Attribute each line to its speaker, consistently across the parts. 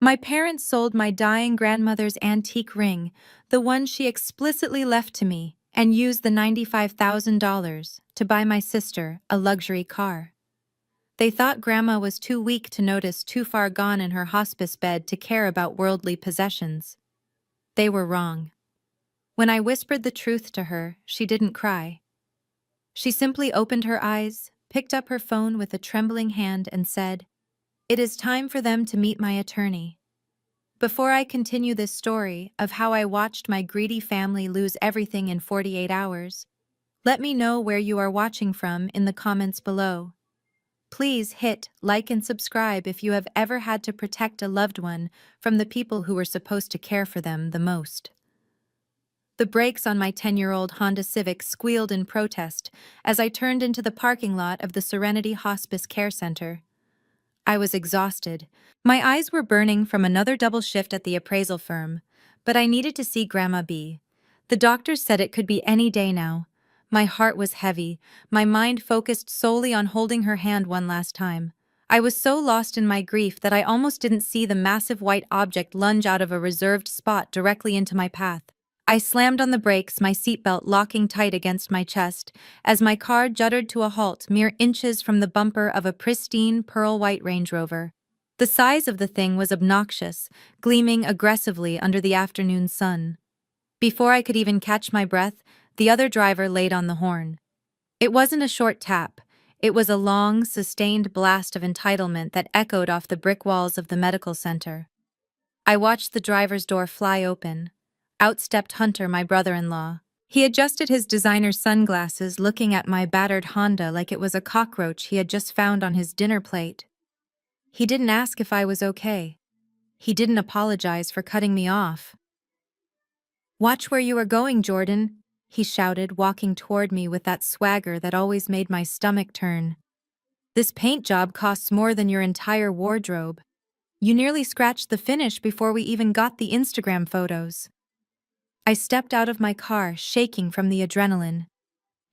Speaker 1: My parents sold my dying grandmother's antique ring, the one she explicitly left to me, and used the $95,000 to buy my sister a luxury car. They thought Grandma was too weak to notice, too far gone in her hospice bed to care about worldly possessions. They were wrong. When I whispered the truth to her, she didn't cry. She simply opened her eyes, picked up her phone with a trembling hand, and said, "It is time for them to meet my attorney." Before I continue this story of how I watched my greedy family lose everything in 48 hours, let me know where you are watching from in the comments below. Please hit like and subscribe if you have ever had to protect a loved one from the people who were supposed to care for them the most. The brakes on my 10-year-old Honda Civic squealed in protest as I turned into the parking lot of the Serenity Hospice Care Center. I was exhausted. My eyes were burning from another double shift at the appraisal firm, but I needed to see Grandma B. The doctors said it could be any day now. My heart was heavy, my mind focused solely on holding her hand one last time. I was so lost in my grief that I almost didn't see the massive white object lunge out of a reserved spot directly into my path. I slammed on the brakes, my seatbelt locking tight against my chest, as my car juddered to a halt mere inches from the bumper of a pristine pearl-white Range Rover. The size of the thing was obnoxious, gleaming aggressively under the afternoon sun. Before I could even catch my breath, the other driver laid on the horn. It wasn't a short tap. It was a long, sustained blast of entitlement that echoed off the brick walls of the medical center. I watched the driver's door fly open. Out stepped Hunter, my brother-in-law. He adjusted his designer sunglasses, looking at my battered Honda like it was a cockroach he had just found on his dinner plate. He didn't ask if I was okay. He didn't apologize for cutting me off. "Watch where you are going, Jordan," he shouted, walking toward me with that swagger that always made my stomach turn. "This paint job costs more than your entire wardrobe. You nearly scratched the finish before we even got the Instagram photos." I stepped out of my car, shaking from the adrenaline.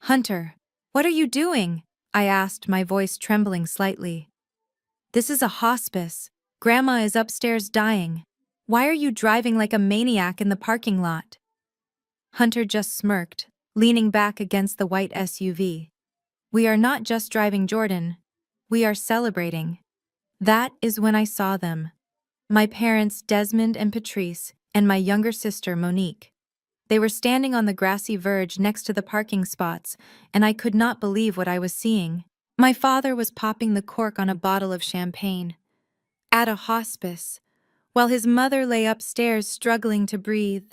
Speaker 1: "Hunter, what are you doing?" I asked, my voice trembling slightly. "This is a hospice. Grandma is upstairs dying. Why are you driving like a maniac in the parking lot?" Hunter just smirked, leaning back against the white SUV. "We are not just driving, Jordan. We are celebrating." That is when I saw them. My parents, Desmond and Patrice, and my younger sister, Monique. They were standing on the grassy verge next to the parking spots, and I could not believe what I was seeing. My father was popping the cork on a bottle of champagne. At a hospice, while his mother lay upstairs struggling to breathe.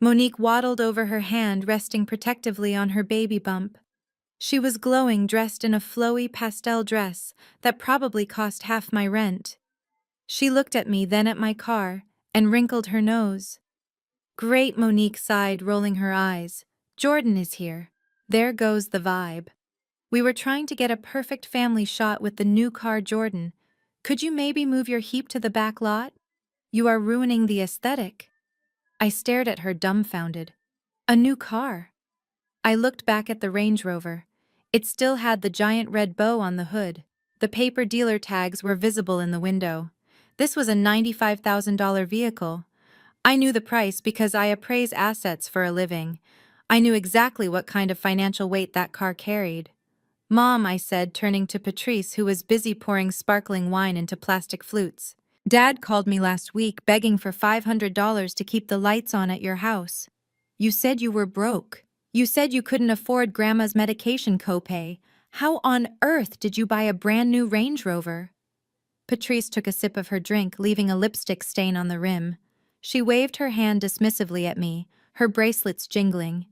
Speaker 1: Monique waddled over her hand, resting protectively on her baby bump. She was glowing, dressed in a flowy pastel dress that probably cost half my rent. She looked at me, then at my car, and wrinkled her nose. "Great," Monique sighed, rolling her eyes. "Jordan is here. There goes the vibe." We were trying to get a perfect family shot with the new car, Jordan. "Could you maybe move your heap to the back lot? You are ruining the aesthetic." I stared at her, dumbfounded. A new car? I looked back at the Range Rover. It still had the giant red bow on the hood. The paper dealer tags were visible in the window. This was a $95,000 vehicle. I knew the price because I appraise assets for a living. I knew exactly what kind of financial weight that car carried. "Mom," I said, turning to Patrice, who was busy pouring sparkling wine into plastic flutes. "Dad called me last week begging for $500 to keep the lights on at your house. You said you were broke. You said you couldn't afford Grandma's medication copay. How on earth did you buy a brand new Range Rover?" Patrice took a sip of her drink, leaving a lipstick stain on the rim. She waved her hand dismissively at me, her bracelets jingling.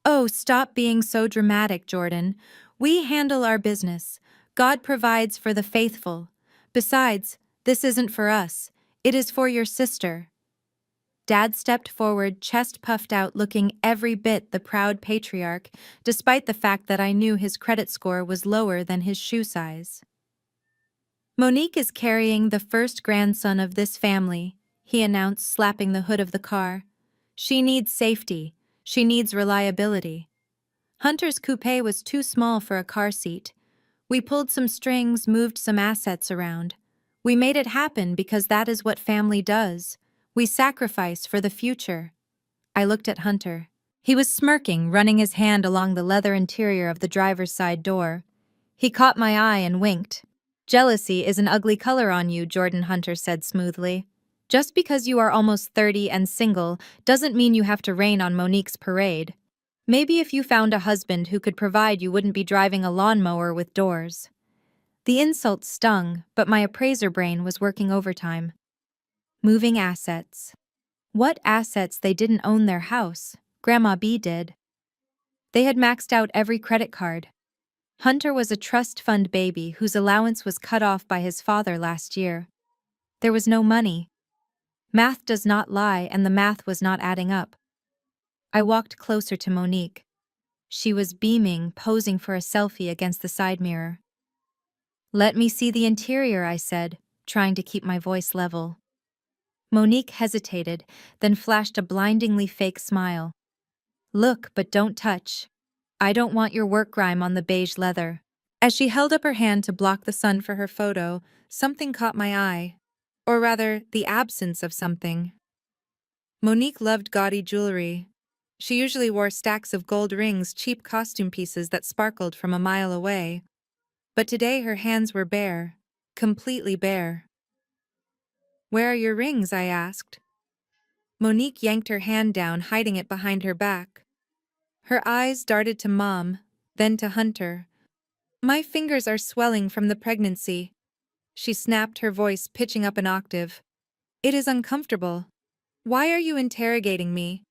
Speaker 1: "Oh, stop being so dramatic, Jordan. We handle our business. God provides for the faithful. Besides, this isn't for us. It is for your sister." Dad stepped forward, chest puffed out, looking every bit the proud patriarch, despite the fact that I knew his credit score was lower than his shoe size. "Monique is carrying the first grandson of this family," he announced, slapping the hood of the car. "She needs safety. She needs reliability." Hunter's coupe was too small for a car seat. We pulled some strings, moved some assets around. We made it happen because that is what family does. We sacrifice for the future. I looked at Hunter. He was smirking, running his hand along the leather interior of the driver's side door. He caught my eye and winked. Jealousy is an ugly color on you, Jordan, Hunter said smoothly. Just because you are almost 30 and single doesn't mean you have to rain on Monique's parade. Maybe if you found a husband who could provide, you wouldn't be driving a lawnmower with doors. The insult stung, but my appraiser brain was working overtime. Moving assets. What assets? They didn't own their house. Grandma B did. They had maxed out every credit card. Hunter was a trust fund baby whose allowance was cut off by his father last year. There was no money. Math does not lie, and the math was not adding up. I walked closer to Monique. She was beaming, posing for a selfie against the side mirror. Let me see the interior, I said, trying to keep my voice level. Monique hesitated, then flashed a blindingly fake smile. Look, but don't touch. I don't want your work grime on the beige leather. As she held up her hand to block the sun for her photo, something caught my eye. Or rather, the absence of something. Monique loved gaudy jewelry. She usually wore stacks of gold rings, cheap costume pieces that sparkled from a mile away. But today her hands were bare, completely bare. Where are your rings? I asked. Monique yanked her hand down, hiding it behind her back. Her eyes darted to Mom, then to Hunter. My fingers are swelling from the pregnancy. She snapped, her voice pitching up an octave. It is uncomfortable. Why are you interrogating me?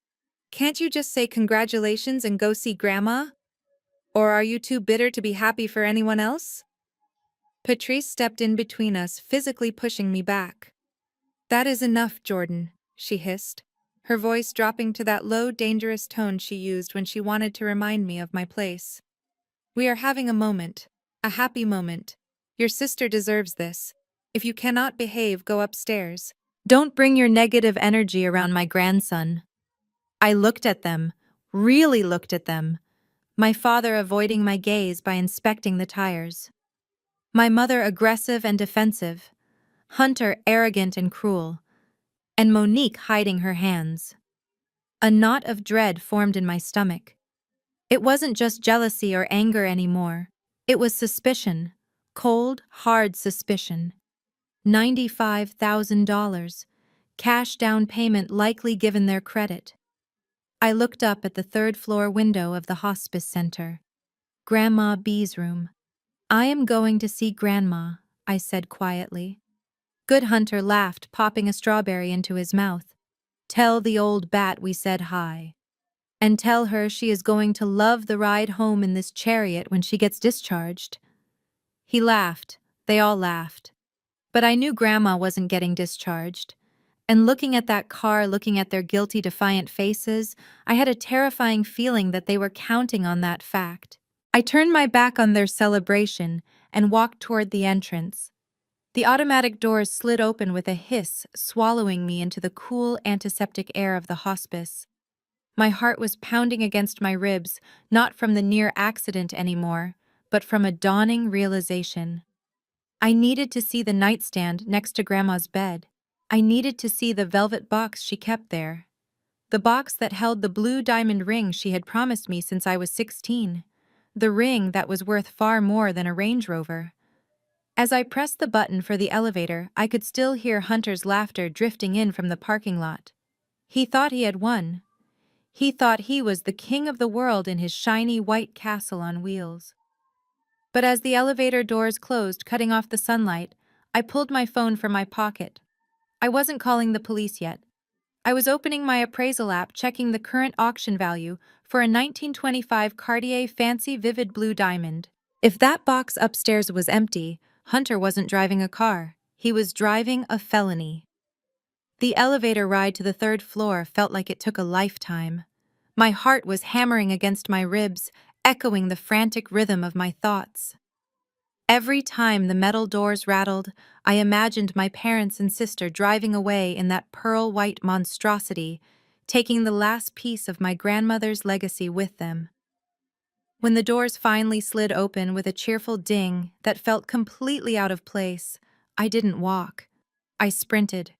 Speaker 1: Can't you just say congratulations and go see Grandma? Or are you too bitter to be happy for anyone else? Patrice stepped in between us, physically pushing me back. That is enough, Jordan, she hissed, her voice dropping to that low, dangerous tone she used when she wanted to remind me of my place. We are having a moment, a happy moment. Your sister deserves this. If you cannot behave, go upstairs. Don't bring your negative energy around my grandson. I looked at them, really looked at them, my father avoiding my gaze by inspecting the tires. My mother aggressive and defensive, Hunter arrogant and cruel, and Monique hiding her hands. A knot of dread formed in my stomach. It wasn't just jealousy or anger anymore. It was suspicion, cold, hard suspicion. $95,000, cash down payment likely given their credit. I looked up at the third-floor window of the hospice center. Grandma B's room. I am going to see Grandma, I said quietly. Good Hunter laughed, popping a strawberry into his mouth. Tell the old bat we said hi. And tell her she is going to love the ride home in this chariot when she gets discharged. He laughed. They all laughed. But I knew Grandma wasn't getting discharged. And looking at that car, looking at their guilty, defiant faces, I had a terrifying feeling that they were counting on that fact. I turned my back on their celebration and walked toward the entrance. The automatic doors slid open with a hiss, swallowing me into the cool, antiseptic air of the hospice. My heart was pounding against my ribs, not from the near accident anymore, but from a dawning realization. I needed to see the nightstand next to Grandma's bed. I needed to see the velvet box she kept there. The box that held the blue diamond ring she had promised me since I was 16. The ring that was worth far more than a Range Rover. As I pressed the button for the elevator, I could still hear Hunter's laughter drifting in from the parking lot. He thought he had won. He thought he was the king of the world in his shiny white castle on wheels. But as the elevator doors closed, cutting off the sunlight, I pulled my phone from my pocket. I wasn't calling the police yet. I was opening my appraisal app, checking the current auction value for a 1925 Cartier Fancy Vivid Blue Diamond. If that box upstairs was empty, Hunter wasn't driving a car. He was driving a felony. The elevator ride to the third floor felt like it took a lifetime. My heart was hammering against my ribs, echoing the frantic rhythm of my thoughts. Every time the metal doors rattled, I imagined my parents and sister driving away in that pearl-white monstrosity, taking the last piece of my grandmother's legacy with them. When the doors finally slid open with a cheerful ding that felt completely out of place, I didn't walk. I sprinted.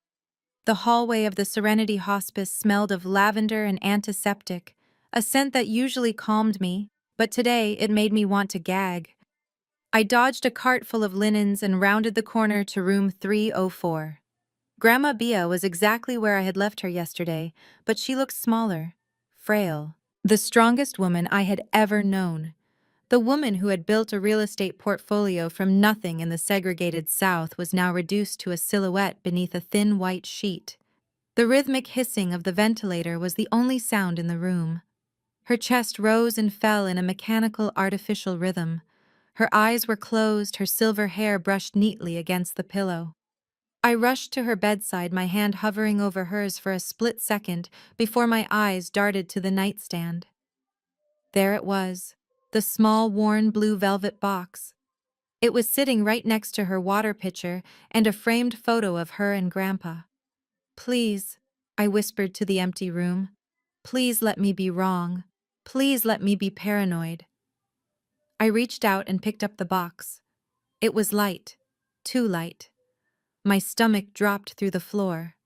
Speaker 1: The hallway of the Serenity Hospice smelled of lavender and antiseptic, a scent that usually calmed me, but today it made me want to gag. I dodged a cart full of linens and rounded the corner to room 304. Grandma Bia was exactly where I had left her yesterday, but she looked smaller, frail. The strongest woman I had ever known. The woman who had built a real estate portfolio from nothing in the segregated South was now reduced to a silhouette beneath a thin white sheet. The rhythmic hissing of the ventilator was the only sound in the room. Her chest rose and fell in a mechanical, artificial rhythm. Her eyes were closed, her silver hair brushed neatly against the pillow. I rushed to her bedside, my hand hovering over hers for a split second before my eyes darted to the nightstand. There it was, the small, worn blue velvet box. It was sitting right next to her water pitcher and a framed photo of her and Grandpa. "Please," I whispered to the empty room. "Please let me be wrong. Please let me be paranoid." I reached out and picked up the box. It was light, too light. My stomach dropped through the floor.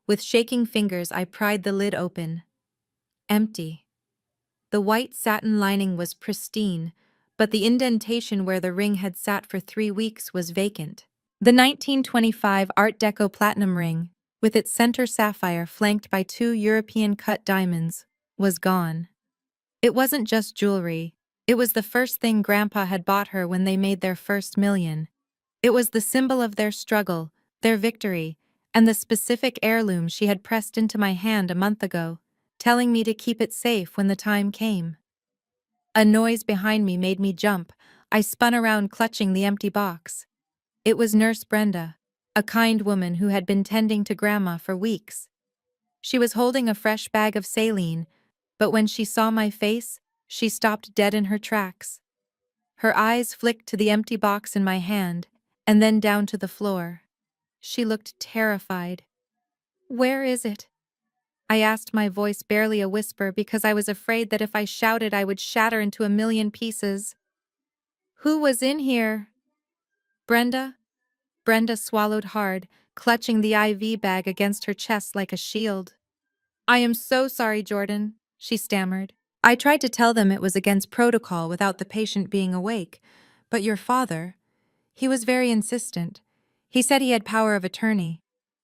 Speaker 1: With shaking fingers, I pried the lid open. Empty. The white satin lining was pristine, but the indentation where the ring had sat for 3 weeks was vacant. The 1925 Art Deco platinum ring, with its center sapphire flanked by 2 European-cut diamonds, was gone. It wasn't just jewelry. It was the first thing Grandpa had bought her when they made their first million. It was the symbol of their struggle, their victory, and the specific heirloom she had pressed into my hand a month ago, telling me to keep it safe when the time came. A noise behind me made me jump. I spun around, clutching the empty box. It was Nurse Brenda, a kind woman who had been tending to Grandma for weeks. She was holding a fresh bag of saline, but when she saw my face, she stopped dead in her tracks. Her eyes flicked to the empty box in my hand, and then down to the floor. She looked terrified. "Where is it?" I asked, my voice barely a whisper because I was afraid that if I shouted I would shatter into a million pieces. "Who was in here?" "Brenda?" Brenda swallowed hard, clutching the IV bag against her chest like a shield. "I am so sorry, Jordan," she stammered. "I tried to tell them it was against protocol without the patient being awake, but your father, he was very insistent. He said he had power of attorney.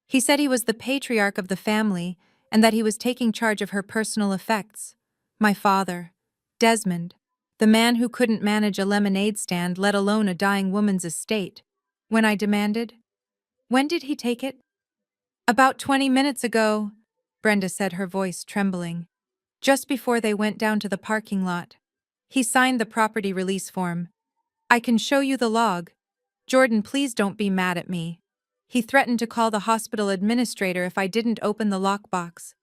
Speaker 1: He said he was the patriarch of the family and that he was taking charge of her personal effects. My father, Desmond, the man who couldn't manage a lemonade stand, let alone a dying woman's estate. When I demanded, 'When did he take it?' 'About 20 minutes ago,' Brenda said, her voice trembling. 'Just before they went down to the parking lot. He signed the property release form. I can show you the log. Jordan, please don't be mad at me. He threatened to call the hospital administrator if I didn't open the lockbox.'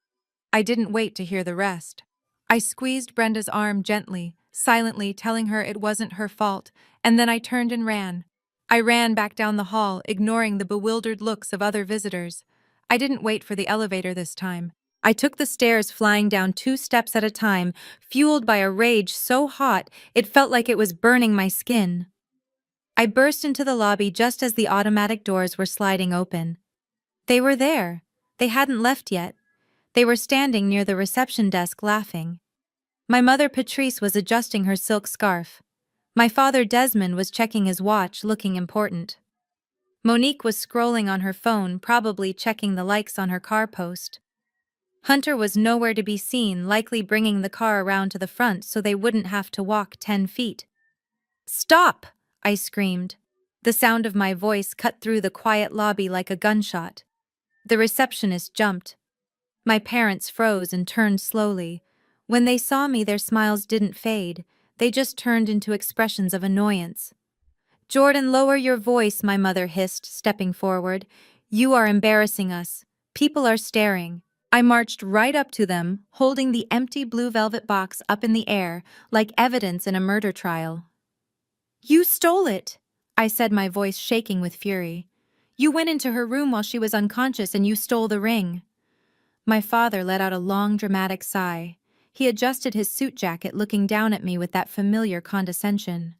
Speaker 1: I didn't wait to hear the rest. I squeezed Brenda's arm gently, silently telling her it wasn't her fault, and then I turned and ran. I ran back down the hall, ignoring the bewildered looks of other visitors. I didn't wait for the elevator this time. I took the stairs, flying down 2 steps at a time, fueled by a rage so hot it felt like it was burning my skin. I burst into the lobby just as the automatic doors were sliding open. They were there. They hadn't left yet. They were standing near the reception desk, laughing. My mother, Patrice, was adjusting her silk scarf. My father, Desmond, was checking his watch, looking important. Monique was scrolling on her phone, probably checking the likes on her car post. Hunter was nowhere to be seen, likely bringing the car around to the front so they wouldn't have to walk 10 feet. "Stop!" I screamed. The sound of my voice cut through the quiet lobby like a gunshot. The receptionist jumped. My parents froze and turned slowly. When they saw me, their smiles didn't fade. They just turned into expressions of annoyance. "Jordan, lower your voice," my mother hissed, stepping forward. "You are embarrassing us. People are staring." I marched right up to them, holding the empty blue velvet box up in the air, like evidence in a murder trial. "You stole it," I said, my voice shaking with fury. "You went into her room while she was unconscious and you stole the ring." My father let out a long, dramatic sigh. He adjusted his suit jacket, looking down at me with that familiar condescension.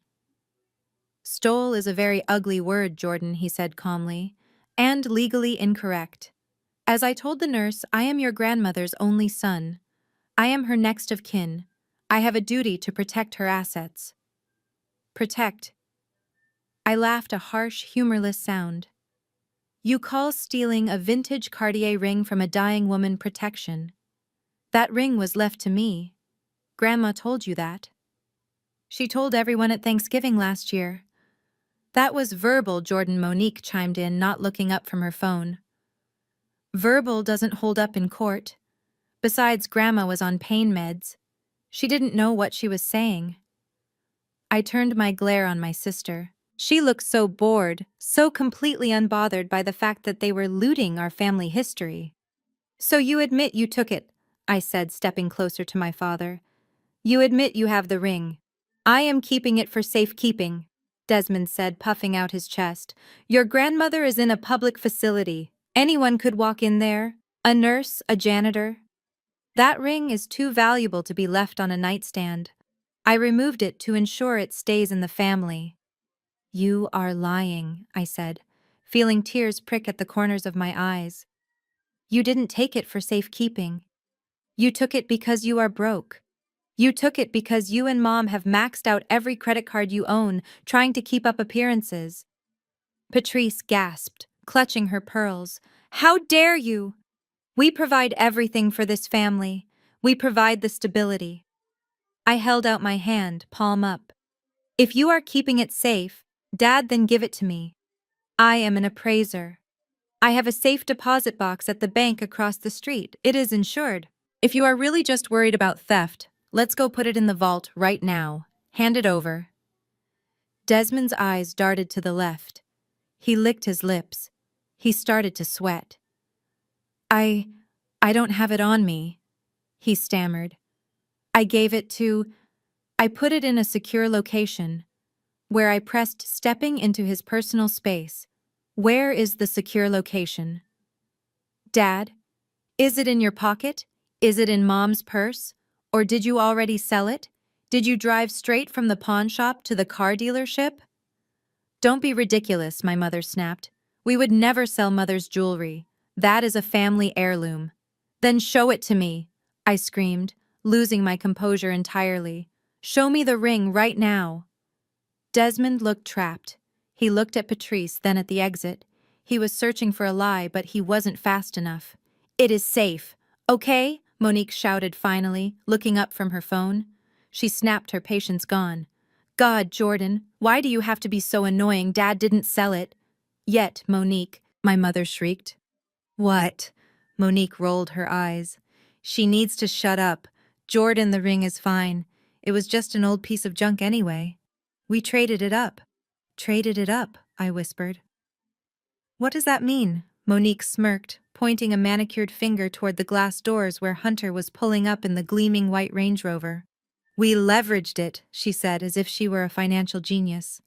Speaker 1: Stole is a very ugly word, Jordan, he said calmly, and legally incorrect. As I told the nurse, I am your grandmother's only son. I am her next of kin. I have a duty to protect her assets. Protect. I laughed a harsh, humorless sound. You call stealing a vintage Cartier ring from a dying woman protection. That ring was left to me. Grandma told you that. She told everyone at Thanksgiving last year. That was verbal, Jordan. Monique chimed in, not looking up from her phone. Verbal doesn't hold up in court. Besides, Grandma was on pain meds. She didn't know what she was saying. I turned my glare on my sister. She looked so bored, so completely unbothered by the fact that they were looting our family history. So you admit you took it, I said, stepping closer to my father. You admit you have the ring. I am keeping it for safekeeping, Desmond said, puffing out his chest. Your grandmother is in a public facility. Anyone could walk in there. A nurse, a janitor. That ring is too valuable to be left on a nightstand. I removed it to ensure it stays in the family. You are lying, I said, feeling tears prick at the corners of my eyes. You didn't take it for safekeeping. You took it because you are broke. You took it because you and Mom have maxed out every credit card you own, trying to keep up appearances. Patrice gasped, clutching her pearls. How dare you? We provide everything for this family. We provide the stability. I held out my hand, palm up. If you are keeping it safe, Dad, then give it to me. I am an appraiser. I have a safe deposit box at the bank across the street. It is insured. If you are really just worried about theft, let's go put it in the vault right now. Hand it over. Desmond's eyes darted to the left. He licked his lips. He started to sweat. I don't have it on me, he stammered. I put it in a secure location, where I pressed stepping into his personal space. Where is the secure location? Dad, is it in your pocket? Is it in Mom's purse? Or did you already sell it? Did you drive straight from the pawn shop to the car dealership? Don't be ridiculous, my mother snapped. We would never sell Mother's jewelry. That is a family heirloom. Then show it to me, I screamed, losing my composure entirely. Show me the ring right now. Desmond looked trapped. He looked at Patrice, then at the exit. He was searching for a lie, but he wasn't fast enough. It is safe. Okay? Monique shouted finally, looking up from her phone. She snapped, her patience gone. God, Jordan, why do you have to be so annoying? Dad didn't sell it. Yet, Monique, my mother shrieked. What? Monique rolled her eyes. She needs to shut up. Jordan, the ring is fine. It was just an old piece of junk anyway. We traded it up. Traded it up, I whispered. What does that mean? Monique smirked, pointing a manicured finger toward the glass doors where Hunter was pulling up in the gleaming white Range Rover. We leveraged it, she said, as if she were a financial genius.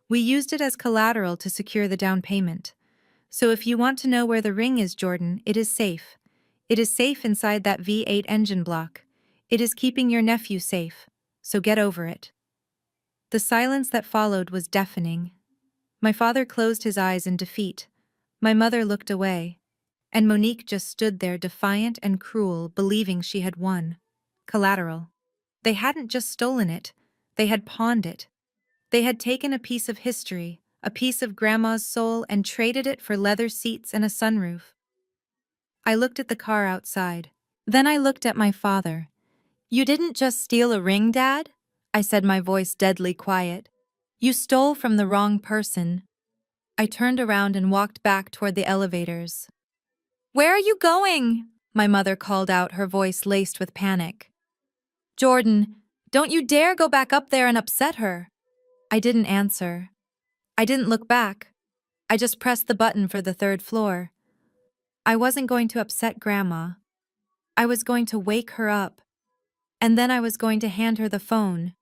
Speaker 1: We used it as collateral to secure the down payment. So if you want to know where the ring is, Jordan, it is safe. It is safe inside that V8 engine block. It is keeping your nephew safe. So get over it. The silence that followed was deafening. My father closed his eyes in defeat. My mother looked away. And Monique just stood there, defiant and cruel, believing she had won. Collateral. They hadn't just stolen it. They had pawned it. They had taken a piece of history, a piece of Grandma's soul, and traded it for leather seats and a sunroof. I looked at the car outside. Then I looked at my father. You didn't just steal a ring, Dad? I said, my voice deadly quiet. You stole from the wrong person. I turned around and walked back toward the elevators. Where are you going? My mother called out, her voice laced with panic. Jordan, don't you dare go back up there and upset her. I didn't answer. I didn't look back. I just pressed the button for the third floor. I wasn't going to upset Grandma. I was going to wake her up. And then I was going to hand her the phone.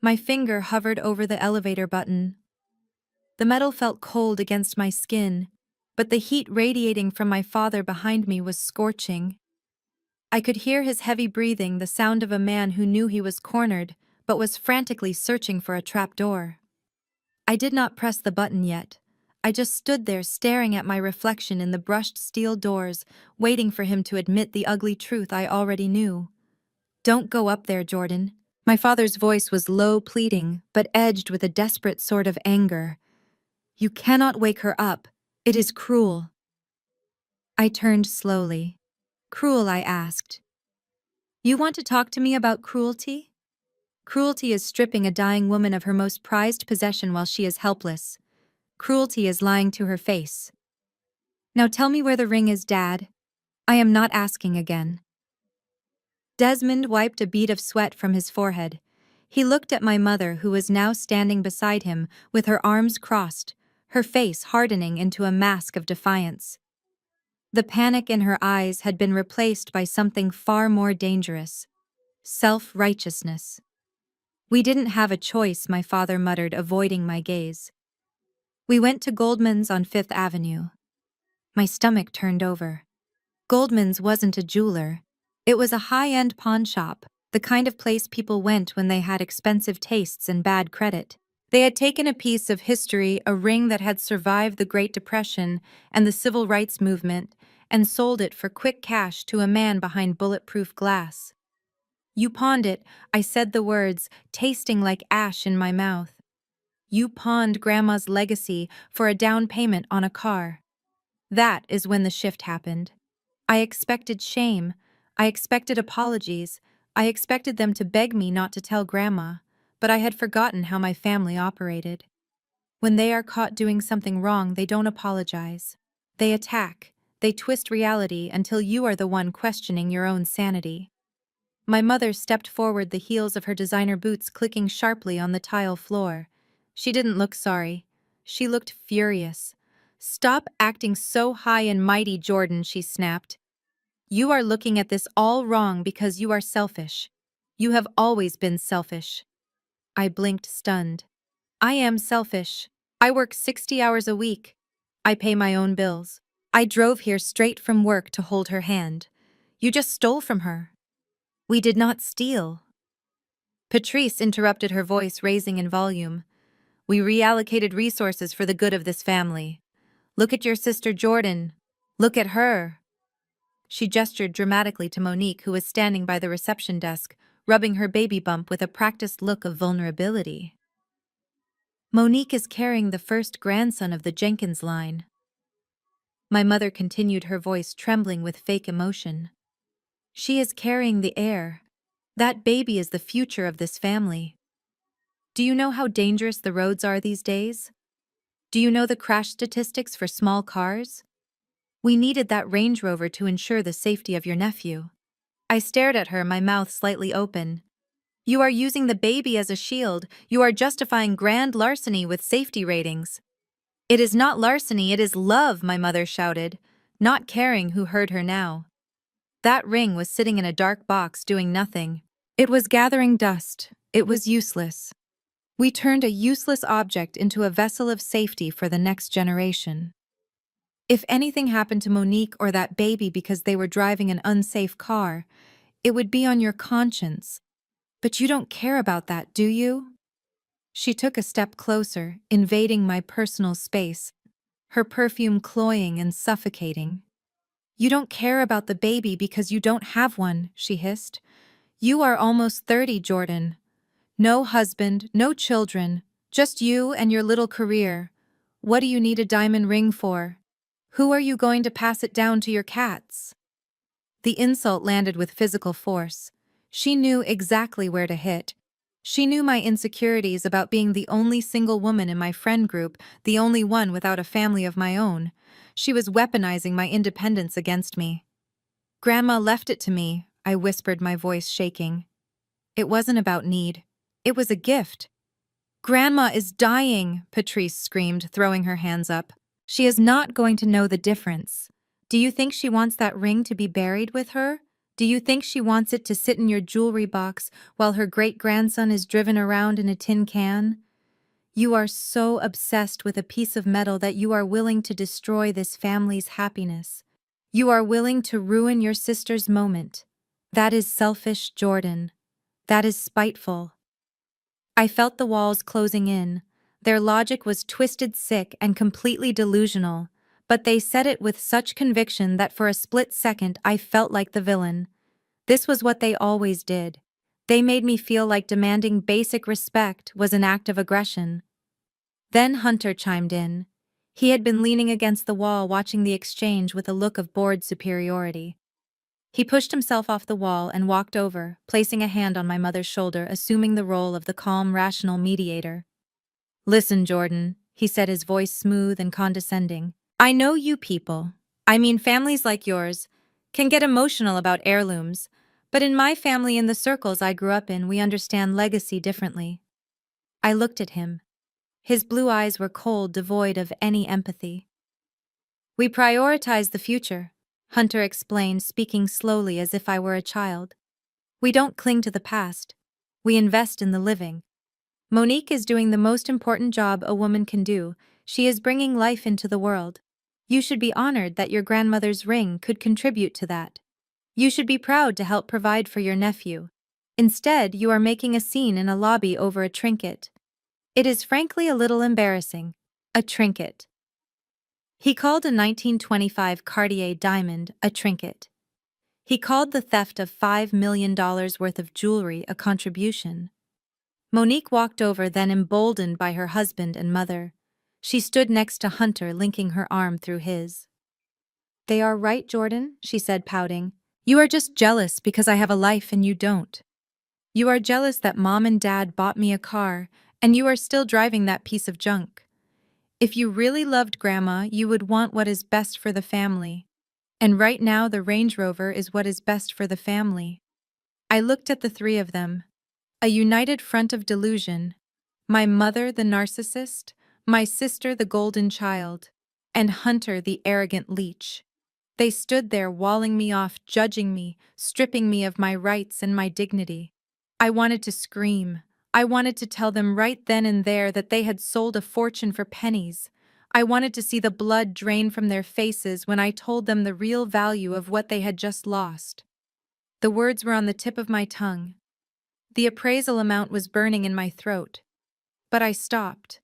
Speaker 1: My finger hovered over the elevator button. The metal felt cold against my skin, but the heat radiating from my father behind me was scorching. I could hear his heavy breathing, the sound of a man who knew he was cornered, but was frantically searching for a trapdoor. I did not press the button yet. I just stood there staring at my reflection in the brushed steel doors, waiting for him to admit the ugly truth I already knew. "Don't go up there, Jordan." My father's voice was low, pleading, but edged with a desperate sort of anger. "You cannot wake her up. It is cruel." I turned slowly. "Cruel?" I asked. "You want to talk to me about cruelty?" Cruelty is stripping a dying woman of her most prized possession while she is helpless. Cruelty is lying to her face. "Now tell me where the ring is, Dad." "I am not asking again." Desmond wiped a bead of sweat from his forehead. He looked at my mother, who was now standing beside him, with her arms crossed, her face hardening into a mask of defiance. The panic in her eyes had been replaced by something far more dangerous: self-righteousness. "We didn't have a choice," my father muttered, avoiding my gaze. "We went to Goldman's on Fifth Avenue." My stomach turned over. Goldman's wasn't a jeweler. It was a high-end pawn shop, the kind of place people went when they had expensive tastes and bad credit. They had taken a piece of history, a ring that had survived the Great Depression and the Civil Rights Movement, and sold it for quick cash to a man behind bulletproof glass. "You pawned it," I said, the words tasting like ash in my mouth. "You pawned Grandma's legacy for a down payment on a car." That is when the shift happened. I expected shame. I expected apologies. I expected them to beg me not to tell Grandma, but I had forgotten how my family operated. When they are caught doing something wrong, they don't apologize. They attack. They twist reality until you are the one questioning your own sanity. My mother stepped forward, the heels of her designer boots clicking sharply on the tile floor. She didn't look sorry. She looked furious. "Stop acting so high and mighty, Jordan," she snapped. "You are looking at this all wrong because you are selfish. You have always been selfish." I blinked, stunned. "I am selfish. I work 60 hours a week. I pay my own bills. I drove here straight from work to hold her hand. You just stole from her." "We did not steal." Patrice interrupted, her voice raising in volume. "We reallocated resources for the good of this family. Look at your sister Jordan. Look at her." She gestured dramatically to Monique, who was standing by the reception desk, rubbing her baby bump with a practiced look of vulnerability. "Monique is carrying the first grandson of the Jenkins line." My mother continued, her voice trembling with fake emotion. "She is carrying the heir. That baby is the future of this family. Do you know how dangerous the roads are these days? Do you know the crash statistics for small cars? We needed that Range Rover to ensure the safety of your nephew." I stared at her, my mouth slightly open. "You are using the baby as a shield. You are justifying grand larceny with safety ratings." "It is not larceny, it is love," my mother shouted, not caring who heard her now. That ring was sitting in a dark box doing nothing. It was gathering dust. It was useless. We turned a useless object into a vessel of safety for the next generation. If anything happened to Monique or that baby because they were driving an unsafe car, it would be on your conscience. But you don't care about that, do you? She took a step closer, invading my personal space, her perfume cloying and suffocating. "You don't care about the baby because you don't have one," she hissed. "You are almost 30, Jordan. No husband, no children, just you and your little career. What do you need a diamond ring for? Who are you going to pass it down to your cats?" The insult landed with physical force. She knew exactly where to hit. She knew my insecurities about being the only single woman in my friend group, the only one without a family of my own. She was weaponizing my independence against me. "Grandma left it to me," I whispered, my voice shaking. "It wasn't about need. It was a gift." "Grandma is dying," Patrice screamed, throwing her hands up. "She is not going to know the difference. Do you think she wants that ring to be buried with her? Do you think she wants it to sit in your jewelry box while her great-grandson is driven around in a tin can? You are so obsessed with a piece of metal that you are willing to destroy this family's happiness. You are willing to ruin your sister's moment. That is selfish, Jordan. That is spiteful." I felt the walls closing in. Their logic was twisted, sick, and completely delusional, but they said it with such conviction that for a split second I felt like the villain. This was what they always did. They made me feel like demanding basic respect was an act of aggression. Then Hunter chimed in. He had been leaning against the wall watching the exchange with a look of bored superiority. He pushed himself off the wall and walked over, placing a hand on my mother's shoulder, assuming the role of the calm, rational mediator. "Listen, Jordan," he said, his voice smooth and condescending. "I know you people, I mean families like yours, can get emotional about heirlooms, but in my family, in the circles I grew up in, we understand legacy differently." I looked at him. His blue eyes were cold, devoid of any empathy. "We prioritize the future," Hunter explained, speaking slowly as if I were a child. "We don't cling to the past. We invest in the living. Monique is doing the most important job a woman can do. She is bringing life into the world. You should be honored that your grandmother's ring could contribute to that. You should be proud to help provide for your nephew. Instead, you are making a scene in a lobby over a trinket. It is frankly a little embarrassing. A trinket." He called a 1925 Cartier diamond a trinket. He called the theft of $5 million worth of jewelry a contribution. Monique walked over, then, emboldened by her husband and mother. She stood next to Hunter, linking her arm through his. "They are right, Jordan," she said, pouting. "You are just jealous because I have a life and you don't. You are jealous that Mom and Dad bought me a car, and you are still driving that piece of junk. If you really loved Grandma, you would want what is best for the family. And right now the Range Rover is what is best for the family." I looked at the three of them. A united front of delusion. My mother, the narcissist, my sister, the golden child, and Hunter, the arrogant leech. They stood there, walling me off, judging me, stripping me of my rights and my dignity. I wanted to scream. I wanted to tell them right then and there that they had sold a fortune for pennies. I wanted to see the blood drain from their faces when I told them the real value of what they had just lost. The words were on the tip of my tongue. The appraisal amount was burning in my throat. But I stopped.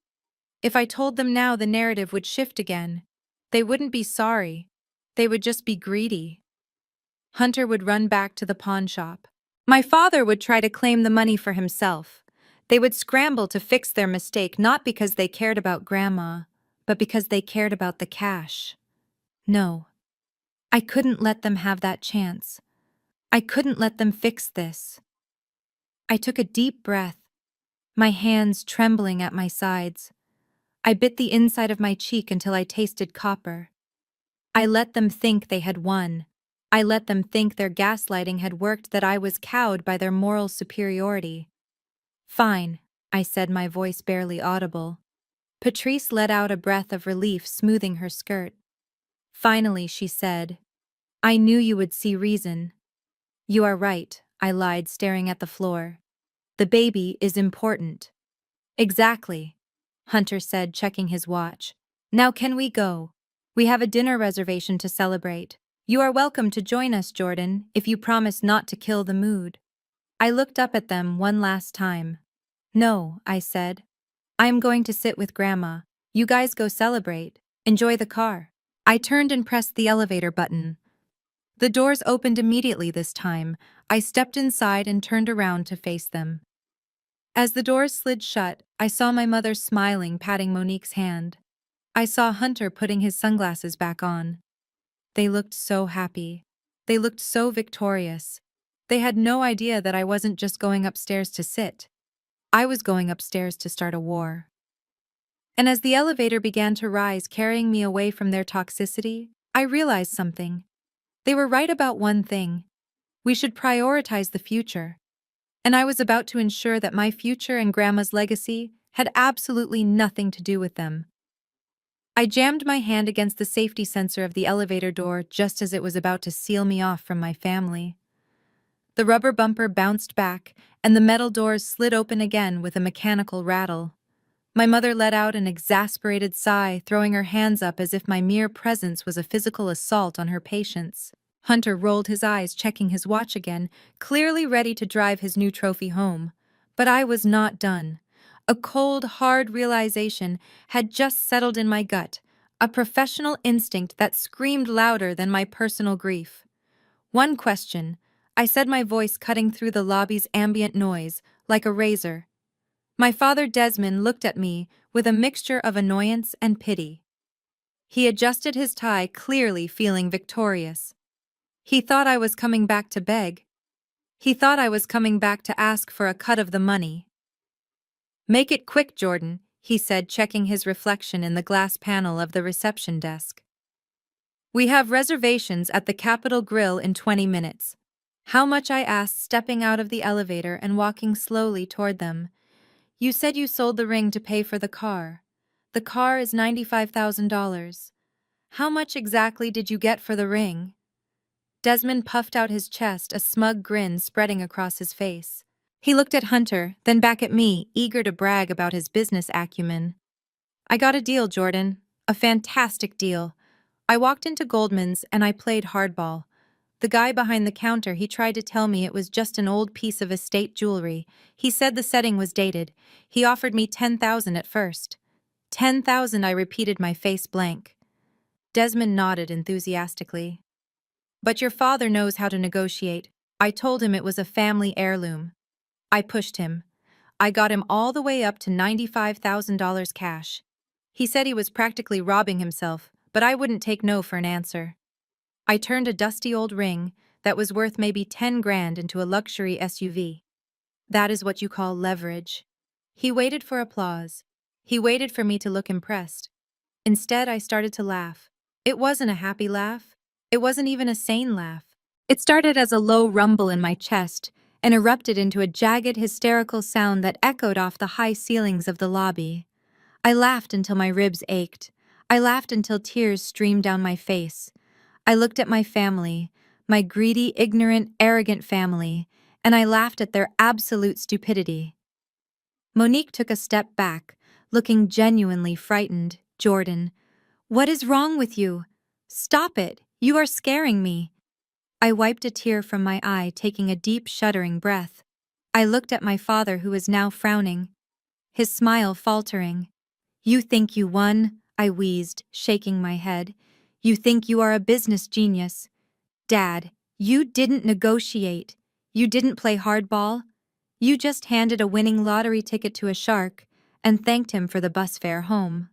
Speaker 1: If I told them now, the narrative would shift again. They wouldn't be sorry. They would just be greedy. Hunter would run back to the pawn shop. My father would try to claim the money for himself. They would scramble to fix their mistake, not because they cared about Grandma, but because they cared about the cash. No. I couldn't let them have that chance. I couldn't let them fix this. I took a deep breath, my hands trembling at my sides. I bit the inside of my cheek until I tasted copper. I let them think they had won. I let them think their gaslighting had worked, that I was cowed by their moral superiority. "Fine," I said, my voice barely audible. Patrice let out a breath of relief, smoothing her skirt. "Finally," she said. "I knew you would see reason." "You are right," I lied, staring at the floor. "The baby is important." "Exactly," Hunter said, checking his watch. "Now can we go? We have a dinner reservation to celebrate. You are welcome to join us, Jordan, if you promise not to kill the mood." I looked up at them one last time. "No," I said. "I am going to sit with Grandma. You guys go celebrate. Enjoy the car." I turned and pressed the elevator button. The doors opened immediately this time. I stepped inside and turned around to face them. As the doors slid shut, I saw my mother smiling, patting Monique's hand. I saw Hunter putting his sunglasses back on. They looked so happy. They looked so victorious. They had no idea that I wasn't just going upstairs to sit. I was going upstairs to start a war. And as the elevator began to rise, carrying me away from their toxicity, I realized something. They were right about one thing. We should prioritize the future. And I was about to ensure that my future and Grandma's legacy had absolutely nothing to do with them. I jammed my hand against the safety sensor of the elevator door just as it was about to seal me off from my family. The rubber bumper bounced back, and the metal doors slid open again with a mechanical rattle. My mother let out an exasperated sigh, throwing her hands up as if my mere presence was a physical assault on her patience. Hunter rolled his eyes, checking his watch again, clearly ready to drive his new trophy home. But I was not done. A cold, hard realization had just settled in my gut, a professional instinct that screamed louder than my personal grief. One question, I said, my voice cutting through the lobby's ambient noise, like a razor. My father Desmond looked at me with a mixture of annoyance and pity. He adjusted his tie, clearly feeling victorious. He thought I was coming back to beg. He thought I was coming back to ask for a cut of the money. "Make it quick, Jordan," he said, checking his reflection in the glass panel of the reception desk. "We have reservations at the Capitol Grill in 20 minutes. How much?" I asked, stepping out of the elevator and walking slowly toward them. "You said you sold the ring to pay for the car. The car is $95,000. How much exactly did you get for the ring?" Desmond puffed out his chest, a smug grin spreading across his face. He looked at Hunter, then back at me, eager to brag about his business acumen. "I got a deal, Jordan. A fantastic deal. I walked into Goldman's and I played hardball. The guy behind the counter, he tried to tell me it was just an old piece of estate jewelry. He said the setting was dated. He offered me 10,000 at first. 10,000, I repeated, my face blank. Desmond nodded enthusiastically. "But your father knows how to negotiate." I told him it was a family heirloom. I pushed him. I got him all the way up to $95,000 cash. He said he was practically robbing himself, but I wouldn't take no for an answer. I turned a dusty old ring that was worth maybe 10 grand into a luxury SUV. That is what you call leverage. He waited for applause. He waited for me to look impressed. Instead, I started to laugh. It wasn't a happy laugh. It wasn't even a sane laugh. It started as a low rumble in my chest and erupted into a jagged, hysterical sound that echoed off the high ceilings of the lobby. I laughed until my ribs ached. I laughed until tears streamed down my face. I looked at my family, my greedy, ignorant, arrogant family, and I laughed at their absolute stupidity. Monique took a step back, looking genuinely frightened. "Jordan, what is wrong with you? Stop it, you are scaring me." I wiped a tear from my eye, taking a deep, shuddering breath. I looked at my father, who was now frowning, his smile faltering. "You think you won?" I wheezed, shaking my head. "You think you are a business genius? Dad, you didn't negotiate. You didn't play hardball. You just handed a winning lottery ticket to a shark and thanked him for the bus fare home."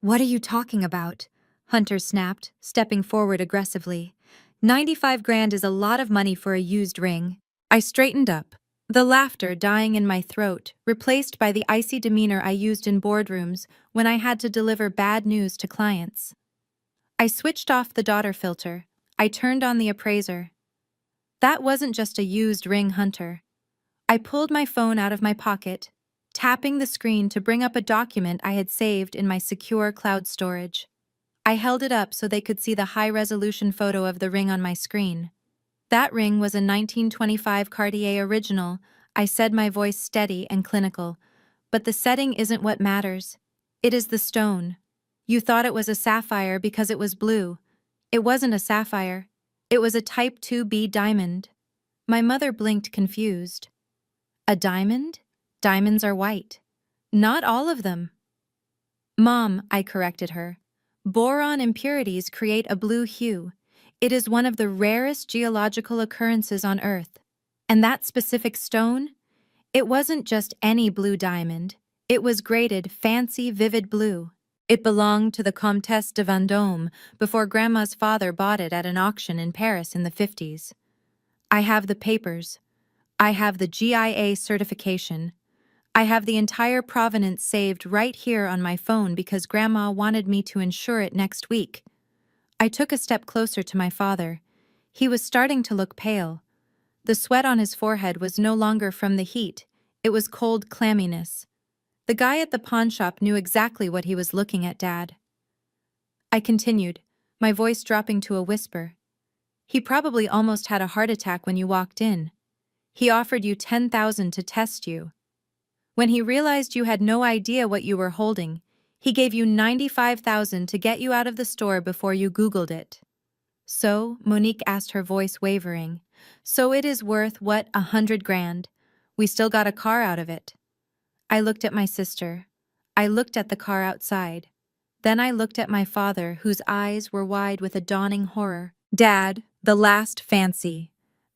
Speaker 1: "What are you talking about?" Hunter snapped, stepping forward aggressively. 95 grand is a lot of money for a used ring." I straightened up, the laughter dying in my throat, replaced by the icy demeanor I used in boardrooms when I had to deliver bad news to clients. I switched off the daughter filter. I turned on the appraiser. "That wasn't just a used ring, Hunter." I pulled my phone out of my pocket, tapping the screen to bring up a document I had saved in my secure cloud storage. I held it up so they could see the high-resolution photo of the ring on my screen. "That ring was a 1925 Cartier original," I said, my voice steady and clinical. "But the setting isn't what matters. It is the stone. You thought it was a sapphire because it was blue. It wasn't a sapphire. It was a Type 2B diamond." My mother blinked, confused. "A diamond? Diamonds are white." "Not all of them." "Mom," I corrected her. "Boron impurities create a blue hue. It is one of the rarest geological occurrences on Earth. And that specific stone? It wasn't just any blue diamond. It was graded fancy, vivid blue. It belonged to the Comtesse de Vendôme before Grandma's father bought it at an auction in Paris in the 50s. I have the papers. I have the GIA certification. I have the entire provenance saved right here on my phone because Grandma wanted me to insure it next week." I took a step closer to my father. He was starting to look pale. The sweat on his forehead was no longer from the heat. It was cold clamminess. The guy at the pawn shop knew exactly what he was looking at, Dad. I continued, my voice dropping to a whisper. "He probably almost had a heart attack when you walked in. He offered you 10,000 to test you. When he realized you had no idea what you were holding, he gave you 95,000 to get you out of the store before you Googled it." "So," Monique asked, her voice wavering, "so it is worth, what, 100 grand? We still got a car out of it." I looked at my sister. I looked at the car outside. Then I looked at my father, whose eyes were wide with a dawning horror. Dad, the last fancy.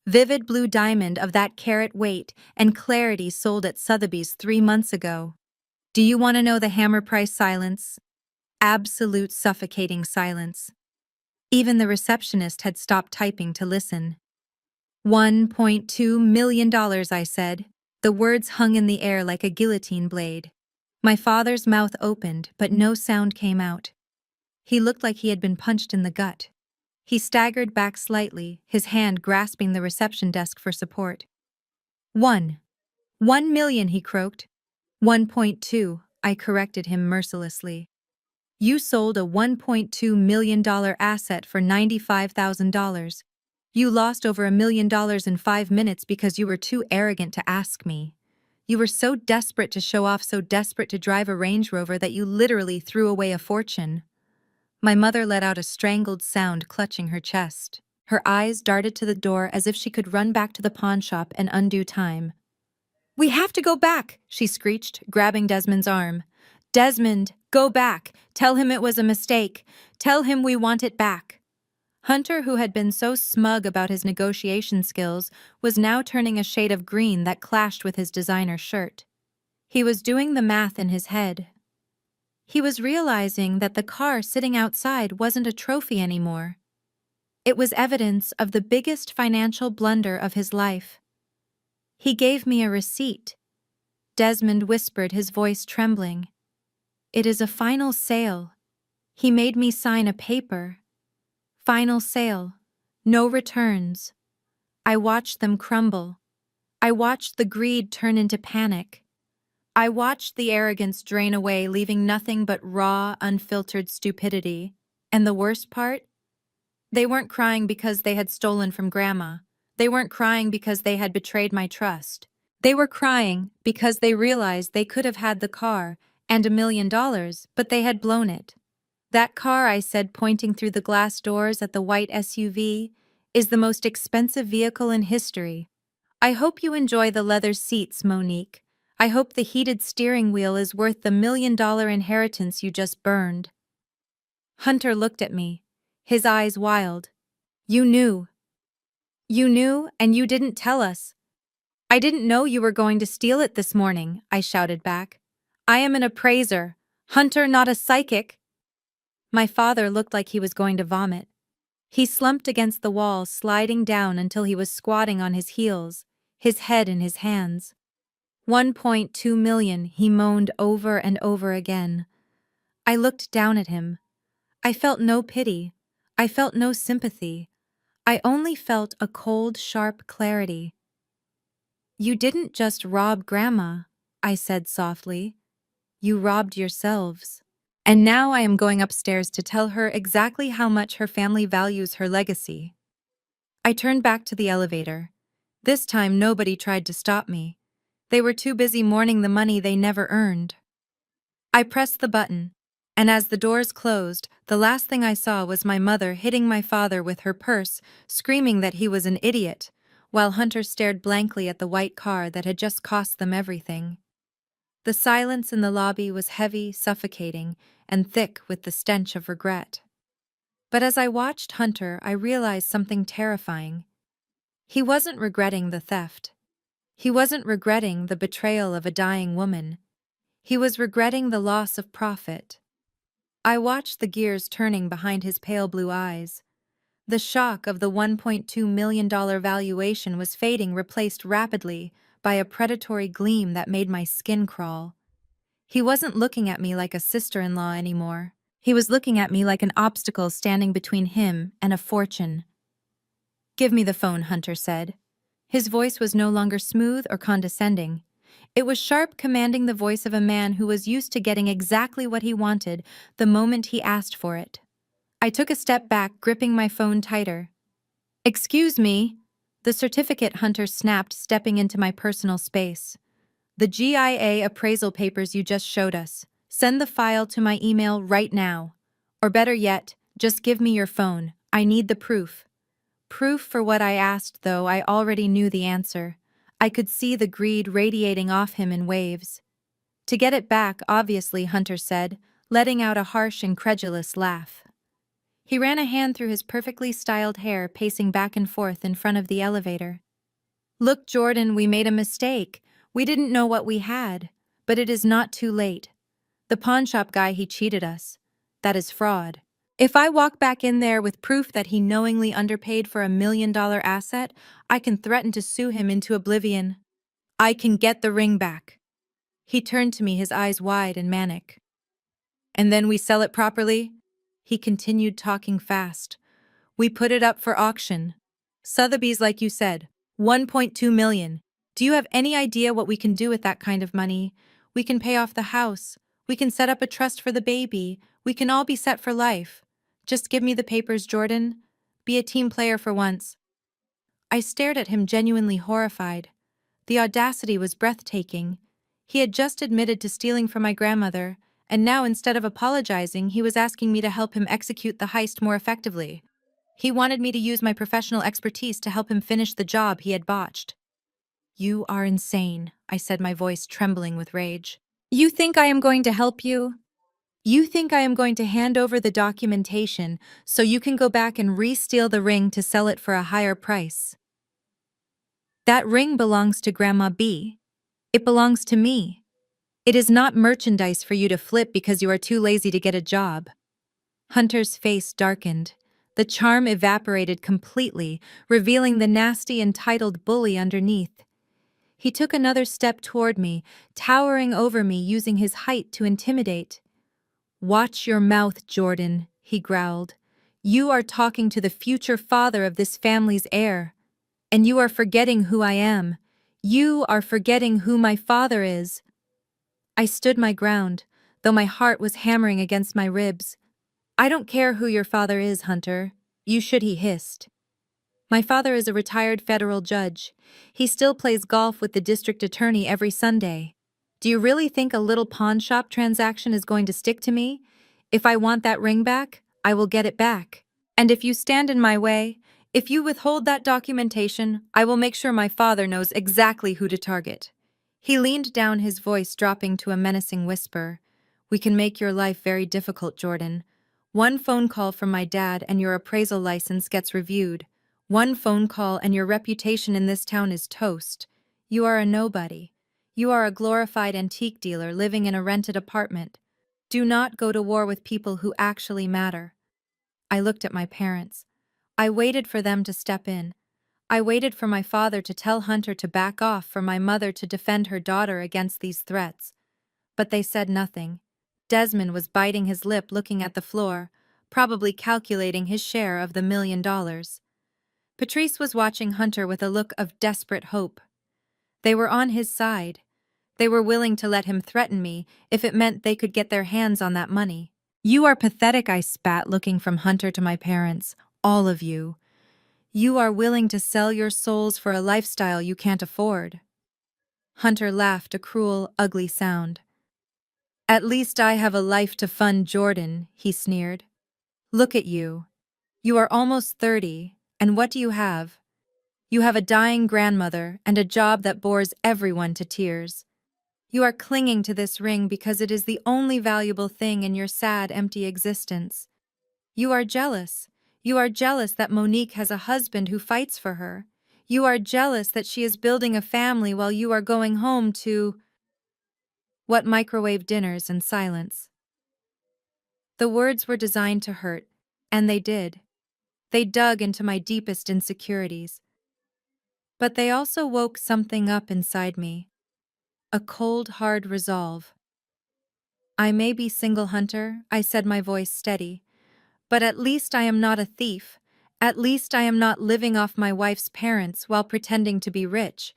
Speaker 1: Vivid blue diamond of that carat weight and clarity sold at Sotheby's 3 months ago. Do you want to know the hammer price silence? Absolute suffocating silence. Even the receptionist had stopped typing to listen. $1.2 million, I said. The words hung in the air like a guillotine blade. My father's mouth opened, but no sound came out. He looked like he had been punched in the gut. He staggered back slightly, his hand grasping the reception desk for support. 1 million, he croaked. 1.2, I corrected him mercilessly. You sold a $1.2 million asset for $95,000. You lost over $1 million in 5 minutes because you were too arrogant to ask me. You were so desperate to show off, so desperate to drive a Range Rover that you literally threw away a fortune. My mother let out a strangled sound, clutching her chest. Her eyes darted to the door as if she could run back to the pawn shop and undo time. We have to go back, she screeched, grabbing Desmond's arm. Desmond, go back. Tell him it was a mistake. Tell him we want it back. Hunter, who had been so smug about his negotiation skills, was now turning a shade of green that clashed with his designer shirt. He was doing the math in his head. He was realizing that the car sitting outside wasn't a trophy anymore. It was evidence of the biggest financial blunder of his life. He gave me a receipt. Desmond whispered, his voice trembling. It is a final sale. He made me sign a paper. Final sale. No returns. I watched them crumble. I watched the greed turn into panic. I watched the arrogance drain away, leaving nothing but raw, unfiltered stupidity. And the worst part? They weren't crying because they had stolen from Grandma. They weren't crying because they had betrayed my trust. They were crying because they realized they could have had the car and $1 million, but they had blown it. That car, I said, pointing through the glass doors at the white SUV, is the most expensive vehicle in history. I hope you enjoy the leather seats, Monique. I hope the heated steering wheel is worth the $1 million inheritance you just burned. Hunter looked at me, his eyes wild. You knew. You knew, and you didn't tell us. I didn't know you were going to steal it this morning, I shouted back. I am an appraiser. Hunter, not a psychic. My father looked like he was going to vomit. He slumped against the wall, sliding down until he was squatting on his heels, his head in his hands. 1.2 million, he moaned over and over again. I looked down at him. I felt no pity. I felt no sympathy. I only felt a cold, sharp clarity. You didn't just rob Grandma, I said softly. You robbed yourselves. And now I am going upstairs to tell her exactly how much her family values her legacy. I turned back to the elevator. This time nobody tried to stop me. They were too busy mourning the money they never earned. I pressed the button, and as the doors closed, the last thing I saw was my mother hitting my father with her purse, screaming that he was an idiot, while Hunter stared blankly at the white car that had just cost them everything. The silence in the lobby was heavy, suffocating, and thick with the stench of regret. But as I watched Hunter, I realized something terrifying. He wasn't regretting the theft. He wasn't regretting the betrayal of a dying woman. He was regretting the loss of profit. I watched the gears turning behind his pale blue eyes. The shock of the $1.2 million valuation was fading, replaced rapidly by a predatory gleam that made my skin crawl. He wasn't looking at me like a sister-in-law anymore. He was looking at me like an obstacle standing between him and a fortune. Give me the phone, Hunter said. His voice was no longer smooth or condescending. It was sharp, commanding, the voice of a man who was used to getting exactly what he wanted the moment he asked for it. I took a step back, gripping my phone tighter. Excuse me, the certificate, Hunter snapped, stepping into my personal space. The GIA appraisal papers you just showed us. Send the file to my email right now. Or better yet, just give me your phone. I need the proof. Proof for what I asked, though I already knew the answer. I could see the greed radiating off him in waves. To get it back, obviously, Hunter said, letting out a harsh, incredulous laugh. He ran a hand through his perfectly styled hair, pacing back and forth in front of the elevator. Look, Jordan, we made a mistake. We didn't know what we had. But it is not too late. The pawnshop guy, he cheated us. That is fraud. If I walk back in there with proof that he knowingly underpaid for $1 million asset, I can threaten to sue him into oblivion. I can get the ring back. He turned to me, his eyes wide and manic. And then we sell it properly? He continued, talking fast. We put it up for auction. Sotheby's, like you said, 1.2 million. Do you have any idea what we can do with that kind of money? We can pay off the house. We can set up a trust for the baby. We can all be set for life. Just give me the papers, Jordan. Be a team player for once. I stared at him, genuinely horrified. The audacity was breathtaking. He had just admitted to stealing from my grandmother, and now, instead of apologizing, he was asking me to help him execute the heist more effectively. He wanted me to use my professional expertise to help him finish the job he had botched. You are insane, I said, my voice trembling with rage. You think I am going to help you? You think I am going to hand over the documentation so you can go back and re-steal the ring to sell it for a higher price? That ring belongs to Grandma B. It belongs to me. It is not merchandise for you to flip because you are too lazy to get a job. Hunter's face darkened. The charm evaporated completely, revealing the nasty, entitled bully underneath. He took another step toward me, towering over me, using his height to intimidate. Watch your mouth, Jordan, he growled. You are talking to the future father of this family's heir. And you are forgetting who I am. You are forgetting who my father is. I stood my ground, though my heart was hammering against my ribs. I don't care who your father is, Hunter. You should, he hissed. My father is a retired federal judge. He still plays golf with the district attorney every Sunday. Do you really think a little pawn shop transaction is going to stick to me? If I want that ring back, I will get it back. And if you stand in my way, if you withhold that documentation, I will make sure my father knows exactly who to target. He leaned down, his voice dropping to a menacing whisper. We can make your life very difficult, Jordan. One phone call from my dad and your appraisal license gets reviewed. One phone call and your reputation in this town is toast. You are a nobody. You are a glorified antique dealer living in a rented apartment. Do not go to war with people who actually matter. I looked at my parents. I waited for them to step in. I waited for my father to tell Hunter to back off, for my mother to defend her daughter against these threats. But they said nothing. Desmond was biting his lip, looking at the floor, probably calculating his share of the $1 million. Patrice was watching Hunter with a look of desperate hope. They were on his side. They were willing to let him threaten me if it meant they could get their hands on that money. You are pathetic, I spat, looking from Hunter to my parents. All of you. You are willing to sell your souls for a lifestyle you can't afford. Hunter laughed, a cruel, ugly sound. At least I have a life to fund, Jordan, he sneered. Look at you. You are almost 30, and what do you have? You have a dying grandmother and a job that bores everyone to tears. You are clinging to this ring because it is the only valuable thing in your sad, empty existence. You are jealous. You are jealous that Monique has a husband who fights for her. You are jealous that she is building a family while you are going home to what, microwave dinners and silence. The words were designed to hurt, and they did. They dug into my deepest insecurities. But they also woke something up inside me. A cold, hard resolve. I may be single, Hunter, I said, my voice steady, but at least I am not a thief. At least I am not living off my wife's parents while pretending to be rich.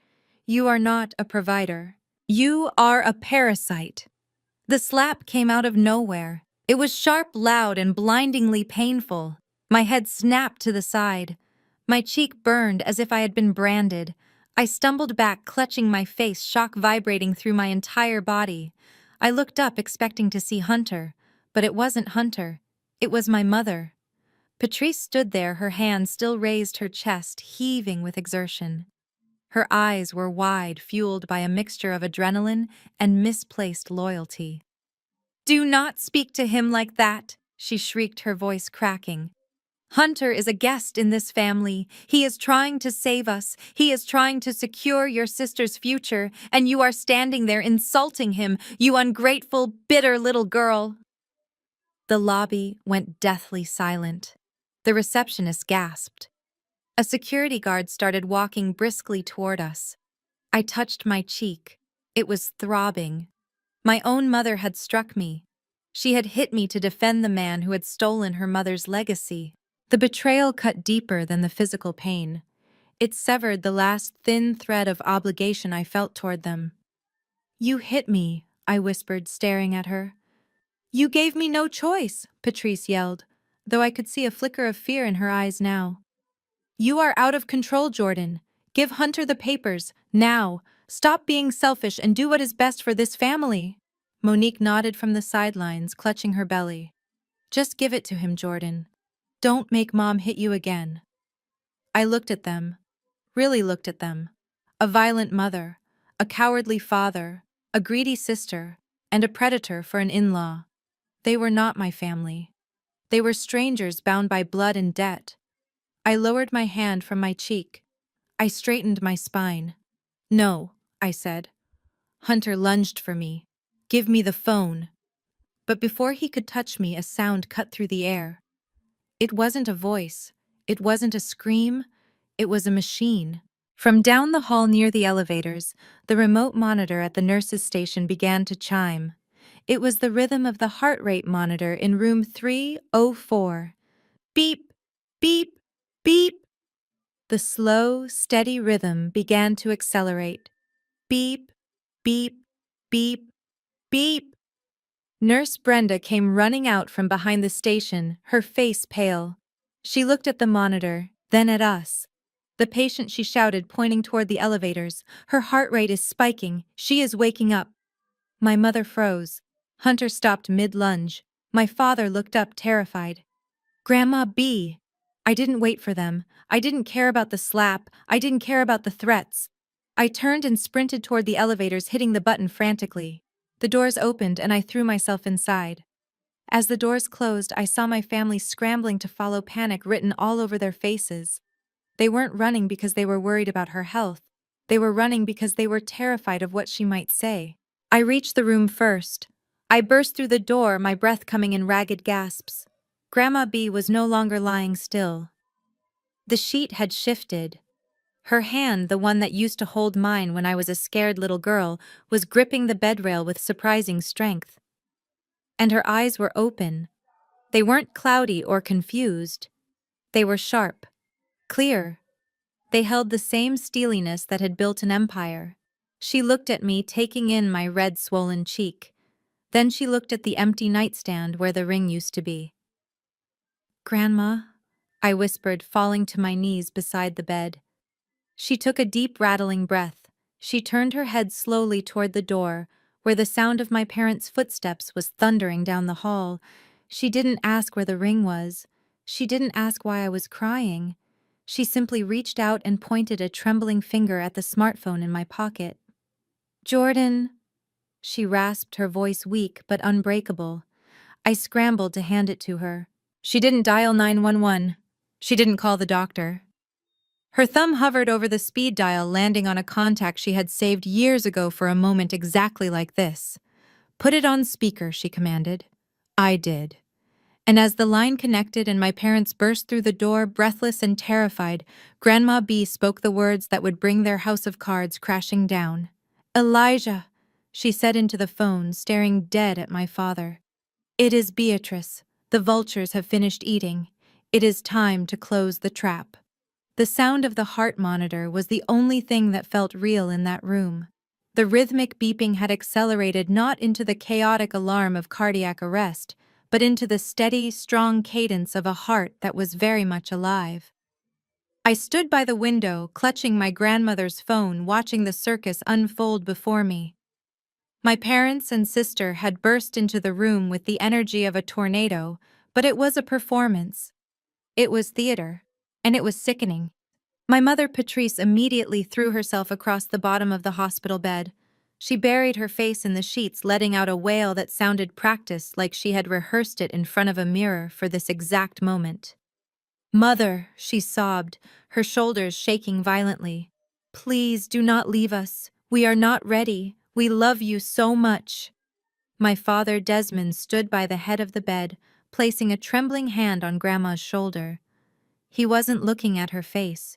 Speaker 1: You are not a provider. You are a parasite. The slap came out of nowhere. It was sharp, loud, and blindingly painful. My head snapped to the side. My cheek burned as if I had been branded. I stumbled back, clutching my face, shock vibrating through my entire body. I looked up, expecting to see Hunter, but it wasn't Hunter. It was my mother. Patrice stood there, her hand still raised, her chest heaving with exertion. Her eyes were wide, fueled by a mixture of adrenaline and misplaced loyalty. "Do not speak to him like that," she shrieked, her voice cracking. "Hunter is a guest in this family. He is trying to save us. He is trying to secure your sister's future, and you are standing there insulting him, you ungrateful, bitter little girl." The lobby went deathly silent. The receptionist gasped. A security guard started walking briskly toward us. I touched my cheek. It was throbbing. My own mother had struck me. She had hit me to defend the man who had stolen her mother's legacy. The betrayal cut deeper than the physical pain. It severed the last thin thread of obligation I felt toward them. "You hit me," I whispered, staring at her. "You gave me no choice," Patrice yelled, though I could see a flicker of fear in her eyes now. "You are out of control, Jordan. Give Hunter the papers, now. Stop being selfish and do what is best for this family." Monique nodded from the sidelines, clutching her belly. "Just give it to him, Jordan. Don't make Mom hit you again." I looked at them, really looked at them. A violent mother, a cowardly father, a greedy sister, and a predator for an in-law. They were not my family. They were strangers bound by blood and debt. I lowered my hand from my cheek. I straightened my spine. "No," I said. Hunter lunged for me. "Give me the phone." But before he could touch me, a sound cut through the air. It wasn't a voice. It wasn't a scream. It was a machine. From down the hall near the elevators, the remote monitor at the nurse's station began to chime. It was the rhythm of the heart rate monitor in room 304. Beep, beep, beep. The slow, steady rhythm began to accelerate. Beep, beep, beep, beep. Nurse Brenda came running out from behind the station, her face pale. She looked at the monitor, then at us. "The patient," she shouted, pointing toward the elevators. "Her heart rate is spiking. She is waking up." My mother froze. Hunter stopped mid-lunge. My father looked up, terrified. "Grandma B." I didn't wait for them. I didn't care about the slap. I didn't care about the threats. I turned and sprinted toward the elevators, hitting the button frantically. The doors opened and I threw myself inside. As the doors closed, I saw my family scrambling to follow, panic written all over their faces. They weren't running because they were worried about her health. They were running because they were terrified of what she might say. I reached the room first. I burst through the door, my breath coming in ragged gasps. Grandma B was no longer lying still. The sheet had shifted. Her hand, the one that used to hold mine when I was a scared little girl, was gripping the bedrail with surprising strength. And her eyes were open. They weren't cloudy or confused. They were sharp, clear. They held the same steeliness that had built an empire. She looked at me, taking in my red, swollen cheek. Then she looked at the empty nightstand where the ring used to be. "Grandma," I whispered, falling to my knees beside the bed. She took a deep, rattling breath. She turned her head slowly toward the door, where the sound of my parents' footsteps was thundering down the hall. She didn't ask where the ring was. She didn't ask why I was crying. She simply reached out and pointed a trembling finger at the smartphone in my pocket. "Jordan," she rasped, her voice weak but unbreakable. I scrambled to hand it to her. She didn't dial 911. She didn't call the doctor. Her thumb hovered over the speed dial, landing on a contact she had saved years ago for a moment exactly like this. "Put it on speaker," she commanded. I did. And as the line connected and my parents burst through the door, breathless and terrified, Grandma B spoke the words that would bring their house of cards crashing down. "Elijah," she said into the phone, staring dead at my father. "It is Beatrice. The vultures have finished eating. It is time to close the trap." The sound of the heart monitor was the only thing that felt real in that room. The rhythmic beeping had accelerated not into the chaotic alarm of cardiac arrest, but into the steady, strong cadence of a heart that was very much alive. I stood by the window, clutching my grandmother's phone, watching the circus unfold before me. My parents and sister had burst into the room with the energy of a tornado, but it was a performance. It was theater, and it was sickening. My mother, Patrice, immediately threw herself across the bottom of the hospital bed. She buried her face in the sheets, letting out a wail that sounded practiced, like she had rehearsed it in front of a mirror for this exact moment. "Mother," she sobbed, her shoulders shaking violently. "Please do not leave us. We are not ready. We love you so much." My father, Desmond, stood by the head of the bed, placing a trembling hand on Grandma's shoulder. He wasn't looking at her face.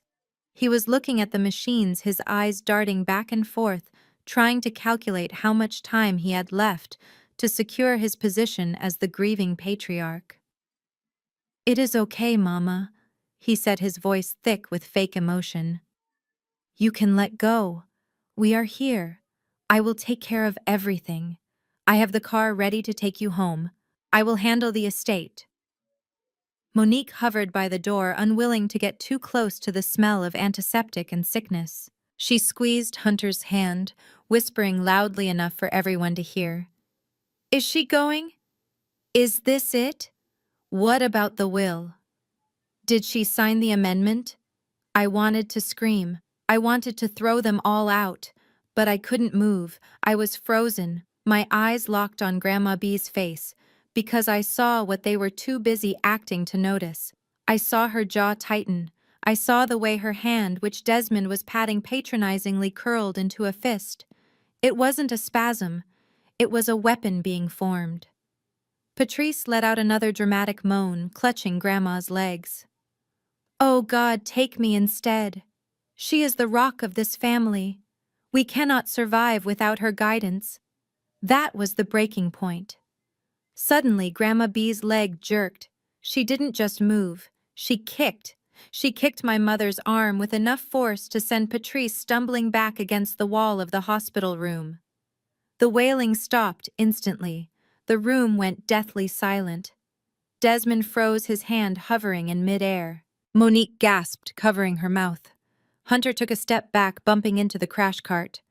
Speaker 1: He was looking at the machines, his eyes darting back and forth, trying to calculate how much time he had left to secure his position as the grieving patriarch. "It is okay, Mama," he said, his voice thick with fake emotion. "You can let go. We are here. I will take care of everything. I have the car ready to take you home. I will handle the estate." Monique hovered by the door, unwilling to get too close to the smell of antiseptic and sickness. She squeezed Hunter's hand, whispering loudly enough for everyone to hear. "Is she going? Is this it? What about the will? Did she sign the amendment?" I wanted to scream. I wanted to throw them all out. But I couldn't move. I was frozen, my eyes locked on Grandma B's face, because I saw what they were too busy acting to notice. I saw her jaw tighten. I saw the way her hand, which Desmond was patting patronizingly, curled into a fist. It wasn't a spasm. It was a weapon being formed. Patrice let out another dramatic moan, clutching Grandma's legs. "Oh God, take me instead. She is the rock of this family. We cannot survive without her guidance." That was the breaking point. Suddenly, Grandma B's leg jerked. She didn't just move. She kicked. She kicked my mother's arm with enough force to send Patrice stumbling back against the wall of the hospital room. The wailing stopped instantly. The room went deathly silent. Desmond froze, his hand hovering in midair. Monique gasped, covering her mouth. Hunter took a step back, bumping into the crash cart.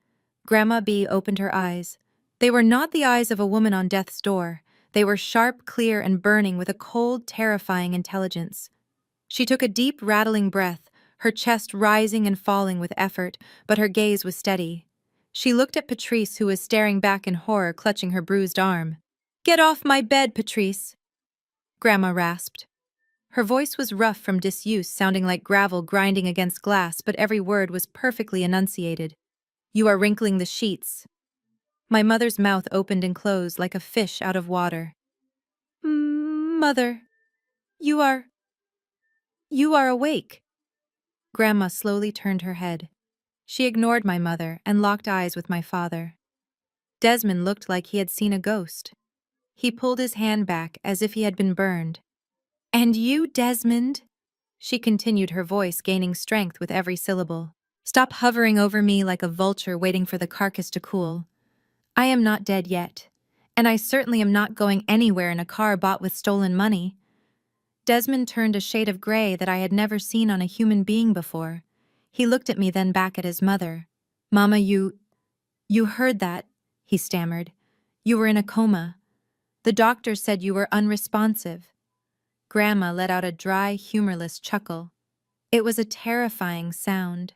Speaker 1: Grandma B opened her eyes. They were not the eyes of a woman on death's door. They were sharp, clear, and burning with a cold, terrifying intelligence. She took a deep, rattling breath, her chest rising and falling with effort, but her gaze was steady. She looked at Patrice, who was staring back in horror, clutching her bruised arm. "Get off my bed, Patrice," Grandma rasped. Her voice was rough from disuse, sounding like gravel grinding against glass, but every word was perfectly enunciated. "You are wrinkling the sheets." My mother's mouth opened and closed like a fish out of water. Mother, you are... you are awake." Grandma slowly turned her head. She ignored my mother and locked eyes with my father. Desmond looked like he had seen a ghost. He pulled his hand back as if he had been burned. "And you, Desmond?" She continued, her voice gaining strength with every syllable. "Stop hovering over me like a vulture waiting for the carcass to cool. I am not dead yet, and I certainly am not going anywhere in a car bought with stolen money." Desmond turned a shade of gray that I had never seen on a human being before. He looked at me, then back at his mother. "Mama, you heard that," he stammered. "You were in a coma. The doctor said you were unresponsive." Grandma let out a dry, humorless chuckle. It was a terrifying sound.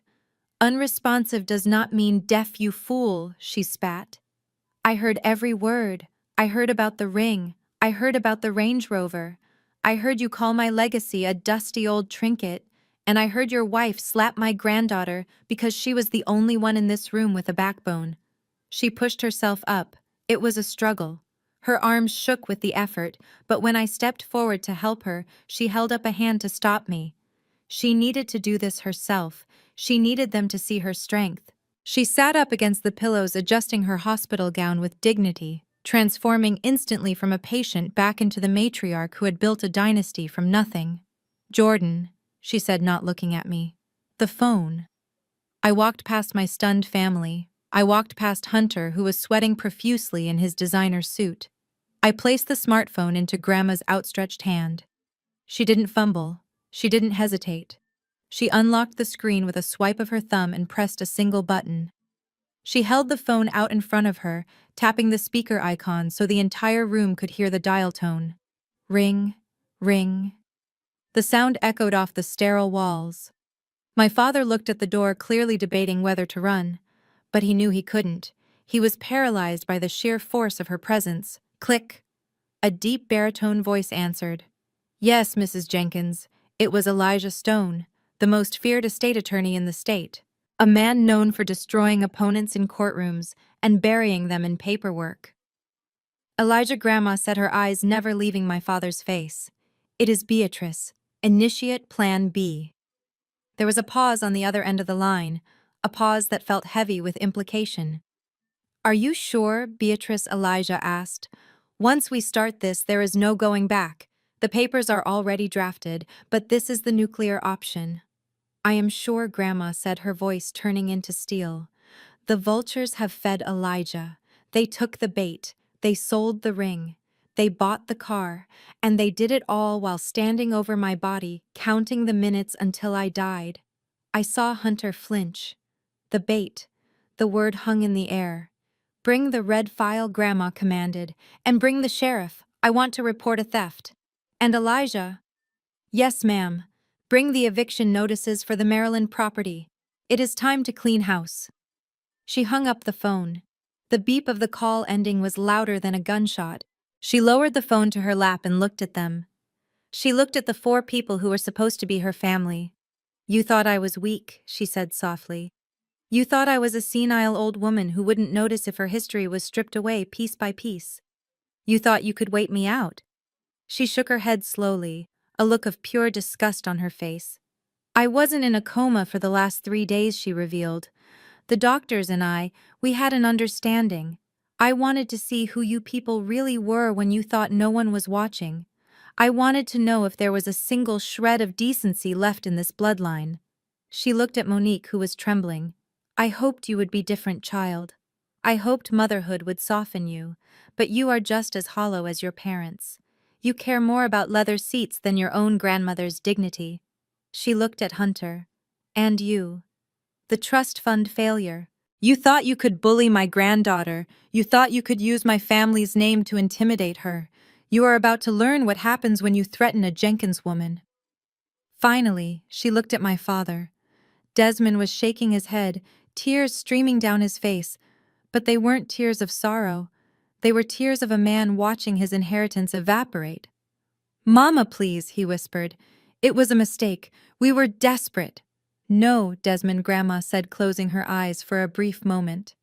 Speaker 1: "Unresponsive does not mean deaf, you fool," she spat. "I heard every word. I heard about the ring. I heard about the Range Rover. I heard you call my legacy a dusty old trinket. And I heard your wife slap my granddaughter because she was the only one in this room with a backbone." She pushed herself up. It was a struggle. Her arms shook with the effort, but when I stepped forward to help her, she held up a hand to stop me. She needed to do this herself. She needed them to see her strength. She sat up against the pillows, adjusting her hospital gown with dignity, transforming instantly from a patient back into the matriarch who had built a dynasty from nothing. "Jordan," she said, not looking at me. "The phone." I walked past my stunned family. I walked past Hunter, who was sweating profusely in his designer suit. I placed the smartphone into Grandma's outstretched hand. She didn't fumble. She didn't hesitate. She unlocked the screen with a swipe of her thumb and pressed a single button. She held the phone out in front of her, tapping the speaker icon so the entire room could hear the dial tone. Ring, ring. The sound echoed off the sterile walls. My father looked at the door, clearly debating whether to run. But he knew he couldn't. He was paralyzed by the sheer force of her presence. Click! A deep baritone voice answered. Yes, Mrs. Jenkins. It was Elijah Stone, the most feared estate attorney in the state. A man known for destroying opponents in courtrooms and burying them in paperwork. Elijah Grandma said, her eyes never leaving my father's face. It is Beatrice. Initiate Plan B. There was a pause on the other end of the line, a pause that felt heavy with implication. Are you sure? Beatrice, Elijah asked. Once we start this, there is no going back. The papers are already drafted, but this is the nuclear option. I am sure, Grandma said, her voice turning into steel. The vultures have fed Elijah. They took the bait. They sold the ring. They bought the car. And they did it all while standing over my body, counting the minutes until I died. I saw Hunter flinch. The bait. The word hung in the air. Bring the red file, Grandma commanded. And bring the sheriff. I want to report a theft. And Elijah. Yes, ma'am. Bring the eviction notices for the Maryland property. It is time to clean house. She hung up the phone. The beep of the call ending was louder than a gunshot. She lowered the phone to her lap and looked at them. She looked at the 4 people who were supposed to be her family. You thought I was weak, she said softly. You thought I was a senile old woman who wouldn't notice if her history was stripped away piece by piece. You thought you could wait me out. She shook her head slowly, a look of pure disgust on her face. I wasn't in a coma for the last 3 days, she revealed. The doctors and we had an understanding. I wanted to see who you people really were when you thought no one was watching. I wanted to know if there was a single shred of decency left in this bloodline. She looked at Monique, who was trembling. I hoped you would be different, child. I hoped motherhood would soften you, but you are just as hollow as your parents. You care more about leather seats than your own grandmother's dignity. She looked at Hunter. And you. The trust fund failure. You thought you could bully my granddaughter. You thought you could use my family's name to intimidate her. You are about to learn what happens when you threaten a Jenkins woman. Finally, she looked at my father. Desmond was shaking his head, tears streaming down his face, but they weren't tears of sorrow. They were tears of a man watching his inheritance evaporate. Mama, please, he whispered. It was a mistake. We were desperate. No, Desmond, Grandma said, closing her eyes for a brief moment.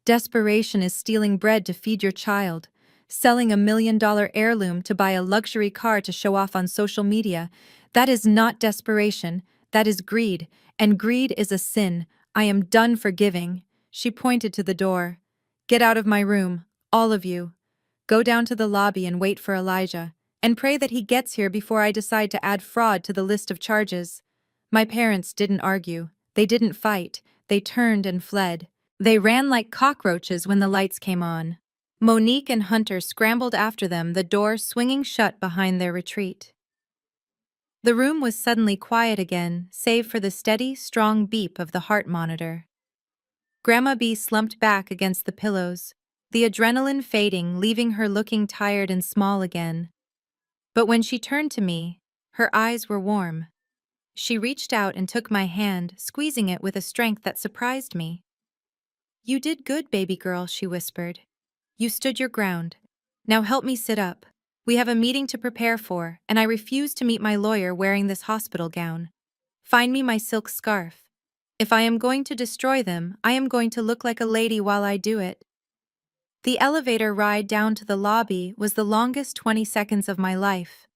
Speaker 1: Desperation is stealing bread to feed your child, selling $1 million heirloom to buy a luxury car to show off on social media. That is not desperation, that is greed, and greed is a sin. I am done forgiving. She pointed to the door. Get out of my room, all of you. Go down to the lobby and wait for Elijah, and pray that he gets here before I decide to add fraud to the list of charges. My parents didn't argue. They didn't fight. They turned and fled. They ran like cockroaches when the lights came on. Monique and Hunter scrambled after them, the door swinging shut behind their retreat. The room was suddenly quiet again, save for the steady, strong beep of the heart monitor. Grandma B slumped back against the pillows, the adrenaline fading, leaving her looking tired and small again. But when she turned to me, her eyes were warm. She reached out and took my hand, squeezing it with a strength that surprised me. You did good, baby girl, she whispered. You stood your ground. Now help me sit up. We have a meeting to prepare for, and I refuse to meet my lawyer wearing this hospital gown. Find me my silk scarf. If I am going to destroy them, I am going to look like a lady while I do it. The elevator ride down to the lobby was the longest 20 seconds of my life.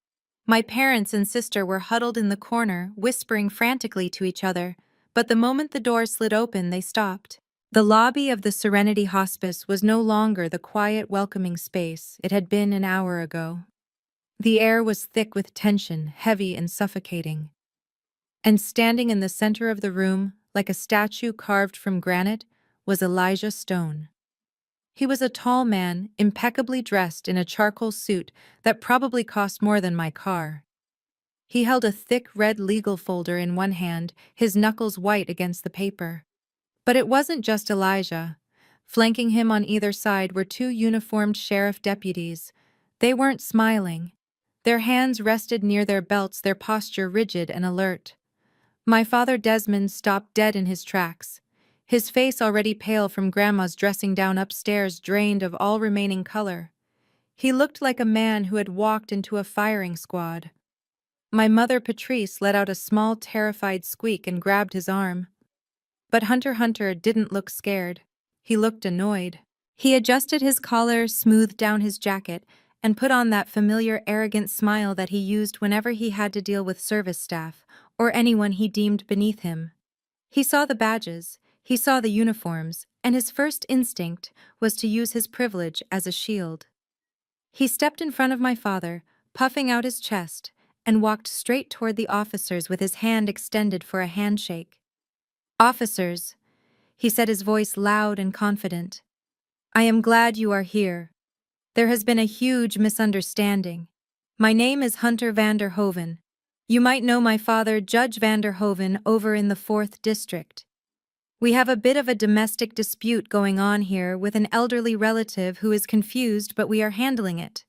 Speaker 1: My parents and sister were huddled in the corner, whispering frantically to each other, but the moment the door slid open, they stopped. The lobby of the Serenity Hospice was no longer the quiet, welcoming space it had been an hour ago. The air was thick with tension, heavy and suffocating. And standing in the center of the room, like a statue carved from granite, was Elijah Stone. He was a tall man, impeccably dressed in a charcoal suit that probably cost more than my car. He held a thick red legal folder in one hand, his knuckles white against the paper. But it wasn't just Elijah. Flanking him on either side were 2 uniformed sheriff deputies. They weren't smiling. Their hands rested near their belts, their posture rigid and alert. My father Desmond stopped dead in his tracks. His face, already pale from Grandma's dressing down upstairs, drained of all remaining color. He looked like a man who had walked into a firing squad. My mother Patrice let out a small, terrified squeak and grabbed his arm. But Hunter didn't look scared. He looked annoyed. He adjusted his collar, smoothed down his jacket, and put on that familiar arrogant smile that he used whenever he had to deal with service staff or anyone he deemed beneath him. He saw the badges, he saw the uniforms, and his first instinct was to use his privilege as a shield. He stepped in front of my father, puffing out his chest, and walked straight toward the officers with his hand extended for a handshake. "Officers," he said, his voice loud and confident, "I am glad you are here. There has been a huge misunderstanding. My name is Hunter van der Hoven. You might know my father, Judge van der Hoven, over in the 4th District. We have a bit of a domestic dispute going on here with an elderly relative who is confused, but we are handling it."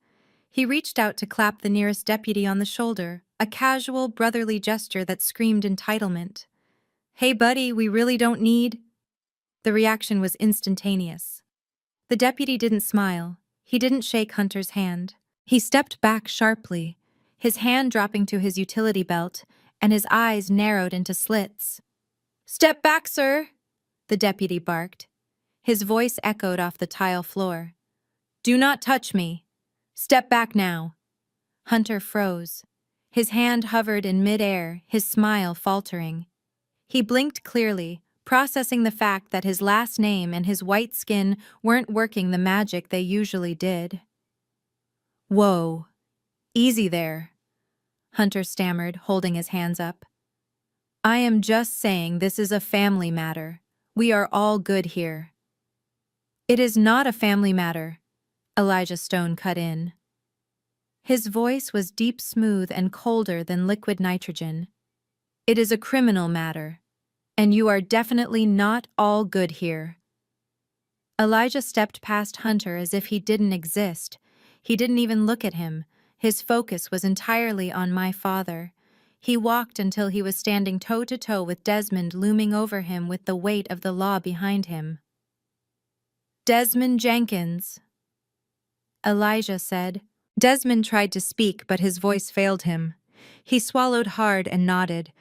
Speaker 1: He reached out to clap the nearest deputy on the shoulder, a casual, brotherly gesture that screamed entitlement. "Hey buddy, we really don't need—" The reaction was instantaneous. The deputy didn't smile. He didn't shake Hunter's hand. He stepped back sharply, his hand dropping to his utility belt, and his eyes narrowed into slits. "Step back, sir!" the deputy barked. His voice echoed off the tile floor. "Do not touch me. Step back now." Hunter froze. His hand hovered in mid-air, his smile faltering. He blinked clearly, processing the fact that his last name and his white skin weren't working the magic they usually did. "Whoa. Easy there," Hunter stammered, holding his hands up. "I am just saying this is a family matter. We are all good here." "It is not a family matter," Elijah Stone cut in. His voice was deep, smooth, and colder than liquid nitrogen. "It is a criminal matter, and you are definitely not all good here." Elijah stepped past Hunter as if he didn't exist. He didn't even look at him. His focus was entirely on my father. He walked until he was standing toe-to-toe with Desmond, looming over him with the weight of the law behind him. "Desmond Jenkins," Elijah said. Desmond tried to speak, but his voice failed him. He swallowed hard and nodded.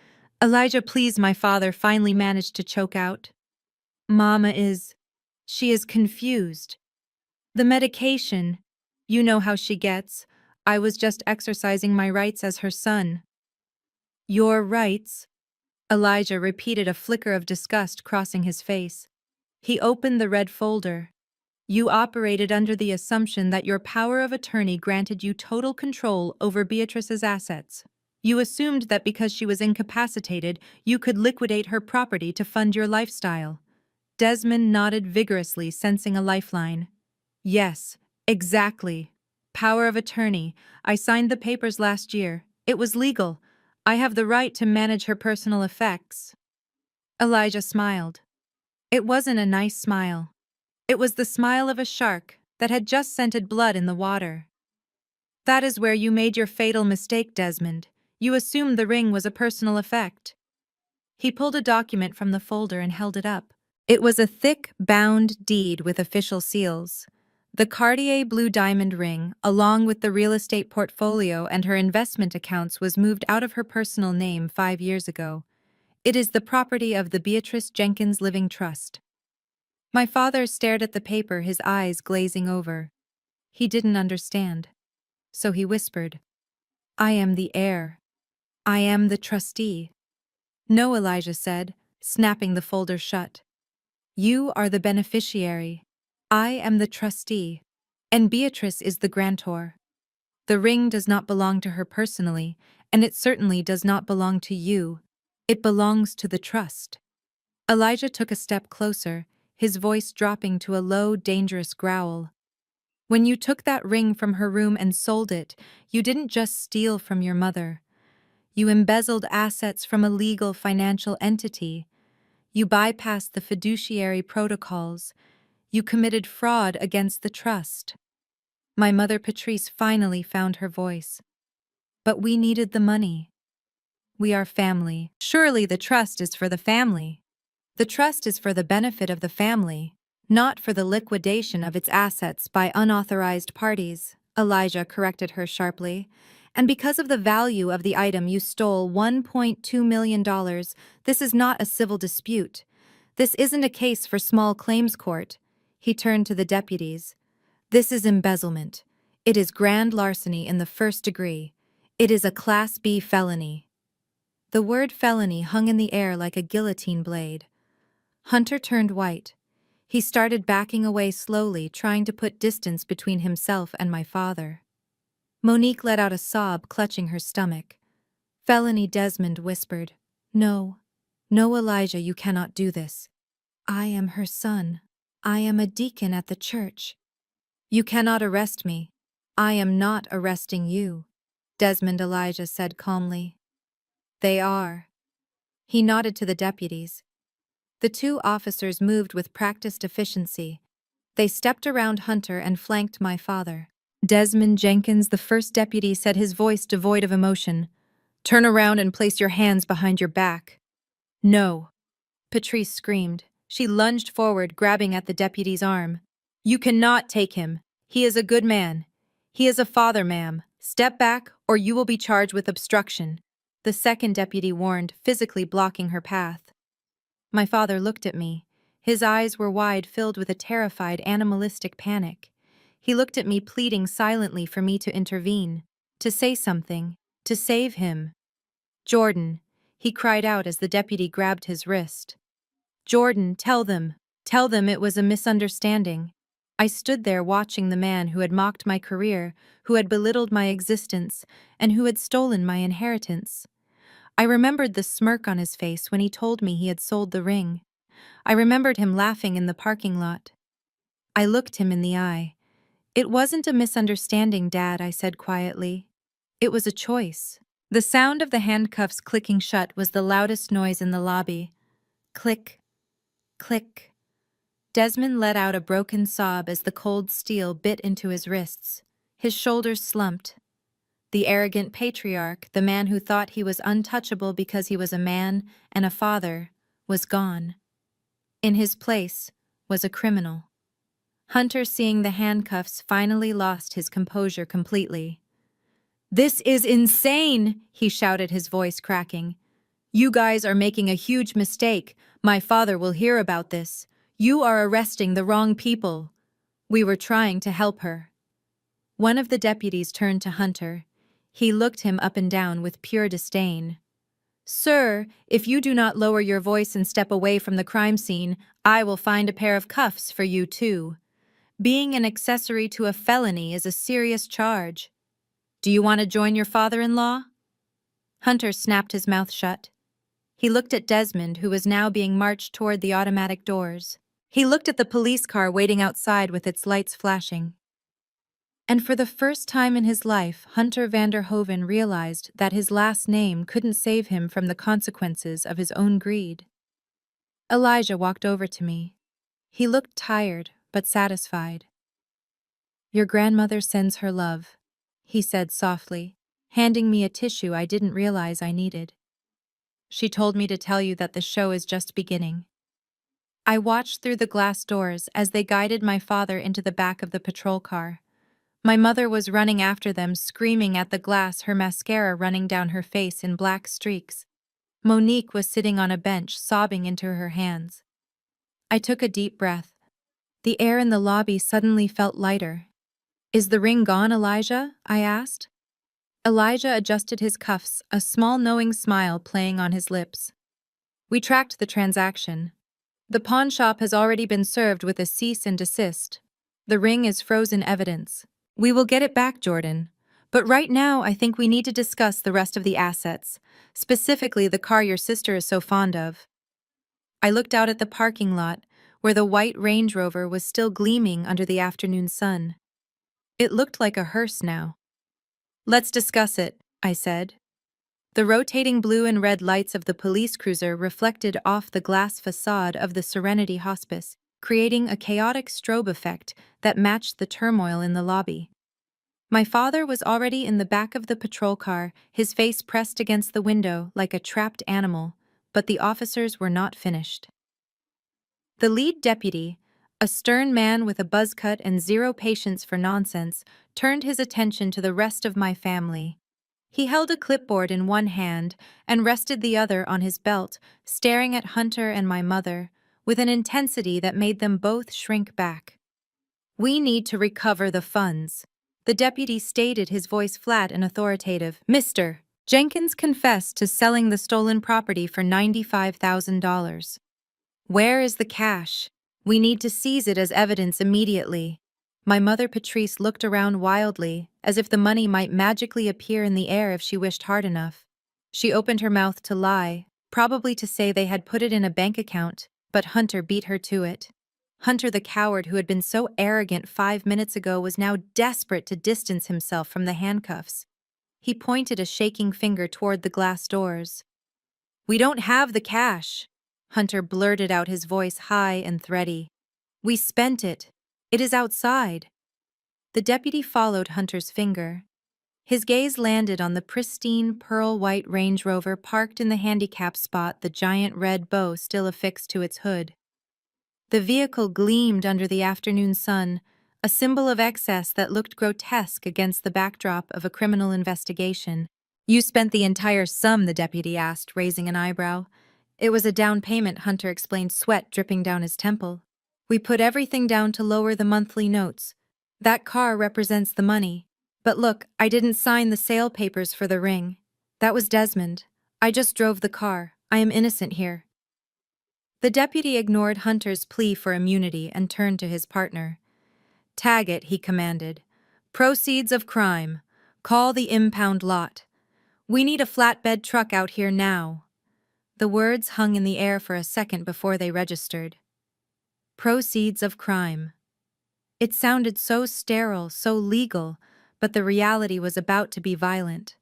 Speaker 1: "Elijah, please," my father finally managed to choke out. "Mama is... she is confused. The medication, you know how she gets. I was just exercising my rights as her son." "Your rights?" Elijah repeated, a flicker of disgust crossing his face. He opened the red folder. "You operated under the assumption that your power of attorney granted you total control over Beatrice's assets. You assumed that because she was incapacitated, you could liquidate her property to fund your lifestyle." Desmond nodded vigorously, sensing a lifeline. "Yes, exactly. Power of attorney. I signed the papers last year. It was legal. I have the right to manage her personal effects." Elijah smiled. It wasn't a nice smile. It was the smile of a shark that had just scented blood in the water. "That is where you made your fatal mistake, Desmond. You assumed the ring was a personal effect." He pulled a document from the folder and held it up. It was a thick, bound deed with official seals. The Cartier blue diamond ring, along with the real estate portfolio and her investment accounts, was moved out of her personal name 5 years ago. It is the property of the Beatrice Jenkins Living Trust. My father stared at the paper, his eyes glazing over. He didn't understand. So he whispered, "I am the heir. I am the trustee." "No," Elijah said, snapping the folder shut. "You are the beneficiary. I am the trustee. And Beatrice is the grantor. The ring does not belong to her personally, and it certainly does not belong to you. It belongs to the trust." Elijah took a step closer, his voice dropping to a low, dangerous growl. "When you took that ring from her room and sold it, you didn't just steal from your mother. You embezzled assets from a legal financial entity. You bypassed the fiduciary protocols. You committed fraud against the trust." My mother Patrice finally found her voice. "But we needed the money." We are family. Surely the trust is for the family. The trust is for the benefit of the family, not for the liquidation of its assets by unauthorized parties, Elijah corrected her sharply. And because of the value of the item you stole, $1.2 million, this is not a civil dispute. This isn't a case for small claims court. He turned to the deputies. This is embezzlement. It is grand larceny in the first degree. It is a Class B felony. The word felony hung in the air like a guillotine blade. Hunter turned white. He started backing away slowly, trying to put distance between himself and my father. Monique let out a sob, clutching her stomach. Felony, Desmond whispered. No. No, Elijah, you cannot do this. I am her son. I am a deacon at the church. You cannot arrest me. I am not arresting you, Desmond, Elijah said calmly. They are. He nodded to the deputies. The two officers moved with practiced efficiency. They stepped around Hunter and flanked my father. Desmond Jenkins, the first deputy, said, his voice devoid of emotion. Turn around and place your hands behind your back. No. Patrice screamed. She lunged forward, grabbing at the deputy's arm. You cannot take him. He is a good man. He is a father, ma'am. Step back, or you will be charged with obstruction. The second deputy warned, physically blocking her path. My father looked at me. His eyes were wide, filled with a terrified, animalistic panic. He looked at me, pleading silently for me to intervene, to say something, to save him. Jordan, he cried out as the deputy grabbed his wrist. Jordan, tell them it was a misunderstanding. I stood there watching the man who had mocked my career, who had belittled my existence, and who had stolen my inheritance. I remembered the smirk on his face when he told me he had sold the ring. I remembered him laughing in the parking lot. I looked him in the eye. It wasn't a misunderstanding, Dad, I said quietly. It was a choice. The sound of the handcuffs clicking shut was the loudest noise in the lobby. Click, click. Desmond let out a broken sob as the cold steel bit into his wrists. His shoulders slumped. The arrogant patriarch, the man who thought he was untouchable because he was a man and a father, was gone. In his place was a criminal. Hunter, seeing the handcuffs, finally lost his composure completely. This is insane, he shouted, his voice cracking. You guys are making a huge mistake. My father will hear about this. You are arresting the wrong people. We were trying to help her. One of the deputies turned to Hunter. He looked him up and down with pure disdain. Sir, if you do not lower your voice and step away from the crime scene, I will find a pair of cuffs for you too. Being an accessory to a felony is a serious charge. Do you want to join your father-in-law? Hunter snapped his mouth shut. He looked at Desmond, who was now being marched toward the automatic doors. He looked at the police car waiting outside with its lights flashing. And for the first time in his life, Hunter Vanderhoven realized that his last name couldn't save him from the consequences of his own greed. Elijah walked over to me. He looked tired, but satisfied. Your grandmother sends her love, he said softly, handing me a tissue I didn't realize I needed. She told me to tell you that the show is just beginning. I watched through the glass doors as they guided my father into the back of the patrol car. My mother was running after them, screaming at the glass, her mascara running down her face in black streaks. Monique was sitting on a bench, sobbing into her hands. I took a deep breath. The air in the lobby suddenly felt lighter. Is the ring gone, Elijah? I asked. Elijah adjusted his cuffs, a small knowing smile playing on his lips. We tracked the transaction. The pawn shop has already been served with a cease and desist. The ring is frozen evidence. We will get it back, Jordan. But right now, I think we need to discuss the rest of the assets, specifically the car your sister is so fond of. I looked out at the parking lot, where the white Range Rover was still gleaming under the afternoon sun. It looked like a hearse now. Let's discuss it, I said. The rotating blue and red lights of the police cruiser reflected off the glass facade of the Serenity Hospice, creating a chaotic strobe effect that matched the turmoil in the lobby. My father was already in the back of the patrol car, his face pressed against the window like a trapped animal, but the officers were not finished. The lead deputy, a stern man with a buzz cut and zero patience for nonsense, turned his attention to the rest of my family. He held a clipboard in one hand and rested the other on his belt, staring at Hunter and my mother, with an intensity that made them both shrink back. "We need to recover the funds," the deputy stated, his voice flat and authoritative. "Mr. Jenkins confessed to selling the stolen property for $95,000. Where is the cash? We need to seize it as evidence immediately." My mother Patrice looked around wildly, as if the money might magically appear in the air if she wished hard enough. She opened her mouth to lie, probably to say they had put it in a bank account, but Hunter beat her to it. Hunter, the coward who had been so arrogant 5 minutes ago, was now desperate to distance himself from the handcuffs. He pointed a shaking finger toward the glass doors. "We don't have the cash," Hunter blurted out, his voice high and thready. "We spent it. It is outside." The deputy followed Hunter's finger. His gaze landed on the pristine, pearl-white Range Rover parked in the handicap spot, the giant red bow still affixed to its hood. The vehicle gleamed under the afternoon sun, a symbol of excess that looked grotesque against the backdrop of a criminal investigation. "You spent the entire sum?" the deputy asked, raising an eyebrow. "It was a down payment," Hunter explained, sweat dripping down his temple. "We put everything down to lower the monthly notes. That car represents the money. But look, I didn't sign the sale papers for the ring. That was Desmond. I just drove the car. I am innocent here." The deputy ignored Hunter's plea for immunity and turned to his partner. "Tag it," he commanded. "Proceeds of crime. Call the impound lot. We need a flatbed truck out here now." The words hung in the air for a second before they registered. Proceeds of crime. It sounded so sterile, so legal, but the reality was about to be violent.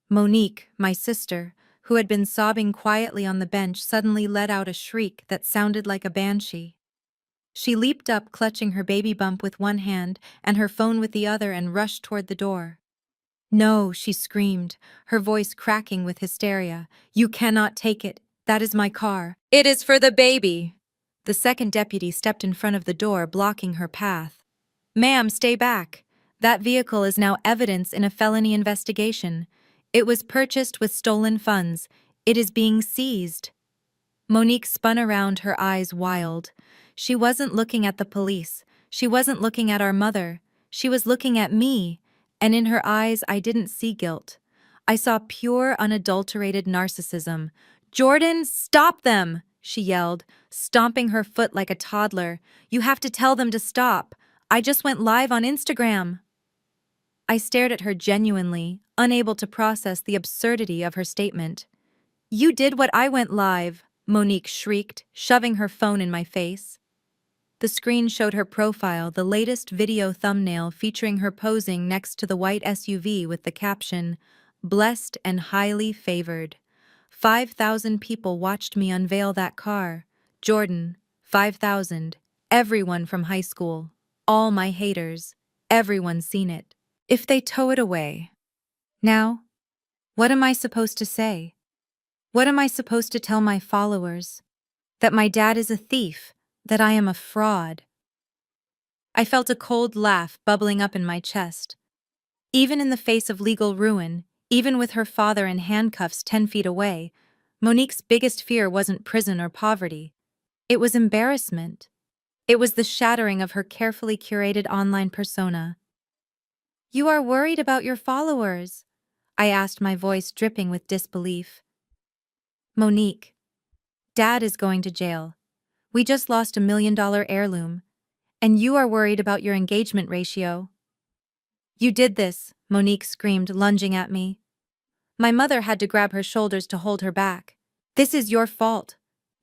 Speaker 1: Monique, my sister, who had been sobbing quietly on the bench, suddenly let out a shriek that sounded like a banshee. She leaped up, clutching her baby bump with one hand and her phone with the other, and rushed toward the door. "No," she screamed, her voice cracking with hysteria. "You cannot take it. That is my car. It is for the baby." The second deputy stepped in front of the door, blocking her path. "Ma'am, stay back. That vehicle is now evidence in a felony investigation. It was purchased with stolen funds. It is being seized." Monique spun around, her eyes wild. She wasn't looking at the police. She wasn't looking at our mother. She was looking at me, and in her eyes I didn't see guilt. I saw pure, unadulterated narcissism. "Jordan, stop them!" she yelled, stomping her foot like a toddler. "You have to tell them to stop. I just went live on Instagram." I stared at her genuinely, unable to process the absurdity of her statement. "You did what I went live," Monique shrieked, shoving her phone in my face. The screen showed her profile, the latest video thumbnail featuring her posing next to the white SUV with the caption, "Blessed and highly favored." 5,000 people watched me unveil that car. Jordan, 5,000. Everyone from high school. All my haters. Everyone's seen it. If they tow it away. Now, what am I supposed to say? What am I supposed to tell my followers? That my dad is a thief, that I am a fraud. I felt a cold laugh bubbling up in my chest. Even in the face of legal ruin, even with her father in handcuffs 10 feet away, Monique's biggest fear wasn't prison or poverty. It was embarrassment. It was the shattering of her carefully curated online persona. "You are worried about your followers?" I asked, my voice dripping with disbelief. "Monique, Dad is going to jail. We just lost $1 million heirloom. And you are worried about your engagement ratio." "You did this," Monique screamed, lunging at me. My mother had to grab her shoulders to hold her back. "This is your fault."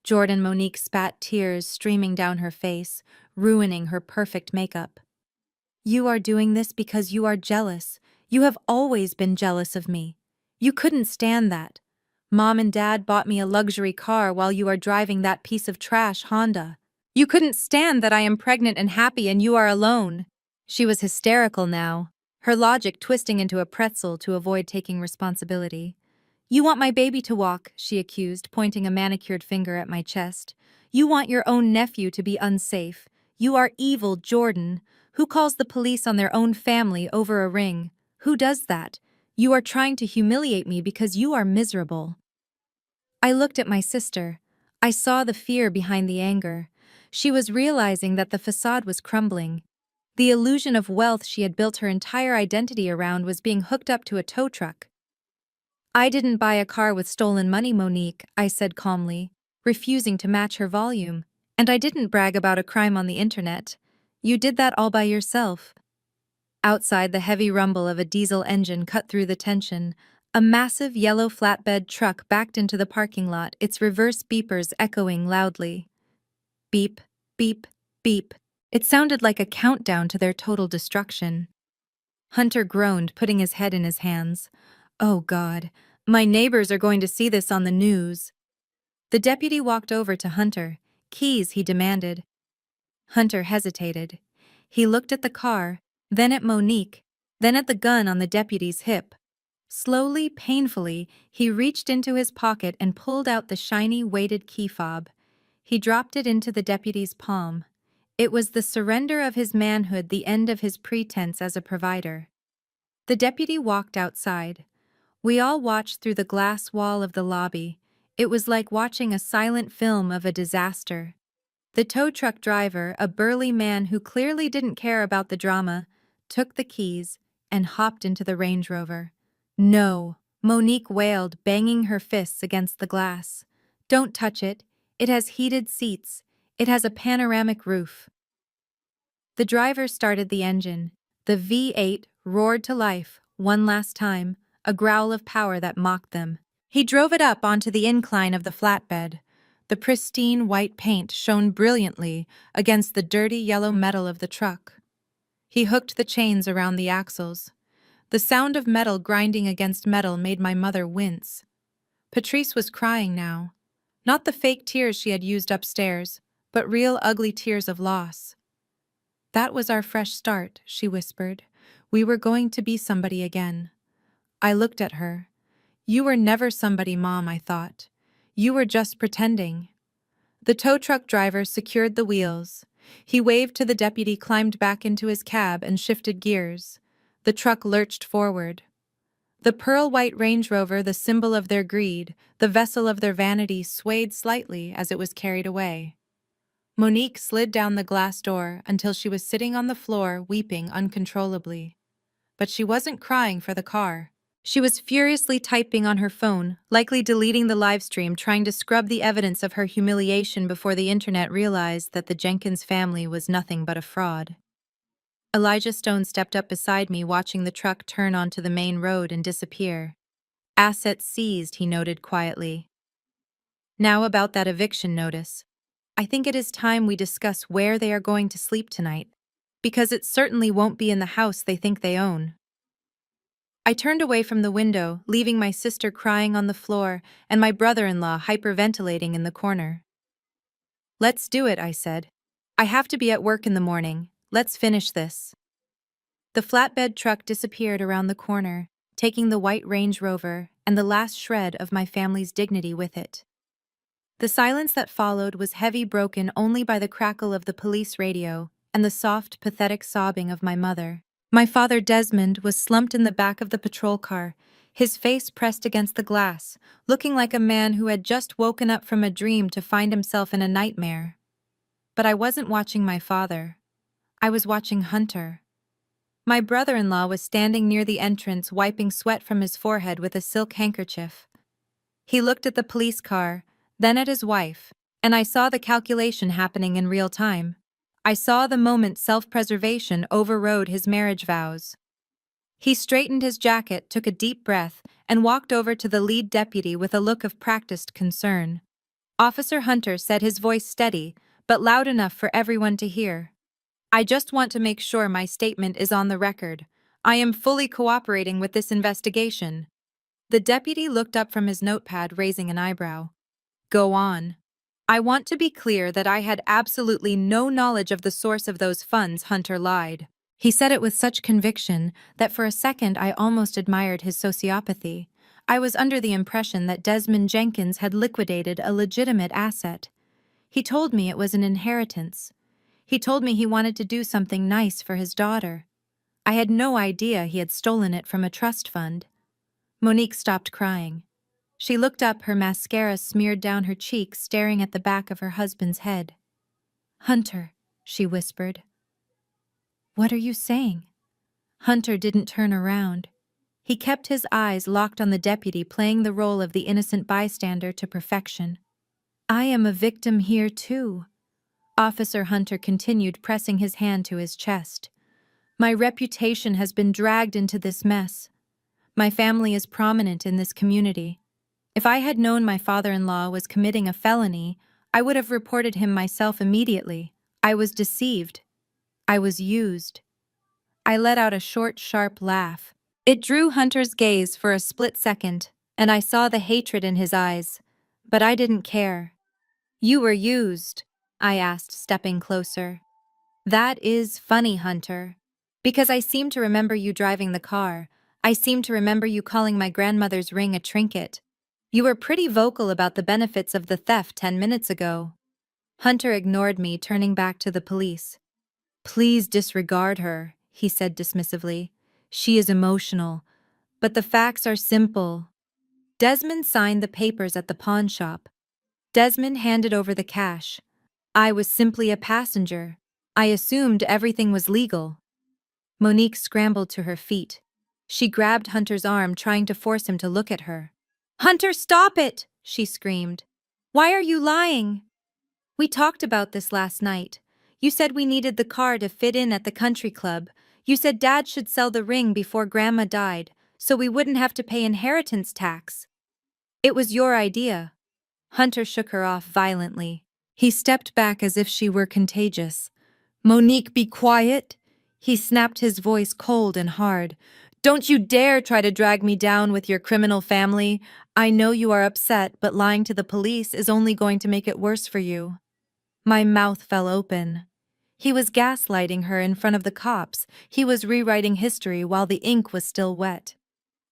Speaker 1: Jordan, Monique spat, tears streaming down her face, ruining her perfect makeup. "You are doing this because you are jealous. You have always been jealous of me. You couldn't stand that. Mom and Dad bought me a luxury car while you are driving that piece of trash Honda. You couldn't stand that I am pregnant and happy and you are alone." She was hysterical now. her logic twisting into a pretzel to avoid taking responsibility. "You want my baby to walk," she accused, pointing a manicured finger at my chest. "You want your own nephew to be unsafe. You are evil, Jordan. Who calls the police on their own family over a ring? Who does that? You are trying to humiliate me because you are miserable." I looked at my sister. I saw the fear behind the anger. She was realizing that the facade was crumbling. The illusion of wealth she had built her entire identity around was being hooked up to a tow truck. "I didn't buy a car with stolen money, Monique," I said calmly, refusing to match her volume. "And I didn't brag about a crime on the internet. You did that all by yourself." Outside, the heavy rumble of a diesel engine cut through the tension. A massive yellow flatbed truck backed into the parking lot, its reverse beepers echoing loudly. Beep, beep, beep. It sounded like a countdown to their total destruction. Hunter groaned, putting his head in his hands. "Oh God, my neighbors are going to see this on the news." The deputy walked over to Hunter. "Keys," he demanded. Hunter hesitated. He looked at the car, then at Monique, then at the gun on the deputy's hip. Slowly, painfully, he reached into his pocket and pulled out the shiny, weighted key fob. He dropped it into the deputy's palm. It was the surrender of his manhood, the end of his pretense as a provider. The deputy walked outside. We all watched through the glass wall of the lobby. It was like watching a silent film of a disaster. The tow truck driver, a burly man who clearly didn't care about the drama, took the keys and hopped into the Range Rover. "No," Monique wailed, banging her fists against the glass. "Don't touch it. It has heated seats. It has a panoramic roof." The driver started the engine. The V8 roared to life, one last time, a growl of power that mocked them. He drove it up onto the incline of the flatbed. The pristine white paint shone brilliantly against the dirty yellow metal of the truck. He hooked the chains around the axles. The sound of metal grinding against metal made my mother wince. Patrice was crying now. Not the fake tears she had used upstairs, but real ugly tears of loss. "That was our fresh start," she whispered. "We were going to be somebody again." I looked at her. "You were never somebody, Mom," I thought. "You were just pretending." The tow truck driver secured the wheels. He waved to the deputy, climbed back into his cab, and shifted gears. The truck lurched forward. The pearl-white Range Rover, the symbol of their greed, the vessel of their vanity, swayed slightly as it was carried away. Monique slid down the glass door until she was sitting on the floor, weeping uncontrollably. But she wasn't crying for the car. She was furiously typing on her phone, likely deleting the livestream, trying to scrub the evidence of her humiliation before the internet realized that the Jenkins family was nothing but a fraud. Elijah Stone stepped up beside me, watching the truck turn onto the main road and disappear. "Assets seized," he noted quietly. "Now about that eviction notice. I think it is time we discuss where they are going to sleep tonight, because it certainly won't be in the house they think they own." I turned away from the window, leaving my sister crying on the floor and my brother-in-law hyperventilating in the corner. "Let's do it," I said. "I have to be at work in the morning. Let's finish this." The flatbed truck disappeared around the corner, taking the white Range Rover and the last shred of my family's dignity with it. The silence that followed was heavy, broken only by the crackle of the police radio and the soft, pathetic sobbing of my mother. My father, Desmond, was slumped in the back of the patrol car, his face pressed against the glass, looking like a man who had just woken up from a dream to find himself in a nightmare. But I wasn't watching my father. I was watching Hunter. My brother-in-law was standing near the entrance, wiping sweat from his forehead with a silk handkerchief. He looked at the police car, then at his wife, and I saw the calculation happening in real time. I saw the moment self-preservation overrode his marriage vows. He straightened his jacket, took a deep breath, and walked over to the lead deputy with a look of practiced concern. Officer Hunter said, his voice steady, but loud enough for everyone to hear. "I just want to make sure my statement is on the record. I am fully cooperating with this investigation." The deputy looked up from his notepad, raising an eyebrow. "Go on." "I want to be clear that I had absolutely no knowledge of the source of those funds," Hunter lied. He said it with such conviction that for a second I almost admired his sociopathy. I was under the impression that Desmond Jenkins had liquidated a legitimate asset. He told me it was an inheritance. He told me he wanted to do something nice for his daughter. I had no idea he had stolen it from a trust fund. Monique stopped crying. She looked up, her mascara smeared down her cheeks, staring at the back of her husband's head. "Hunter," she whispered. "What are you saying?" Hunter didn't turn around. He kept his eyes locked on the deputy, playing the role of the innocent bystander to perfection. "I am a victim here, too." Officer Hunter continued, pressing his hand to his chest. "My reputation has been dragged into this mess. My family is prominent in this community. If I had known my father-in-law was committing a felony, I would have reported him myself immediately. I was deceived. I was used." I let out a short, sharp laugh. It drew Hunter's gaze for a split second, and I saw the hatred in his eyes. But I didn't care. "You were used?" I asked, stepping closer. "That is funny, Hunter. Because I seem to remember you driving the car. I seem to remember you calling my grandmother's ring a trinket. You were pretty vocal about the benefits of the theft 10 minutes ago." Hunter ignored me, turning back to the police. "Please disregard her," he said dismissively. "She is emotional. But the facts are simple." Desmond signed the papers at the pawn shop. Desmond handed over the cash. I was simply a passenger. I assumed everything was legal. Monique scrambled to her feet. She grabbed Hunter's arm, trying to force him to look at her. "Hunter, stop it!" she screamed. "Why are you lying?" "We talked about this last night. You said we needed the car to fit in at the country club. You said Dad should sell the ring before Grandma died, so we wouldn't have to pay inheritance tax. It was your idea." Hunter shook her off violently. He stepped back as if she were contagious. "Monique, be quiet!" He snapped, his voice cold and hard. "Don't you dare try to drag me down with your criminal family. I know you are upset, but lying to the police is only going to make it worse for you." My mouth fell open. He was gaslighting her in front of the cops. He was rewriting history while the ink was still wet.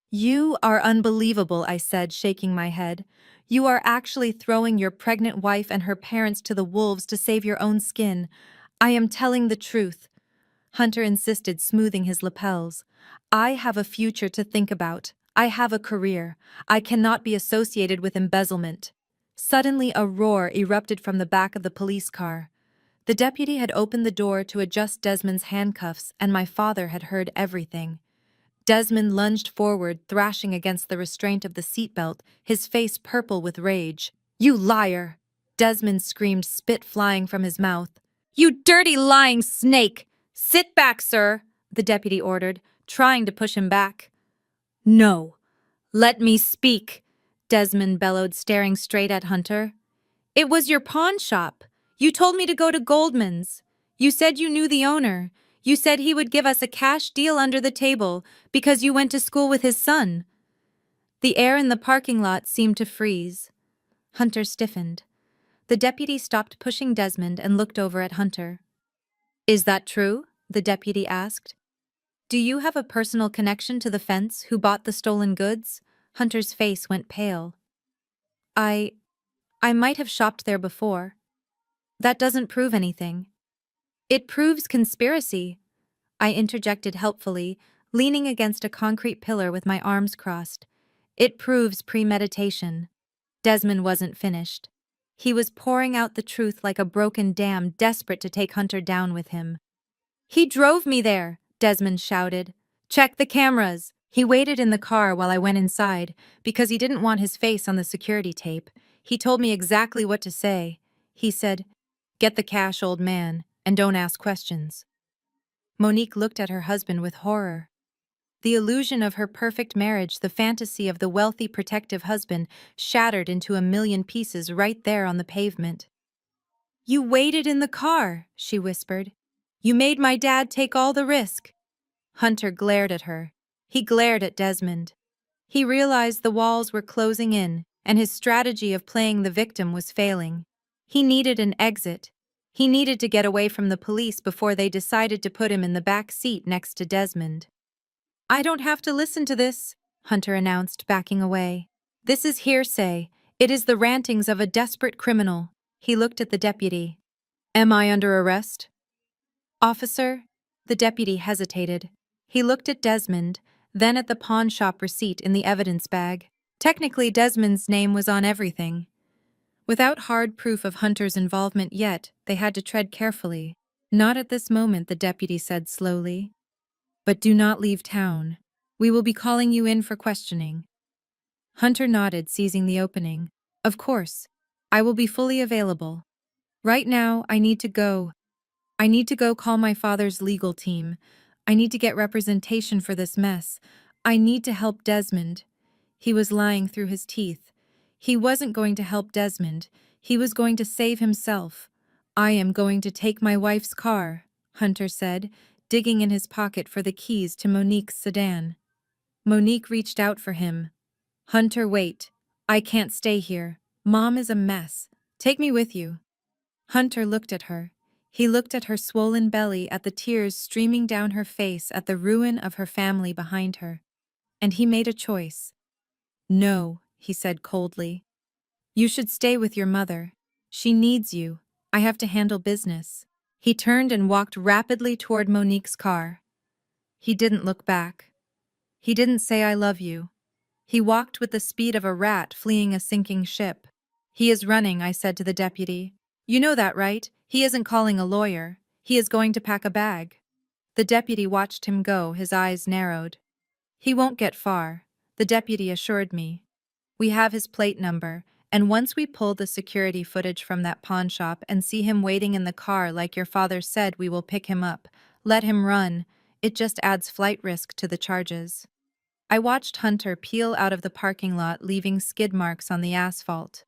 Speaker 1: "You are unbelievable," I said, shaking my head. "You are actually throwing your pregnant wife and her parents to the wolves to save your own skin. I am telling the truth." Hunter insisted, smoothing his lapels. "I have a future to think about. I have a career. I cannot be associated with embezzlement." Suddenly, a roar erupted from the back of the police car. The deputy had opened the door to adjust Desmond's handcuffs, and my father had heard everything. Desmond lunged forward, thrashing against the restraint of the seatbelt, his face purple with rage. "You liar!" Desmond screamed, spit flying from his mouth. "You dirty lying snake! Sit back, sir," the deputy ordered, trying to push him back. "No. Let me speak," Desmond bellowed, staring straight at Hunter. "It was your pawn shop. You told me to go to Goldman's. You said you knew the owner. You said he would give us a cash deal under the table because you went to school with his son." The air in the parking lot seemed to freeze. Hunter stiffened. The deputy stopped pushing Desmond and looked over at Hunter. "Is that true?" the deputy asked. "Do you have a personal connection to the fence who bought the stolen goods?" Hunter's face went pale. I might have shopped there before." "That doesn't prove anything." "It proves conspiracy," I interjected helpfully, leaning against a concrete pillar with my arms crossed. "It proves premeditation." Desmond wasn't finished. He was pouring out the truth like a broken dam, desperate to take Hunter down with him. "He drove me there," Desmond shouted. "Check the cameras." He waited in the car while I went inside, because he didn't want his face on the security tape. He told me exactly what to say. He said, "Get the cash, old man, and don't ask questions." Monique looked at her husband with horror. The illusion of her perfect marriage, the fantasy of the wealthy, protective husband, shattered into a million pieces right there on the pavement. "You waited in the car," she whispered. "You made my dad take all the risk." Hunter glared at her. He glared at Desmond. He realized the walls were closing in, and his strategy of playing the victim was failing. He needed an exit. He needed to get away from the police before they decided to put him in the back seat next to Desmond. "I don't have to listen to this," Hunter announced, backing away. "This is hearsay. It is the rantings of a desperate criminal." He looked at the deputy. "Am I under arrest?" "Officer?" The deputy hesitated. He looked at Desmond, then at the pawn shop receipt in the evidence bag. Technically, Desmond's name was on everything. Without hard proof of Hunter's involvement yet, they had to tread carefully. "Not at this moment," the deputy said slowly. "But do not leave town. We will be calling you in for questioning." Hunter nodded, seizing the opening. "Of course. I will be fully available. Right now, I need to go. I need to go call my father's legal team. I need to get representation for this mess. I need to help Desmond." He was lying through his teeth. He wasn't going to help Desmond. He was going to save himself. "I am going to take my wife's car," Hunter said, digging in his pocket for the keys to Monique's sedan. Monique reached out for him. "Hunter, wait. I can't stay here. Mom is a mess. Take me with you." Hunter looked at her. He looked at her swollen belly, at the tears streaming down her face, at the ruin of her family behind her. And he made a choice. "No," he said coldly. "You should stay with your mother. She needs you. I have to handle business." He turned and walked rapidly toward Monique's car. He didn't look back. He didn't say "I love you." He walked with the speed of a rat fleeing a sinking ship. "He is running," I said to the deputy. "You know that, right? He isn't calling a lawyer. He is going to pack a bag." The deputy watched him go, his eyes narrowed. "He won't get far," the deputy assured me. "We have his plate number, and once we pull the security footage from that pawn shop and see him waiting in the car like your father said, we will pick him up. Let him run. It just adds flight risk to the charges." I watched Hunter peel out of the parking lot, leaving skid marks on the asphalt.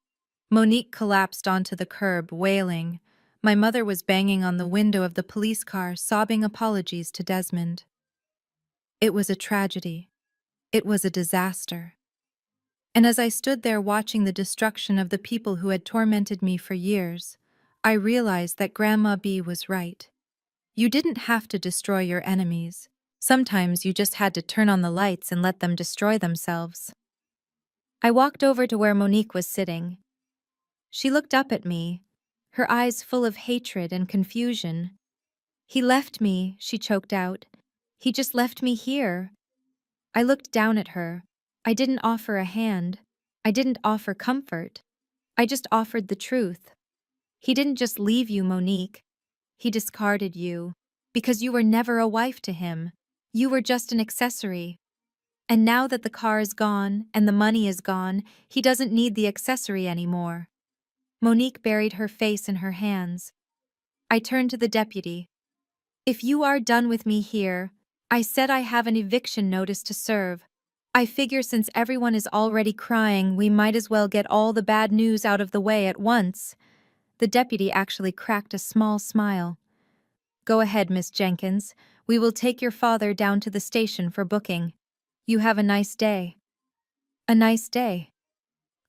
Speaker 1: Monique collapsed onto the curb, wailing. My mother was banging on the window of the police car, sobbing apologies to Desmond. It was a tragedy. It was a disaster. And as I stood there watching the destruction of the people who had tormented me for years, I realized that Grandma B was right. You didn't have to destroy your enemies. Sometimes you just had to turn on the lights and let them destroy themselves. I walked over to where Monique was sitting. She looked up at me, her eyes full of hatred and confusion. "He left me," she choked out. "He just left me here." I looked down at her. I didn't offer a hand. I didn't offer comfort. I just offered the truth. "He didn't just leave you, Monique. He discarded you. Because you were never a wife to him. You were just an accessory. And now that the car is gone and the money is gone, he doesn't need the accessory anymore." Monique buried her face in her hands. I turned to the deputy. "If you are done with me here, I said I have an eviction notice to serve. I figure since everyone is already crying, we might as well get all the bad news out of the way at once." The deputy actually cracked a small smile. "Go ahead, Miss Jenkins. We will take your father down to the station for booking. You have a nice day." A nice day.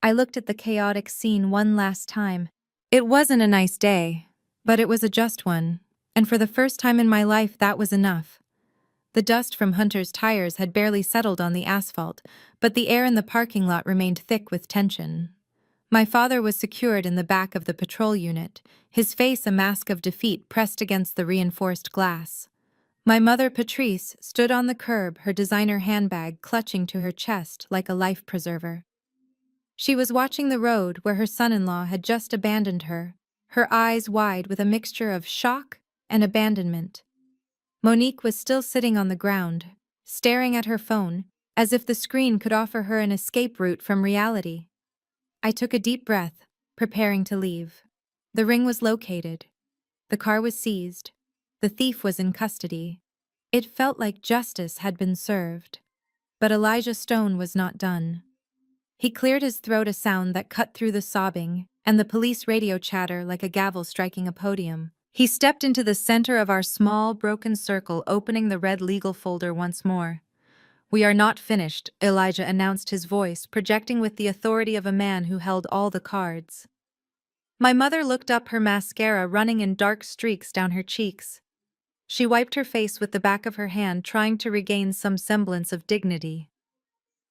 Speaker 1: I looked at the chaotic scene one last time. It wasn't a nice day, but it was a just one, and for the first time in my life that was enough. The dust from Hunter's tires had barely settled on the asphalt, but the air in the parking lot remained thick with tension. My father was secured in the back of the patrol unit, his face a mask of defeat pressed against the reinforced glass. My mother, Patrice, stood on the curb, her designer handbag clutching to her chest like a life preserver. She was watching the road where her son-in-law had just abandoned her, her eyes wide with a mixture of shock and abandonment. Monique was still sitting on the ground, staring at her phone, as if the screen could offer her an escape route from reality. I took a deep breath, preparing to leave. The ring was located. The car was seized. The thief was in custody. It felt like justice had been served. But Elijah Stone was not done. He cleared his throat, a sound that cut through the sobbing and the police radio chatter like a gavel striking a podium. He stepped into the center of our small, broken circle, opening the red legal folder once more. "We are not finished," Elijah announced, his voice projecting with the authority of a man who held all the cards. My mother looked up, her mascara running in dark streaks down her cheeks. She wiped her face with the back of her hand, trying to regain some semblance of dignity.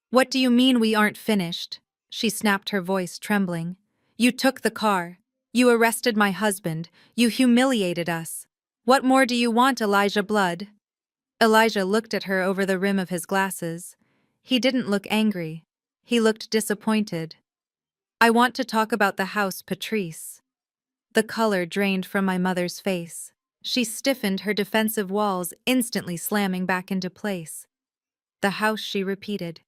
Speaker 1: "What do you mean we aren't finished?" she snapped, her voice trembling. "You took the car. You arrested my husband. You humiliated us. What more do you want, Elijah Blood?" Elijah looked at her over the rim of his glasses. He didn't look angry. He looked disappointed. "I want to talk about the house, Patrice." The color drained from my mother's face. She stiffened, her defensive walls instantly slamming back into place. "The house," she repeated.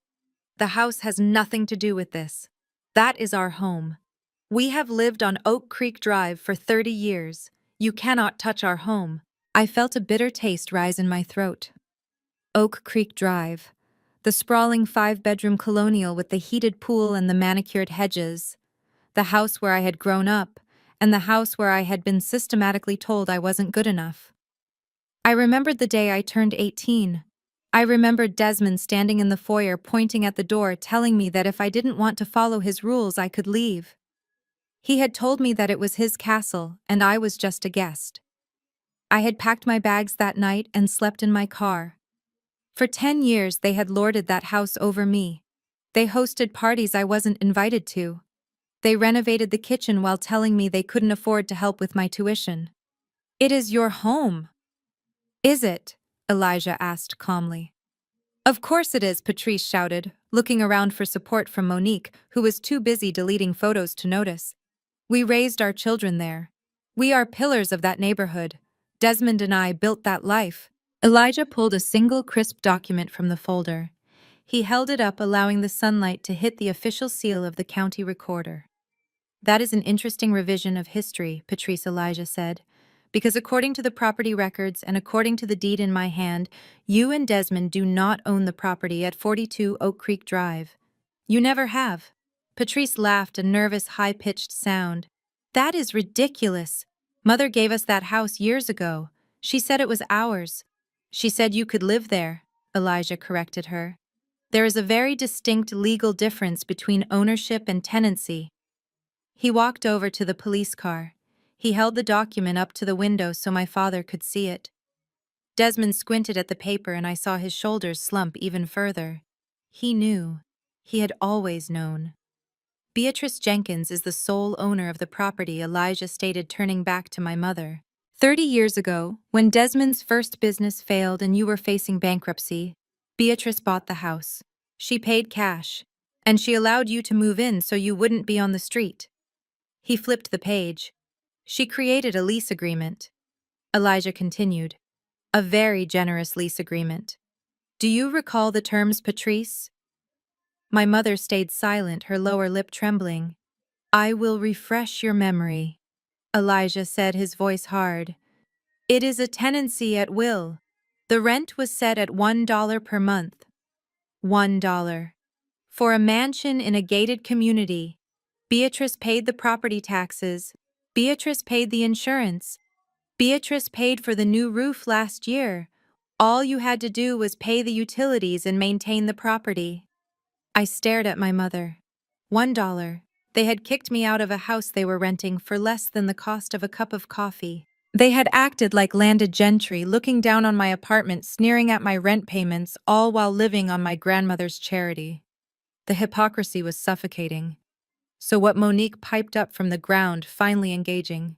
Speaker 1: "The house has nothing to do with this. That is our home. We have lived on Oak Creek Drive for 30 years. You cannot touch our home." I felt a bitter taste rise in my throat. Oak Creek Drive. The sprawling 5-bedroom colonial with the heated pool and the manicured hedges. The house where I had grown up, and the house where I had been systematically told I wasn't good enough. I remembered the day I turned 18. I remembered Desmond standing in the foyer, pointing at the door, telling me that if I didn't want to follow his rules, I could leave. He had told me that it was his castle, and I was just a guest. I had packed my bags that night and slept in my car. For 10 years they had lorded that house over me. They hosted parties I wasn't invited to. They renovated the kitchen while telling me they couldn't afford to help with my tuition. "It is your home." "Is it?" Elijah asked calmly. "Of course it is," Patrice shouted, looking around for support from Monique, who was too busy deleting photos to notice. "We raised our children there. We are pillars of that neighborhood. Desmond and I built that life." Elijah pulled a single crisp document from the folder. He held it up, allowing the sunlight to hit the official seal of the county recorder. "That is an interesting revision of history," Patrice Elijah said, "because according to the property records and according to the deed in my hand, you and Desmond do not own the property at 42 Oak Creek Drive. You never have." Patrice laughed, a nervous, high-pitched sound. "That is ridiculous. Mother gave us that house years ago. She said it was ours." "She said you could live there," Elijah corrected her. "There is a very distinct legal difference between ownership and tenancy." He walked over to the police car. He held the document up to the window so my father could see it. Desmond squinted at the paper, and I saw his shoulders slump even further. He knew. He had always known. "Beatrice Jenkins is the sole owner of the property," Elijah stated, turning back to my mother. 30 years ago, when Desmond's first business failed and you were facing bankruptcy, Beatrice bought the house. She paid cash, and she allowed you to move in so you wouldn't be on the street." He flipped the page. "She created a lease agreement," Elijah continued. "A very generous lease agreement. Do you recall the terms, Patrice?" My mother stayed silent, her lower lip trembling. "I will refresh your memory," Elijah said, his voice hard. "It is a tenancy at will. The rent was set at $1 per month. $1. For a mansion in a gated community. Beatrice paid the property taxes. Beatrice paid the insurance. Beatrice paid for the new roof last year. All you had to do was pay the utilities and maintain the property." I stared at my mother. $1. They had kicked me out of a house they were renting for less than the cost of a cup of coffee. They had acted like landed gentry, looking down on my apartment, sneering at my rent payments, all while living on my grandmother's charity. The hypocrisy was suffocating. So what? Monique piped up from the ground, finally engaging.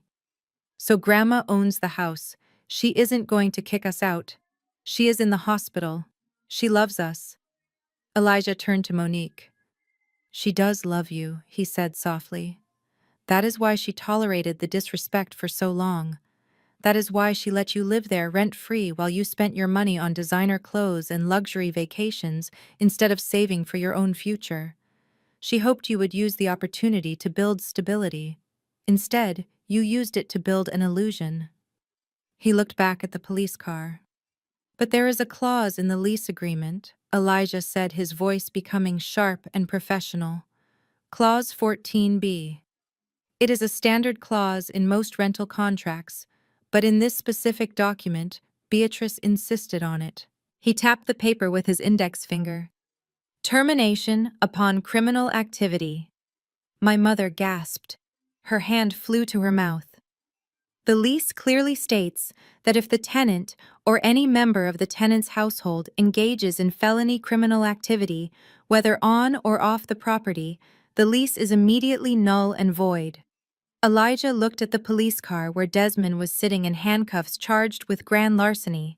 Speaker 1: "So Grandma owns the house. She isn't going to kick us out. She is in the hospital. She loves us." Elijah turned to Monique. "She does love you," he said softly. "That is why she tolerated the disrespect for so long. That is why she let you live there rent-free while you spent your money on designer clothes and luxury vacations instead of saving for your own future. She hoped you would use the opportunity to build stability. Instead, you used it to build an illusion." He looked back at the police car. "But there is a clause in the lease agreement," Elijah said, his voice becoming sharp and professional. "Clause 14B. It is a standard clause in most rental contracts, but in this specific document, Beatrice insisted on it." He tapped the paper with his index finger. "Termination upon criminal activity." My mother gasped. Her hand flew to her mouth. The lease clearly states that if the tenant or any member of the tenant's household engages in felony criminal activity, whether on or off the property, the lease is immediately null and void. Elijah looked at the police car where Desmond was sitting in handcuffs charged with grand larceny.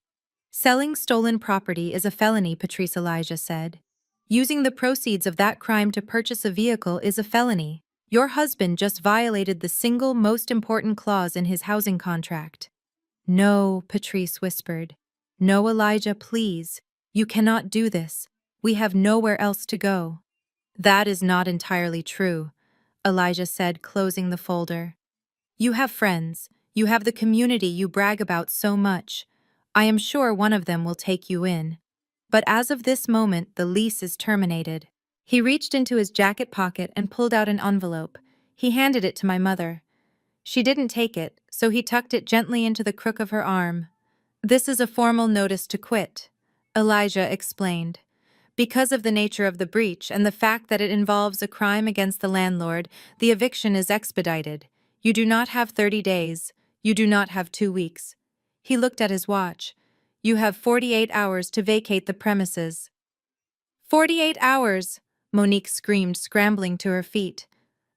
Speaker 1: Selling stolen property is a felony, Patrice Elijah said. Using the proceeds of that crime to purchase a vehicle is a felony. Your husband just violated the single most important clause in his housing contract. No, Patrice whispered. No, Elijah, please. You cannot do this. We have nowhere else to go. That is not entirely true, Elijah said, closing the folder. You have friends. You have the community you brag about so much. I am sure one of them will take you in. But as of this moment, the lease is terminated. He reached into his jacket pocket and pulled out an envelope. He handed it to my mother. She didn't take it, so he tucked it gently into the crook of her arm. This is a formal notice to quit, Elijah explained. Because of the nature of the breach and the fact that it involves a crime against the landlord, the eviction is expedited. You do not have 30 days. You do not have 2 weeks. He looked at his watch. You have 48 hours to vacate the premises. 48 hours! Monique screamed, scrambling to her feet.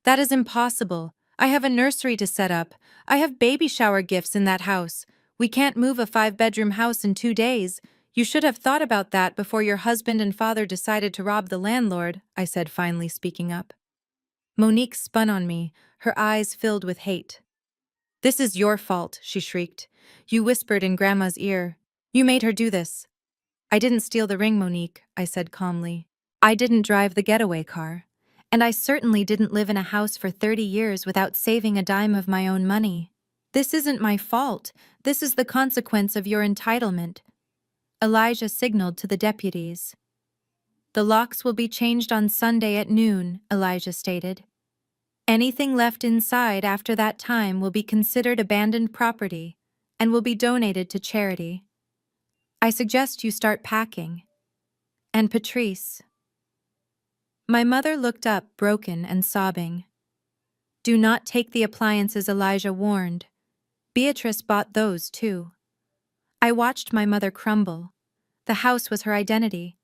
Speaker 1: That is impossible. I have a nursery to set up. I have baby shower gifts in that house. We can't move a 5-bedroom house in 2 days. You should have thought about that before your husband and father decided to rob the landlord, I said, finally speaking up. Monique spun on me, her eyes filled with hate. This is your fault, she shrieked. You whispered in Grandma's ear. You made her do this. I didn't steal the ring, Monique, I said calmly. I didn't drive the getaway car. And I certainly didn't live in a house for 30 years without saving a dime of my own money. This isn't my fault. This is the consequence of your entitlement. Elijah signaled to the deputies. The locks will be changed on Sunday at noon, Elijah stated. Anything left inside after that time will be considered abandoned property and will be donated to charity. I suggest you start packing. And Patrice. My mother looked up, broken and sobbing. Do not take the appliances, Elijah warned. Beatrice bought those, too. I watched my mother crumble. The house was her identity.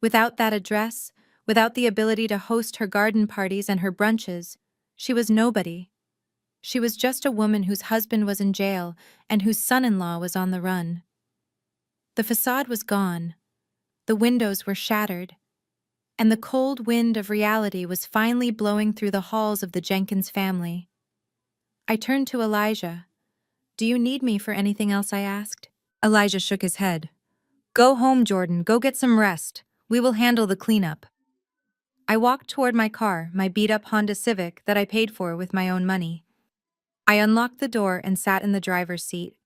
Speaker 1: Without that address, without the ability to host her garden parties and her brunches, she was nobody. She was just a woman whose husband was in jail and whose son-in-law was on the run. The facade was gone. The windows were shattered. And the cold wind of reality was finally blowing through the halls of the Jenkins family. I turned to Elijah. Do you need me for anything else, I asked. Elijah shook his head. Go home, Jordan. Go get some rest. We will handle the cleanup. I walked toward my car, my beat-up Honda Civic that I paid for with my own money. I unlocked the door and sat in the driver's seat.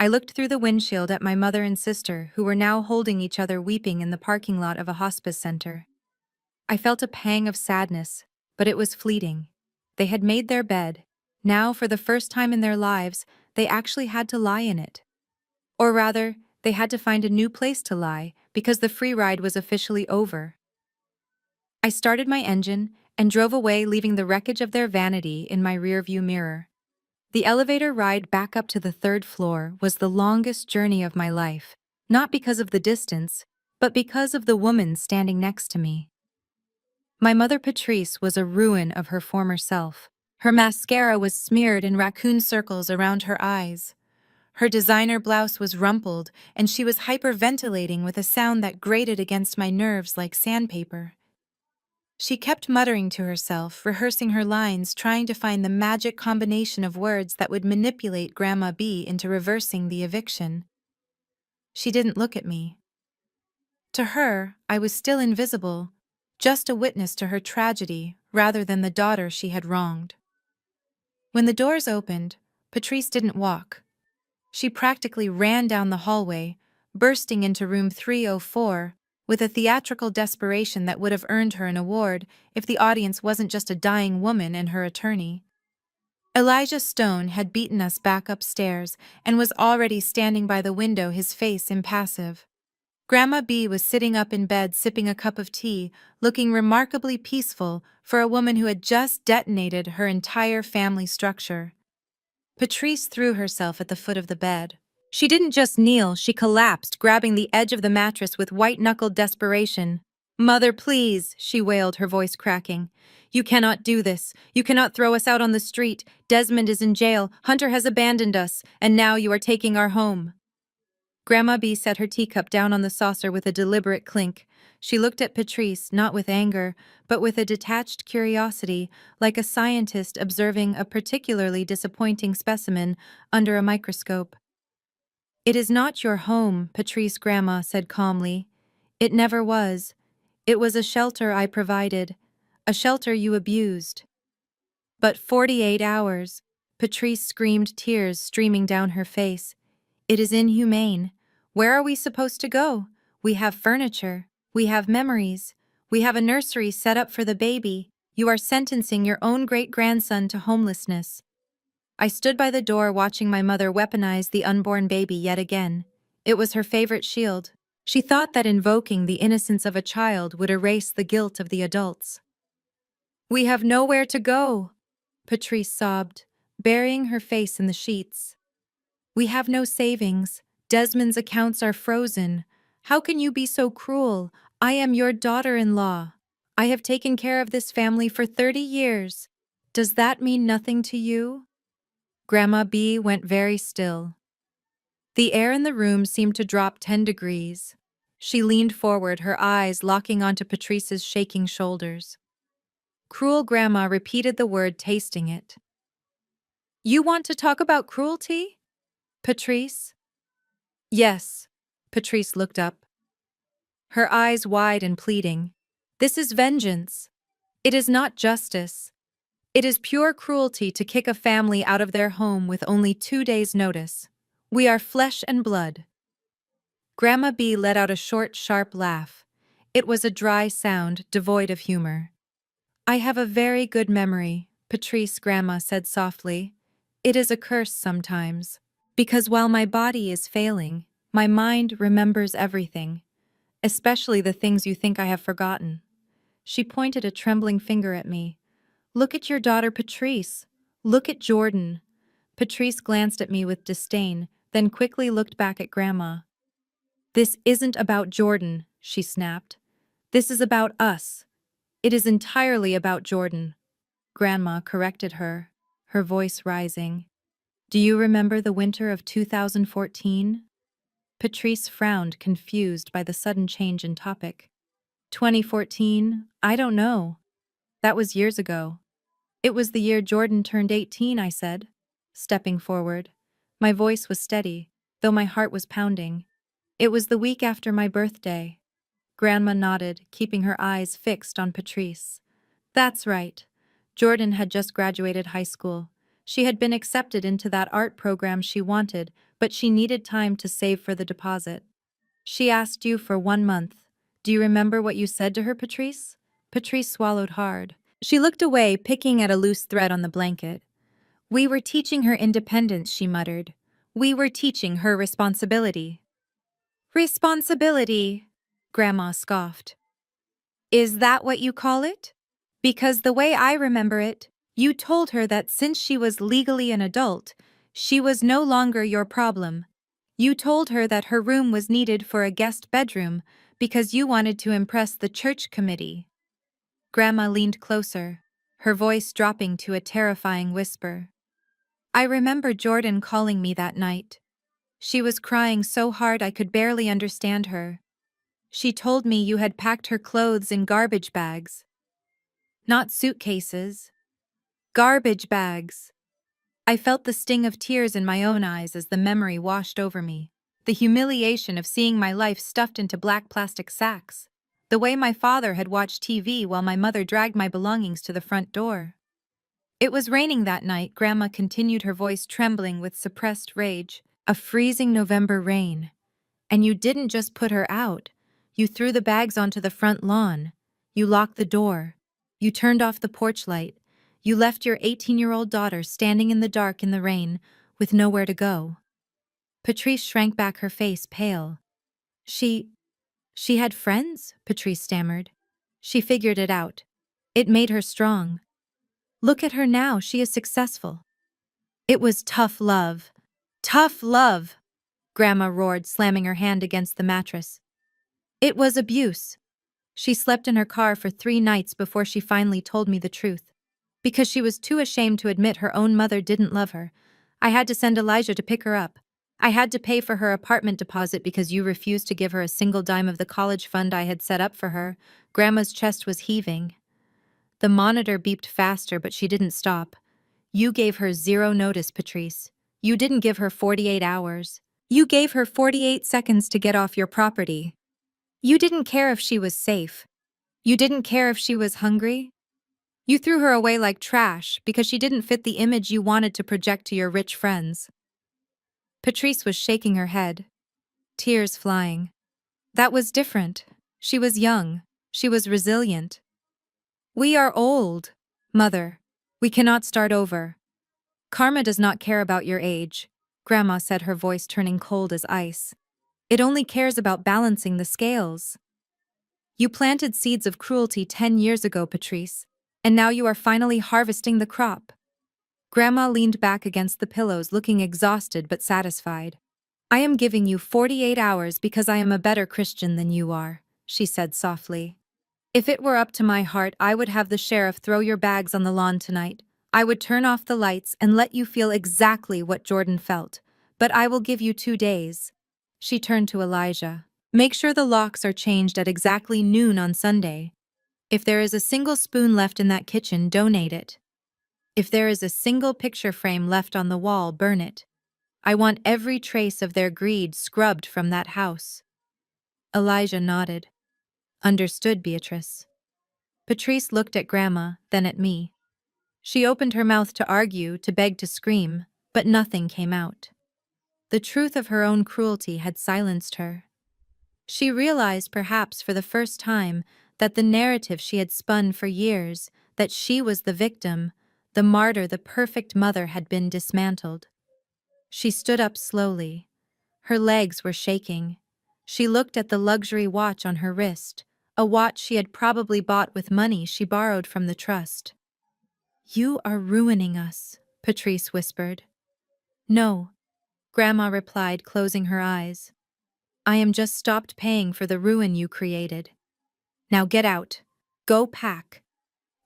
Speaker 1: I looked through the windshield at my mother and sister, who were now holding each other weeping in the parking lot of a hospice center. I felt a pang of sadness, but it was fleeting. They had made their bed. Now, for the first time in their lives, they actually had to lie in it. Or rather, they had to find a new place to lie, because the free ride was officially over. I started my engine and drove away, leaving the wreckage of their vanity in my rearview mirror. The elevator ride back up to the 3rd floor was the longest journey of my life, not because of the distance, but because of the woman standing next to me. My mother Patrice was a ruin of her former self. Her mascara was smeared in raccoon circles around her eyes. Her designer blouse was rumpled, and she was hyperventilating with a sound that grated against my nerves like sandpaper. She kept muttering to herself, rehearsing her lines, trying to find the magic combination of words that would manipulate Grandma B into reversing the eviction. She didn't look at me. To her, I was still invisible, just a witness to her tragedy rather than the daughter she had wronged. When the doors opened, Patrice didn't walk. She practically ran down the hallway, bursting into room 304, with a theatrical desperation that would have earned her an award if the audience wasn't just a dying woman and her attorney. Elijah Stone had beaten us back upstairs and was already standing by the window, his face impassive. Grandma B was sitting up in bed sipping a cup of tea, looking remarkably peaceful for a woman who had just detonated her entire family structure. Patrice threw herself at the foot of the bed. She didn't just kneel, she collapsed, grabbing the edge of the mattress with white-knuckled desperation. "Mother, please," she wailed, her voice cracking. "You cannot do this. You cannot throw us out on the street. Desmond is in jail, Hunter has abandoned us, and now you are taking our home." Grandma B set her teacup down on the saucer with a deliberate clink. She looked at Patrice, not with anger, but with a detached curiosity, like a scientist observing a particularly disappointing specimen under a microscope. "It is not your home," Patrice Grandma said calmly. "It never was. It was a shelter I provided, a shelter you abused." "But 48 hours," Patrice screamed, tears streaming down her face. "It is inhumane. Where are we supposed to go? We have furniture. We have memories. We have a nursery set up for the baby. You are sentencing your own great-grandson to homelessness." I stood by the door watching my mother weaponize the unborn baby yet again. It was her favorite shield. She thought that invoking the innocence of a child would erase the guilt of the adults. "We have nowhere to go," Patrice sobbed, burying her face in the sheets. "We have no savings. Desmond's accounts are frozen. How can you be so cruel? I am your daughter-in-law. I have taken care of this family for 30 years. Does that mean nothing to you?" Grandma B went very still. The air in the room seemed to drop 10 degrees. She leaned forward, her eyes locking onto Patrice's shaking shoulders. Cruel Grandma repeated the word, tasting it. "You want to talk about cruelty, Patrice?" "Yes." Patrice looked up, her eyes wide and pleading. "This is vengeance. It is not justice. It is pure cruelty to kick a family out of their home with only 2 days' notice. We are flesh and blood." Grandma B let out a short, sharp laugh. It was a dry sound, devoid of humor. "I have a very good memory," Patrice Grandma said softly. "It is a curse sometimes, because while my body is failing, my mind remembers everything, especially the things you think I have forgotten." She pointed a trembling finger at me. "Look at your daughter Patrice. Look at Jordan." Patrice glanced at me with disdain, then quickly looked back at Grandma. "This isn't about Jordan," she snapped. "This is about us. It is entirely about Jordan." Grandma corrected her, her voice rising. "Do you remember the winter of 2014? Patrice frowned, confused by the sudden change in topic. 2014? I don't know. That was years ago." "It was the year Jordan turned 18, I said, stepping forward. My voice was steady, though my heart was pounding. "It was the week after my birthday." Grandma nodded, keeping her eyes fixed on Patrice. "That's right. Jordan had just graduated high school. She had been accepted into that art program she wanted, but she needed time to save for the deposit. She asked you for 1 month. Do you remember what you said to her, Patrice?" Patrice swallowed hard. She looked away, picking at a loose thread on the blanket. "We were teaching her independence," she muttered. "We were teaching her responsibility." "Responsibility," Grandma scoffed. "Is that what you call it? Because the way I remember it, you told her that since she was legally an adult, she was no longer your problem. You told her that her room was needed for a guest bedroom because you wanted to impress the church committee." Grandma leaned closer, her voice dropping to a terrifying whisper. "I remember Jordan calling me that night. She was crying so hard I could barely understand her. She told me you had packed her clothes in garbage bags. Not suitcases. Garbage bags." I felt the sting of tears in my own eyes as the memory washed over me. The humiliation of seeing my life stuffed into black plastic sacks. The way my father had watched TV while my mother dragged my belongings to the front door. "It was raining that night," Grandma continued, her voice trembling with suppressed rage. "A freezing November rain. And you didn't just put her out. You threw the bags onto the front lawn. You locked the door. You turned off the porch light. You left your 18-year-old daughter standing in the dark in the rain, with nowhere to go." Patrice shrank back, her face pale. She had friends, Patrice stammered. She figured it out. It made her strong. Look at her now, she is successful. It was tough love. Tough love, Grandma roared, slamming her hand against the mattress. It was abuse. She slept in her car for 3 nights before she finally told me the truth. Because she was too ashamed to admit her own mother didn't love her. I had to send Elijah to pick her up. I had to pay for her apartment deposit because you refused to give her a single dime of the college fund I had set up for her. Grandma's chest was heaving. The monitor beeped faster, but she didn't stop. You gave her 0 notice, Patrice. You didn't give her 48 hours. You gave her 48 seconds to get off your property. You didn't care if she was safe. You didn't care if she was hungry. You threw her away like trash because she didn't fit the image you wanted to project to your rich friends. Patrice was shaking her head, tears flying. That was different. She was young. She was resilient. We are old, Mother. We cannot start over. Karma does not care about your age, Grandma said, her voice turning cold as ice. It only cares about balancing the scales. You planted seeds of cruelty 10 years ago, Patrice, and now you are finally harvesting the crop. Grandma leaned back against the pillows, looking exhausted but satisfied. I am giving you 48 hours because I am a better Christian than you are, she said softly. If it were up to my heart, I would have the sheriff throw your bags on the lawn tonight. I would turn off the lights and let you feel exactly what Jordan felt. But I will give you 2 days. She turned to Elijah. Make sure the locks are changed at exactly noon on Sunday. If there is a single spoon left in that kitchen, donate it. If there is a single picture frame left on the wall, burn it. I want every trace of their greed scrubbed from that house. Elijah nodded. Understood, Beatrice. Patrice looked at Grandma, then at me. She opened her mouth to argue, to beg, to scream, but nothing came out. The truth of her own cruelty had silenced her. She realized, perhaps for the first time, that the narrative she had spun for years, that she was the victim, the martyr, the perfect mother, had been dismantled. She stood up slowly. Her legs were shaking. She looked at the luxury watch on her wrist, a watch she had probably bought with money she borrowed from the trust. You are ruining us, Patrice whispered. No, Grandma replied, closing her eyes. I am just stopped paying for the ruin you created. Now get out. Go pack.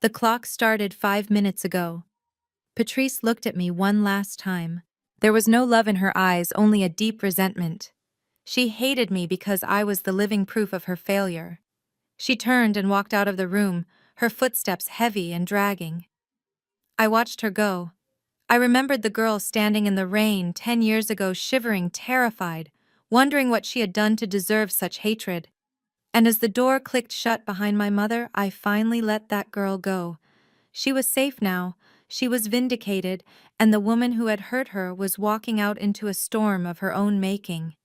Speaker 1: The clock started 5 minutes ago. Patrice looked at me one last time. There was no love in her eyes, only a deep resentment. She hated me because I was the living proof of her failure. She turned and walked out of the room, her footsteps heavy and dragging. I watched her go. I remembered the girl standing in the rain 10 years ago, shivering, terrified, wondering what she had done to deserve such hatred. And as the door clicked shut behind my mother, I finally let that girl go. She was safe now, she was vindicated, and the woman who had hurt her was walking out into a storm of her own making.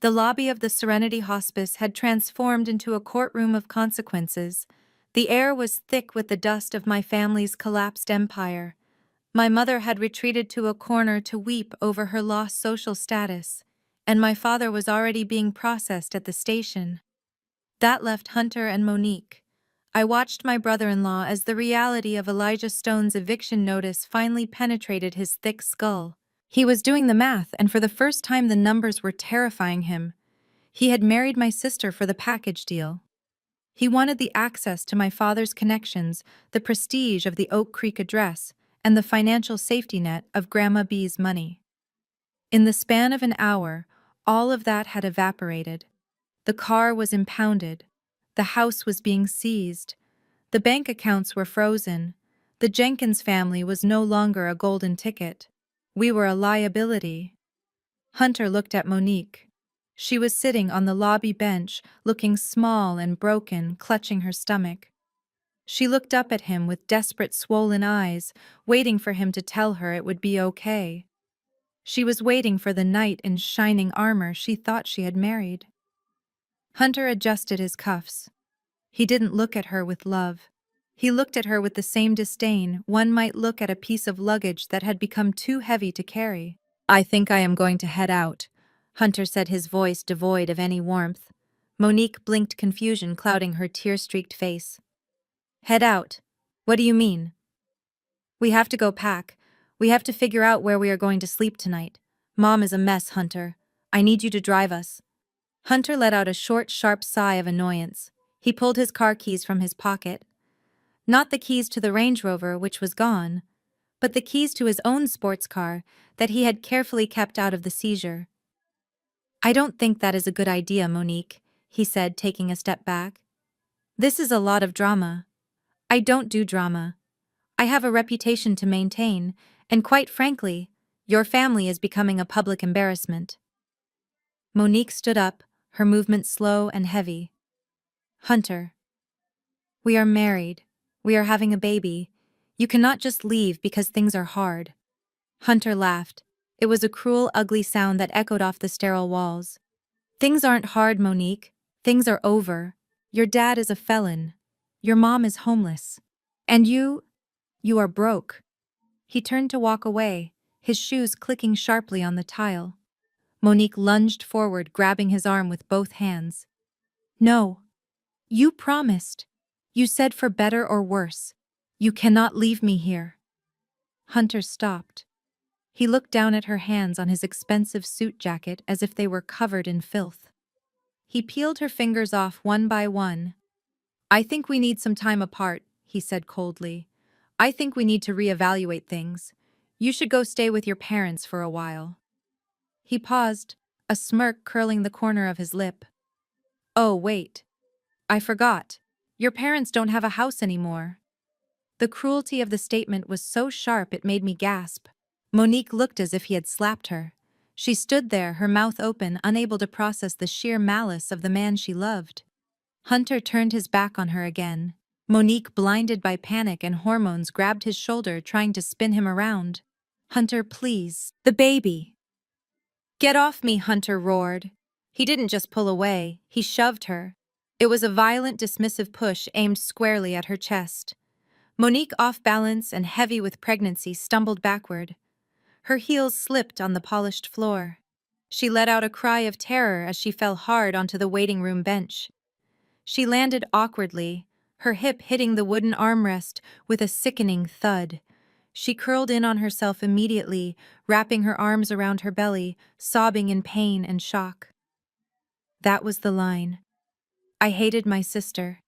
Speaker 1: The lobby of the Serenity Hospice had transformed into a courtroom of consequences. The air was thick with the dust of my family's collapsed empire. My mother had retreated to a corner to weep over her lost social status, and my father was already being processed at the station. That left Hunter and Monique. I watched my brother-in-law as the reality of Elijah Stone's eviction notice finally penetrated his thick skull. He was doing the math, and for the first time the numbers were terrifying him. He had married my sister for the package deal. He wanted the access to my father's connections, the prestige of the Oak Creek address, and the financial safety net of Grandma B's money. In the span of an hour, all of that had evaporated. The car was impounded. The house was being seized. The bank accounts were frozen. The Jenkins family was no longer a golden ticket. We were a liability. Hunter looked at Monique. She was sitting on the lobby bench, looking small and broken, clutching her stomach. She looked up at him with desperate, swollen eyes, waiting for him to tell her it would be okay. She was waiting for the knight in shining armor she thought she had married. Hunter adjusted his cuffs. He didn't look at her with love. He looked at her with the same disdain one might look at a piece of luggage that had become too heavy to carry. I think I am going to head out, Hunter said, his voice devoid of any warmth. Monique blinked confusion clouding her tear-streaked face. Head out. What do you mean? We have to go pack. We have to figure out where we are going to sleep tonight. Mom is a mess, Hunter. I need you to drive us. Hunter let out a short, sharp sigh of annoyance. He pulled his car keys from his pocket. Not the keys to the Range Rover, which was gone, but the keys to his own sports car that he had carefully kept out of the seizure. I don't think that is a good idea, Monique, he said, taking a step back. This is a lot of drama. I don't do drama. I have a reputation to maintain, and quite frankly, your family is becoming a public embarrassment. Monique stood up, her movement slow and heavy. Hunter. We are married. We are having a baby. You cannot just leave because things are hard. Hunter laughed. It was a cruel, ugly sound that echoed off the sterile walls. Things aren't hard, Monique. Things are over. Your dad is a felon. Your mom is homeless. And you are broke. He turned to walk away, his shoes clicking sharply on the tile. Monique lunged forward, grabbing his arm with both hands. No. You promised. You said for better or worse. You cannot leave me here. Hunter stopped. He looked down at her hands on his expensive suit jacket as if they were covered in filth. He peeled her fingers off one by one. I think we need some time apart, he said coldly. I think we need to reevaluate things. You should go stay with your parents for a while. He paused, a smirk curling the corner of his lip. Oh, wait. I forgot. Your parents don't have a house anymore. The cruelty of the statement was so sharp it made me gasp. Monique looked as if he had slapped her. She stood there, her mouth open, unable to process the sheer malice of the man she loved. Hunter turned his back on her again. Monique, blinded by panic and hormones, grabbed his shoulder, trying to spin him around. Hunter, please. The baby. Get off me, Hunter roared. He didn't just pull away, he shoved her. It was a violent, dismissive push aimed squarely at her chest. Monique, off balance and heavy with pregnancy, stumbled backward. Her heels slipped on the polished floor. She let out a cry of terror as she fell hard onto the waiting room bench. She landed awkwardly, her hip hitting the wooden armrest with a sickening thud. She curled in on herself immediately, wrapping her arms around her belly, sobbing in pain and shock. That was the line. I hated my sister.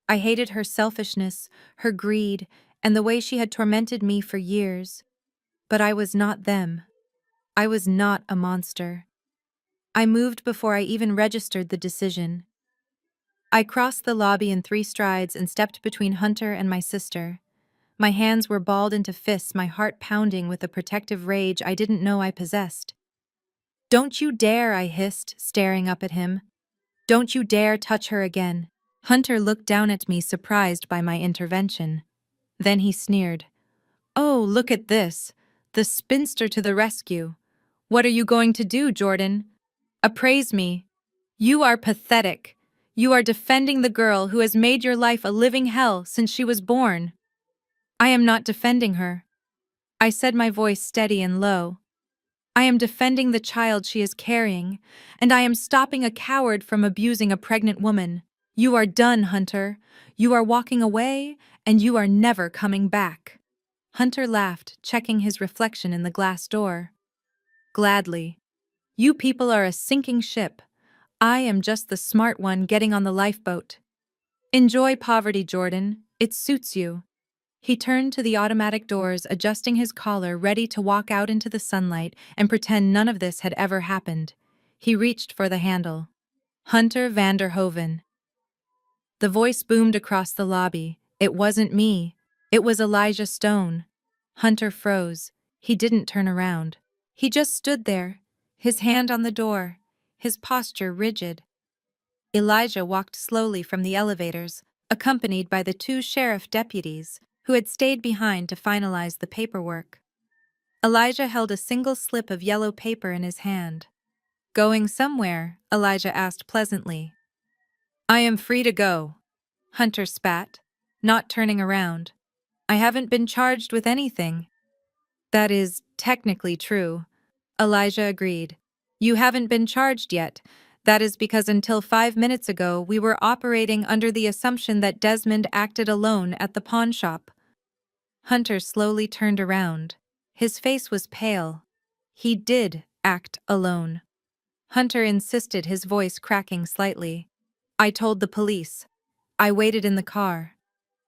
Speaker 1: I hated her selfishness, her greed, and the way she had tormented me for years. But I was not them. I was not a monster. I moved before I even registered the decision. I crossed the lobby in 3 strides and stepped between Hunter and my sister. My hands were balled into fists, my heart pounding with a protective rage I didn't know I possessed. Don't you dare, I hissed, staring up at him. Don't you dare touch her again. Hunter looked down at me, surprised by my intervention. Then he sneered. Oh, look at this. The spinster to the rescue. What are you going to do, Jordan? Appraise me. You are pathetic. You are defending the girl who has made your life a living hell since she was born. I am not defending her. I said, my voice steady and low. I am defending the child she is carrying, and I am stopping a coward from abusing a pregnant woman. You are done, Hunter. You are walking away, and you are never coming back. Hunter laughed, checking his reflection in the glass door. Gladly. You people are a sinking ship. I am just the smart one getting on the lifeboat. Enjoy poverty, Jordan. It suits you. He turned to the automatic doors, adjusting his collar, ready to walk out into the sunlight and pretend none of this had ever happened. He reached for the handle. Hunter Vanderhoven. The voice boomed across the lobby. It wasn't me. It was Elijah Stone. Hunter froze. He didn't turn around. He just stood there, his hand on the door, his posture rigid. Elijah walked slowly from the elevators, accompanied by the 2 sheriff deputies, who had stayed behind to finalize the paperwork. Elijah held a single slip of yellow paper in his hand. Going somewhere? Elijah asked pleasantly. I am free to go. Hunter spat, not turning around. I haven't been charged with anything. That is technically true. Elijah agreed. You haven't been charged yet. That is because until 5 minutes ago, we were operating under the assumption that Desmond acted alone at the pawn shop. Hunter slowly turned around. His face was pale. He did act alone. Hunter insisted, his voice cracking slightly. I told the police. I waited in the car.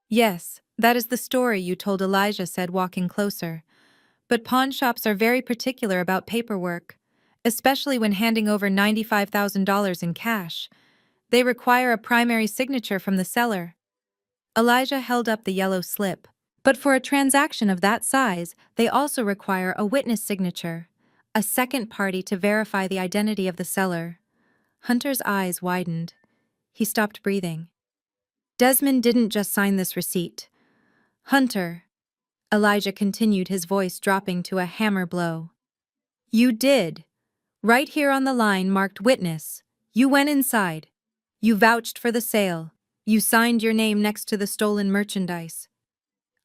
Speaker 1: Yes, that is the story you told, Elijah said, walking closer. But pawn shops are very particular about paperwork, especially when handing over $95,000 in cash. They require a primary signature from the seller. Elijah held up the yellow slip. But for a transaction of that size, they also require a witness signature, a second party to verify the identity of the seller. Hunter's eyes widened. He stopped breathing. Desmond didn't just sign this receipt. Hunter, Elijah continued, his voice dropping to a hammer blow. You did. Right here on the line marked witness. You went inside. You vouched for the sale. You signed your name next to the stolen merchandise.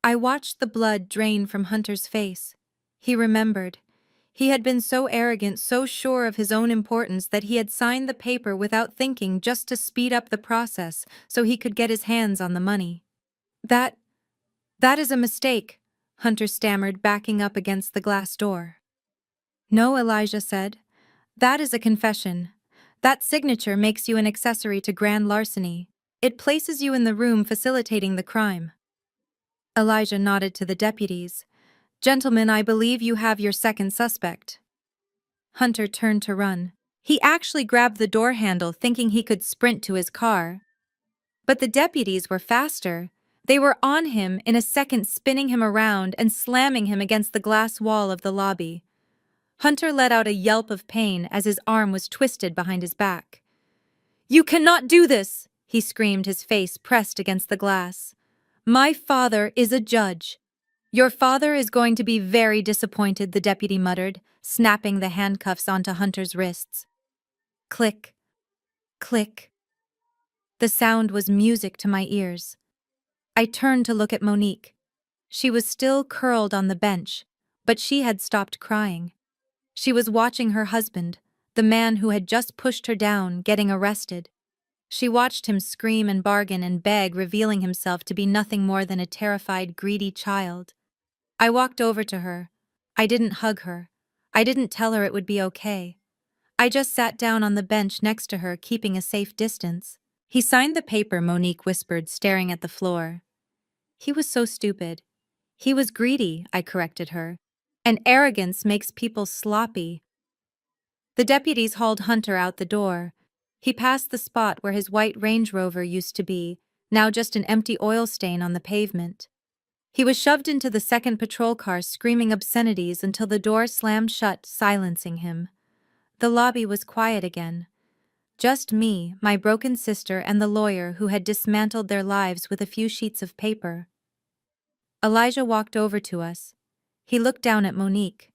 Speaker 1: I watched the blood drain from Hunter's face. He remembered. He had been so arrogant, so sure of his own importance, that he had signed the paper without thinking, just to speed up the process so he could get his hands on the money. That is a mistake, Hunter stammered, backing up against the glass door. No, Elijah said. That is a confession. That signature makes you an accessory to grand larceny. It places you in the room facilitating the crime. Elijah nodded to the deputies. Gentlemen, I believe you have your second suspect. Hunter turned to run. He actually grabbed the door handle, thinking he could sprint to his car. But the deputies were faster. They were on him in a second, spinning him around and slamming him against the glass wall of the lobby. Hunter let out a yelp of pain as his arm was twisted behind his back. You cannot do this, he screamed, his face pressed against the glass. My father is a judge. Your father is going to be very disappointed, the deputy muttered, snapping the handcuffs onto Hunter's wrists. Click, click. The sound was music to my ears. I turned to look at Monique. She was still curled on the bench, but she had stopped crying. She was watching her husband, the man who had just pushed her down, getting arrested. She watched him scream and bargain and beg, revealing himself to be nothing more than a terrified, greedy child. I walked over to her. I didn't hug her. I didn't tell her it would be okay. I just sat down on the bench next to her, keeping a safe distance. He signed the paper, Monique whispered, staring at the floor. He was so stupid. He was greedy, I corrected her. And arrogance makes people sloppy. The deputies hauled Hunter out the door. He passed the spot where his white Range Rover used to be, now just an empty oil stain on the pavement. He was shoved into the second patrol car, screaming obscenities until the door slammed shut, silencing him. The lobby was quiet again. Just me, my broken sister, and the lawyer who had dismantled their lives with a few sheets of paper. Elijah walked over to us. He looked down at Monique.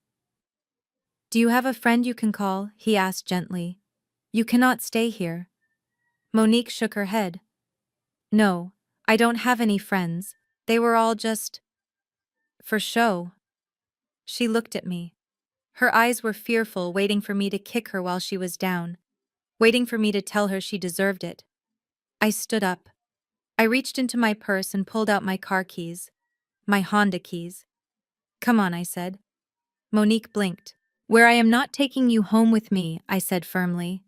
Speaker 1: Do you have a friend you can call? He asked gently. You cannot stay here. Monique shook her head. No, I don't have any friends. They were all just for show. She looked at me. Her eyes were fearful, waiting for me to kick her while she was down, waiting for me to tell her she deserved it. I stood up. I reached into my purse and pulled out my car keys, my Honda keys. Come on, I said. Monique blinked. Where I am not taking you home with me, I said firmly.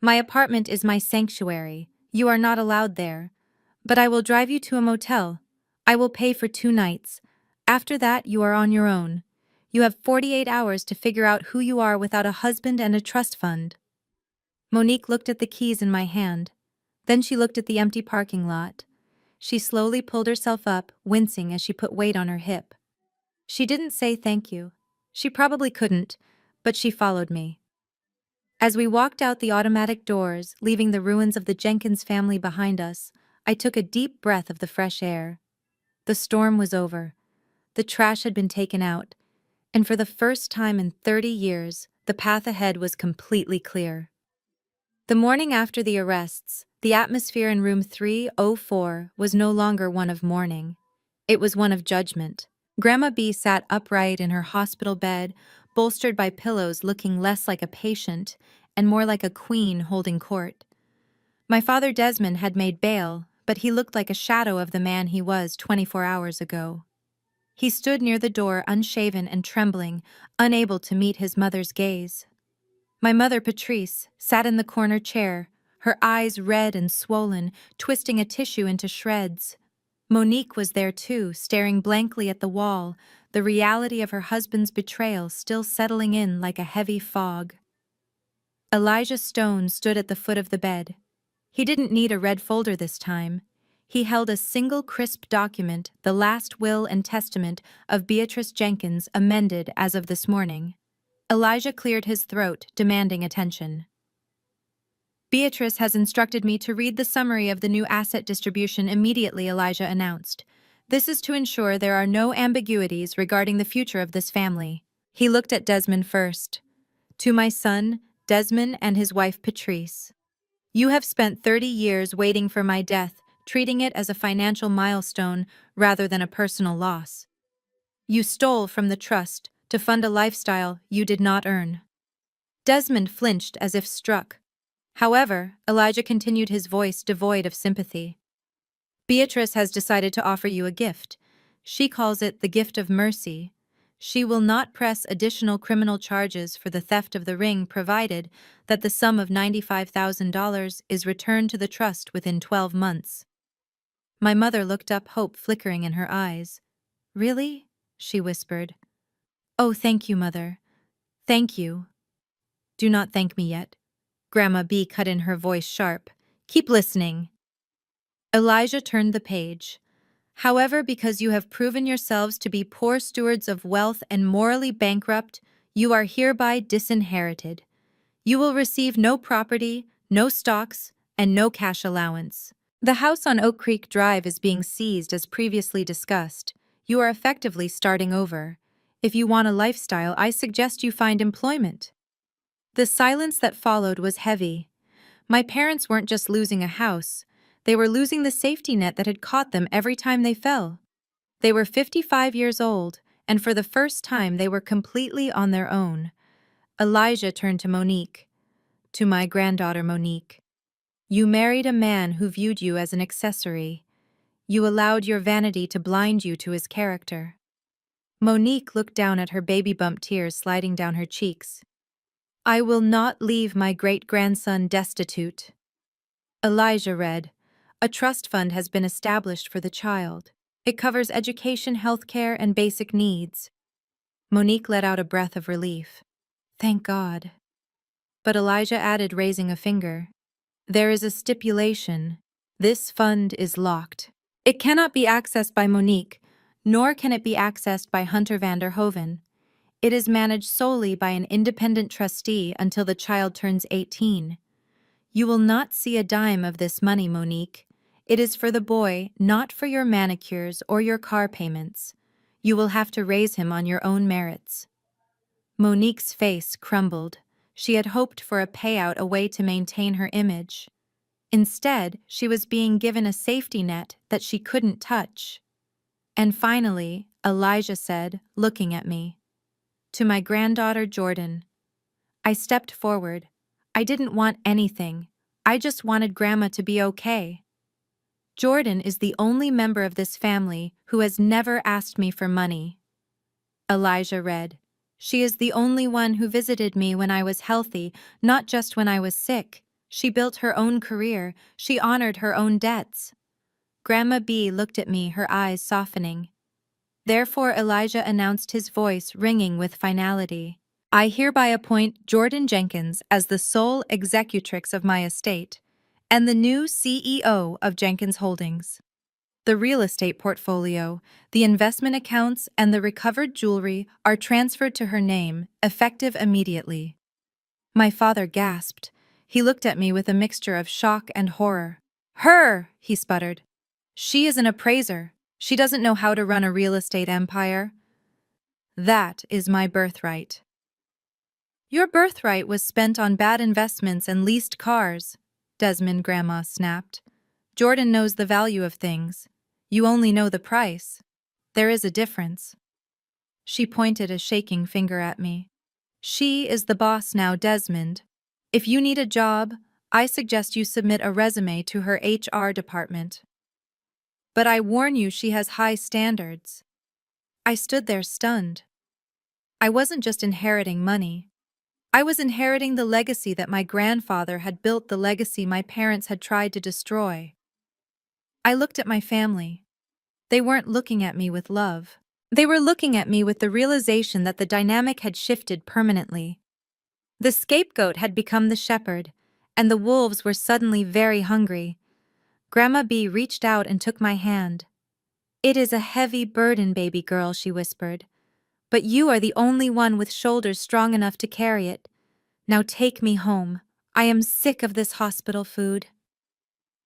Speaker 1: My apartment is my sanctuary. You are not allowed there. But I will drive you to a motel. I will pay for 2 nights. After that, you are on your own. You have 48 hours to figure out who you are without a husband and a trust fund. Monique looked at the keys in my hand. Then she looked at the empty parking lot. She slowly pulled herself up, wincing as she put weight on her hip. She didn't say thank you. She probably couldn't, but she followed me. As we walked out the automatic doors, leaving the ruins of the Jenkins family behind us, I took a deep breath of the fresh air. The storm was over. The trash had been taken out, and for the first time in 30 years, the path ahead was completely clear. The morning after the arrests, the atmosphere in room 304 was no longer one of mourning. It was one of judgment. Grandma B sat upright in her hospital bed, bolstered by pillows, looking less like a patient and more like a queen holding court. My father Desmond had made bail, but he looked like a shadow of the man he was 24 hours ago. He stood near the door, unshaven and trembling, unable to meet his mother's gaze. My mother Patrice sat in the corner chair, her eyes red and swollen, twisting a tissue into shreds. Monique was there too, staring blankly at the wall, the reality of her husband's betrayal still settling in like a heavy fog. Elijah Stone stood at the foot of the bed. He didn't need a red folder this time. He held a single crisp document, the last will and testament of Beatrice Jenkins, amended as of this morning. Elijah cleared his throat, demanding attention. Beatrice has instructed me to read the summary of the new asset distribution immediately, Elijah announced. This is to ensure there are no ambiguities regarding the future of this family. He looked at Desmond first. To my son, Desmond, and his wife Patrice. You have spent 30 years waiting for my death, treating it as a financial milestone rather than a personal loss. You stole from the trust to fund a lifestyle you did not earn. Desmond flinched as if struck. However, Elijah continued, his voice devoid of sympathy. Beatrice has decided to offer you a gift. She calls it the gift of mercy. She will not press additional criminal charges for the theft of the ring provided that the sum of $95,000 is returned to the trust within 12 months. My mother looked up, hope flickering in her eyes. Really? She whispered. Oh, thank you, Mother. Thank you. Do not thank me yet. Grandma B cut in, her voice sharp. Keep listening. Elijah turned the page. However, because you have proven yourselves to be poor stewards of wealth and morally bankrupt, you are hereby disinherited. You will receive no property, no stocks, and no cash allowance. The house on Oak Creek Drive is being seized as previously discussed. You are effectively starting over. If you want a lifestyle, I suggest you find employment. The silence that followed was heavy. My parents weren't just losing a house. They were losing the safety net that had caught them every time they fell. They were 55 years old, and for the first time they were completely on their own. Elijah turned to Monique. To my granddaughter Monique. You married a man who viewed you as an accessory. You allowed your vanity to blind you to his character. Monique looked down at her baby bump, tears sliding down her cheeks. I will not leave my great-grandson destitute. Elijah read, a trust fund has been established for the child. It covers education, healthcare, and basic needs. Monique let out a breath of relief. Thank God. But Elijah added, raising a finger. There is a stipulation. This fund is locked. It cannot be accessed by Monique, nor can it be accessed by Hunter van der Hoven. It is managed solely by an independent trustee until the child turns 18. You will not see a dime of this money, Monique. It is for the boy, not for your manicures or your car payments. You will have to raise him on your own merits. Monique's face crumbled. She had hoped for a payout, a way to maintain her image. Instead, she was being given a safety net that she couldn't touch. And finally, Elijah said, looking at me. To my granddaughter Jordan. I stepped forward. I didn't want anything. I just wanted Grandma to be okay. Jordan is the only member of this family who has never asked me for money. Elijah read. She is the only one who visited me when I was healthy, not just when I was sick. She built her own career. She honored her own debts. Grandma B looked at me, her eyes softening. Therefore, Elijah announced, his voice ringing with finality. I hereby appoint Jordan Jenkins as the sole executrix of my estate and the new CEO of Jenkins Holdings. The real estate portfolio, the investment accounts, and the recovered jewelry are transferred to her name, effective immediately. My father gasped. He looked at me with a mixture of shock and horror. Her, he sputtered. She is an appraiser. She doesn't know how to run a real estate empire. That is my birthright. Your birthright was spent on bad investments and leased cars, Desmond Grandma snapped. Jordan knows the value of things. You only know the price. There is a difference. She pointed a shaking finger at me. She is the boss now, Desmond. If you need a job, I suggest you submit a resume to her HR department. But I warn you, she has high standards. I stood there stunned. I wasn't just inheriting money. I was inheriting the legacy that my grandfather had built, the legacy my parents had tried to destroy. I looked at my family. They weren't looking at me with love. They were looking at me with the realization that the dynamic had shifted permanently. The scapegoat had become the shepherd, and the wolves were suddenly very hungry. Grandma B reached out and took my hand. "It is a heavy burden, baby girl," she whispered. "But you are the only one with shoulders strong enough to carry it. Now take me home. I am sick of this hospital food."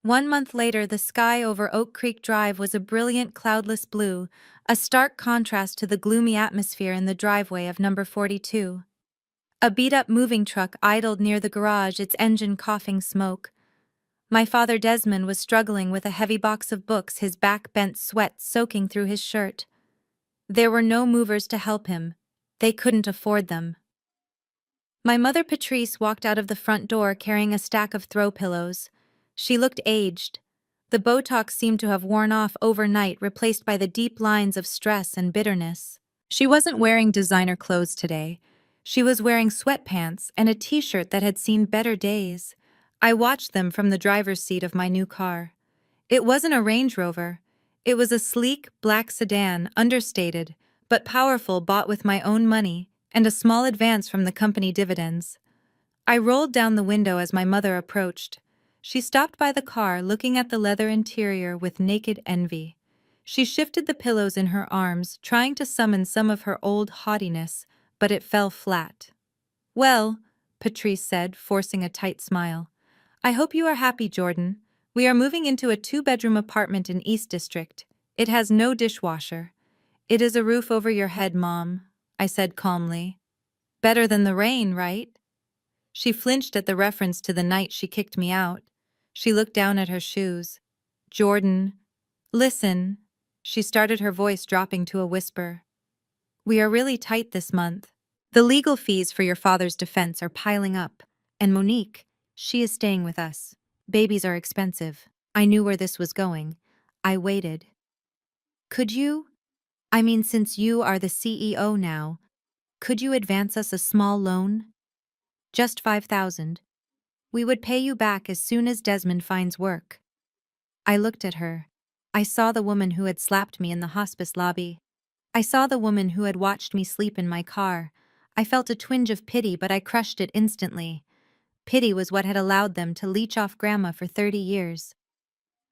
Speaker 1: 1 month later, the sky over Oak Creek Drive was a brilliant cloudless blue, a stark contrast to the gloomy atmosphere in the driveway of number 42. A beat-up moving truck idled near the garage, its engine coughing smoke. My father Desmond was struggling with a heavy box of books, his back bent, sweat soaking through his shirt. There were no movers to help him. They couldn't afford them. My mother Patrice walked out of the front door carrying a stack of throw pillows. She looked aged. The Botox seemed to have worn off overnight, replaced by the deep lines of stress and bitterness. She wasn't wearing designer clothes today. She was wearing sweatpants and a t-shirt that had seen better days. I watched them from the driver's seat of my new car. It wasn't a Range Rover. It was a sleek, black sedan, understated, but powerful, bought with my own money and a small advance from the company dividends. I rolled down the window as my mother approached. She stopped by the car, looking at the leather interior with naked envy. She shifted the pillows in her arms, trying to summon some of her old haughtiness, but it fell flat. "Well," Patrice said, forcing a tight smile, "I hope you are happy, Jordan. We are moving into a 2-bedroom apartment in East District. It has no dishwasher. It is a roof over your head, Mom," I said calmly. "Better than the rain, right?" She flinched at the reference to the night she kicked me out. She looked down at her shoes. "Jordan, listen." She started, her voice dropping to a whisper. "We are really tight this month. The legal fees for your father's defense are piling up. And Monique, she is staying with us. Babies are expensive." I knew where this was going. I waited. "Could you? I mean, since you are the CEO now, could you advance us a small loan? Just 5,000. We would pay you back as soon as Desmond finds work." I looked at her. I saw the woman who had slapped me in the hospice lobby. I saw the woman who had watched me sleep in my car. I felt a twinge of pity, but I crushed it instantly. Pity was what had allowed them to leech off Grandma for 30 years.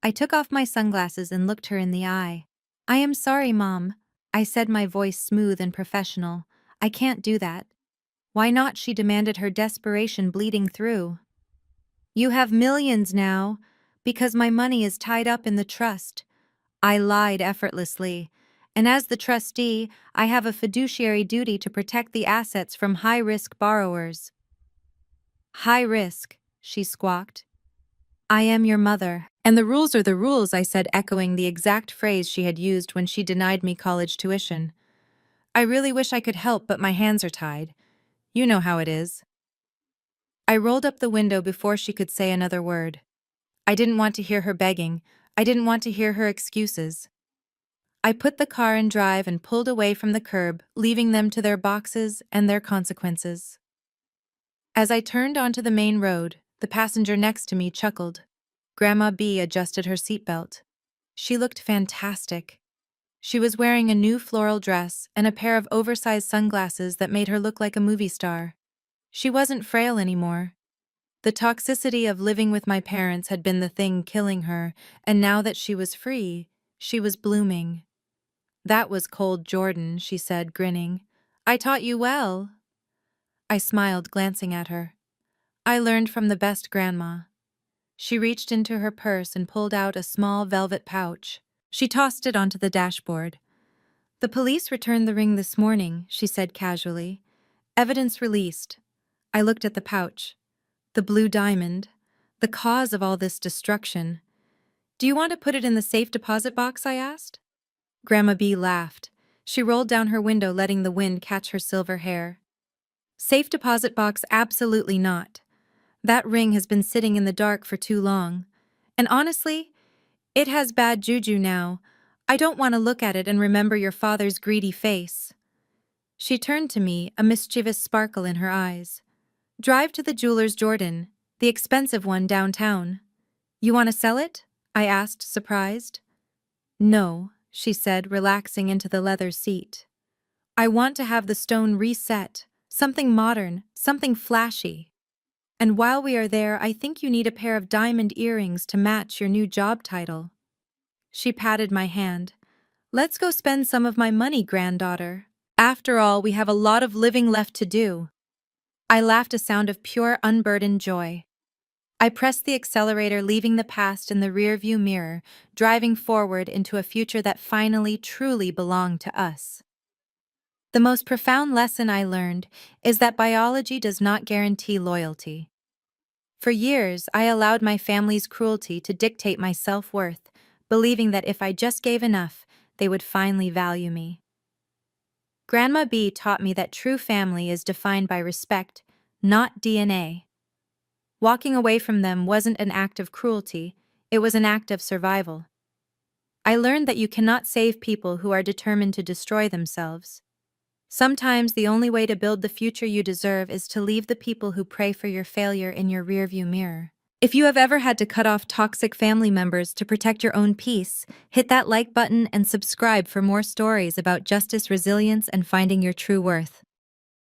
Speaker 1: I took off my sunglasses and looked her in the eye. "I am sorry, Mom," I said, my voice smooth and professional. "I can't do that." "Why not?" she demanded, her desperation bleeding through. "You have millions now, because my money is tied up in the trust." I lied effortlessly. "And as the trustee, I have a fiduciary duty to protect the assets from high-risk borrowers." "High risk," she squawked. "I am your mother, and the rules are the rules," I said, echoing the exact phrase she had used when she denied me college tuition. "I really wish I could help, but my hands are tied. You know how it is." I rolled up the window before she could say another word. I didn't want to hear her begging. I didn't want to hear her excuses. I put the car in drive and pulled away from the curb, leaving them to their boxes and their consequences. As I turned onto the main road, the passenger next to me chuckled. Grandma B adjusted her seatbelt. She looked fantastic. She was wearing a new floral dress and a pair of oversized sunglasses that made her look like a movie star. She wasn't frail anymore. The toxicity of living with my parents had been the thing killing her, and now that she was free, she was blooming. "That was cold, Jordan," she said, grinning. "I taught you well." I smiled, glancing at her. "I learned from the best, Grandma." She reached into her purse and pulled out a small velvet pouch. She tossed it onto the dashboard. "The police returned the ring this morning," she said casually. "Evidence released." I looked at the pouch. The blue diamond. The cause of all this destruction. "Do you want to put it in the safe deposit box?" I asked. Grandma B laughed. She rolled down her window, letting the wind catch her silver hair. "Safe deposit box, absolutely not. That ring has been sitting in the dark for too long. And honestly, it has bad juju now. I don't want to look at it and remember your father's greedy face." She turned to me, a mischievous sparkle in her eyes. "Drive to the jeweler's Jordan, the expensive one downtown." "You want to sell it?" I asked, surprised. "No," she said, relaxing into the leather seat. "I want to have the stone reset, something modern, something flashy. And while we are there, I think you need a pair of diamond earrings to match your new job title." She patted my hand. "Let's go spend some of my money, granddaughter. After all, we have a lot of living left to do." I laughed, a sound of pure, unburdened joy. I pressed the accelerator, leaving the past in the rearview mirror, driving forward into a future that finally, truly belonged to us. The most profound lesson I learned is that biology does not guarantee loyalty. For years, I allowed my family's cruelty to dictate my self-worth, believing that if I just gave enough, they would finally value me. Grandma B taught me that true family is defined by respect, not DNA. Walking away from them wasn't an act of cruelty, it was an act of survival. I learned that you cannot save people who are determined to destroy themselves. Sometimes the only way to build the future you deserve is to leave the people who pray for your failure in your rearview mirror. If you have ever had to cut off toxic family members to protect your own peace, hit that like button and subscribe for more stories about justice, resilience, and finding your true worth.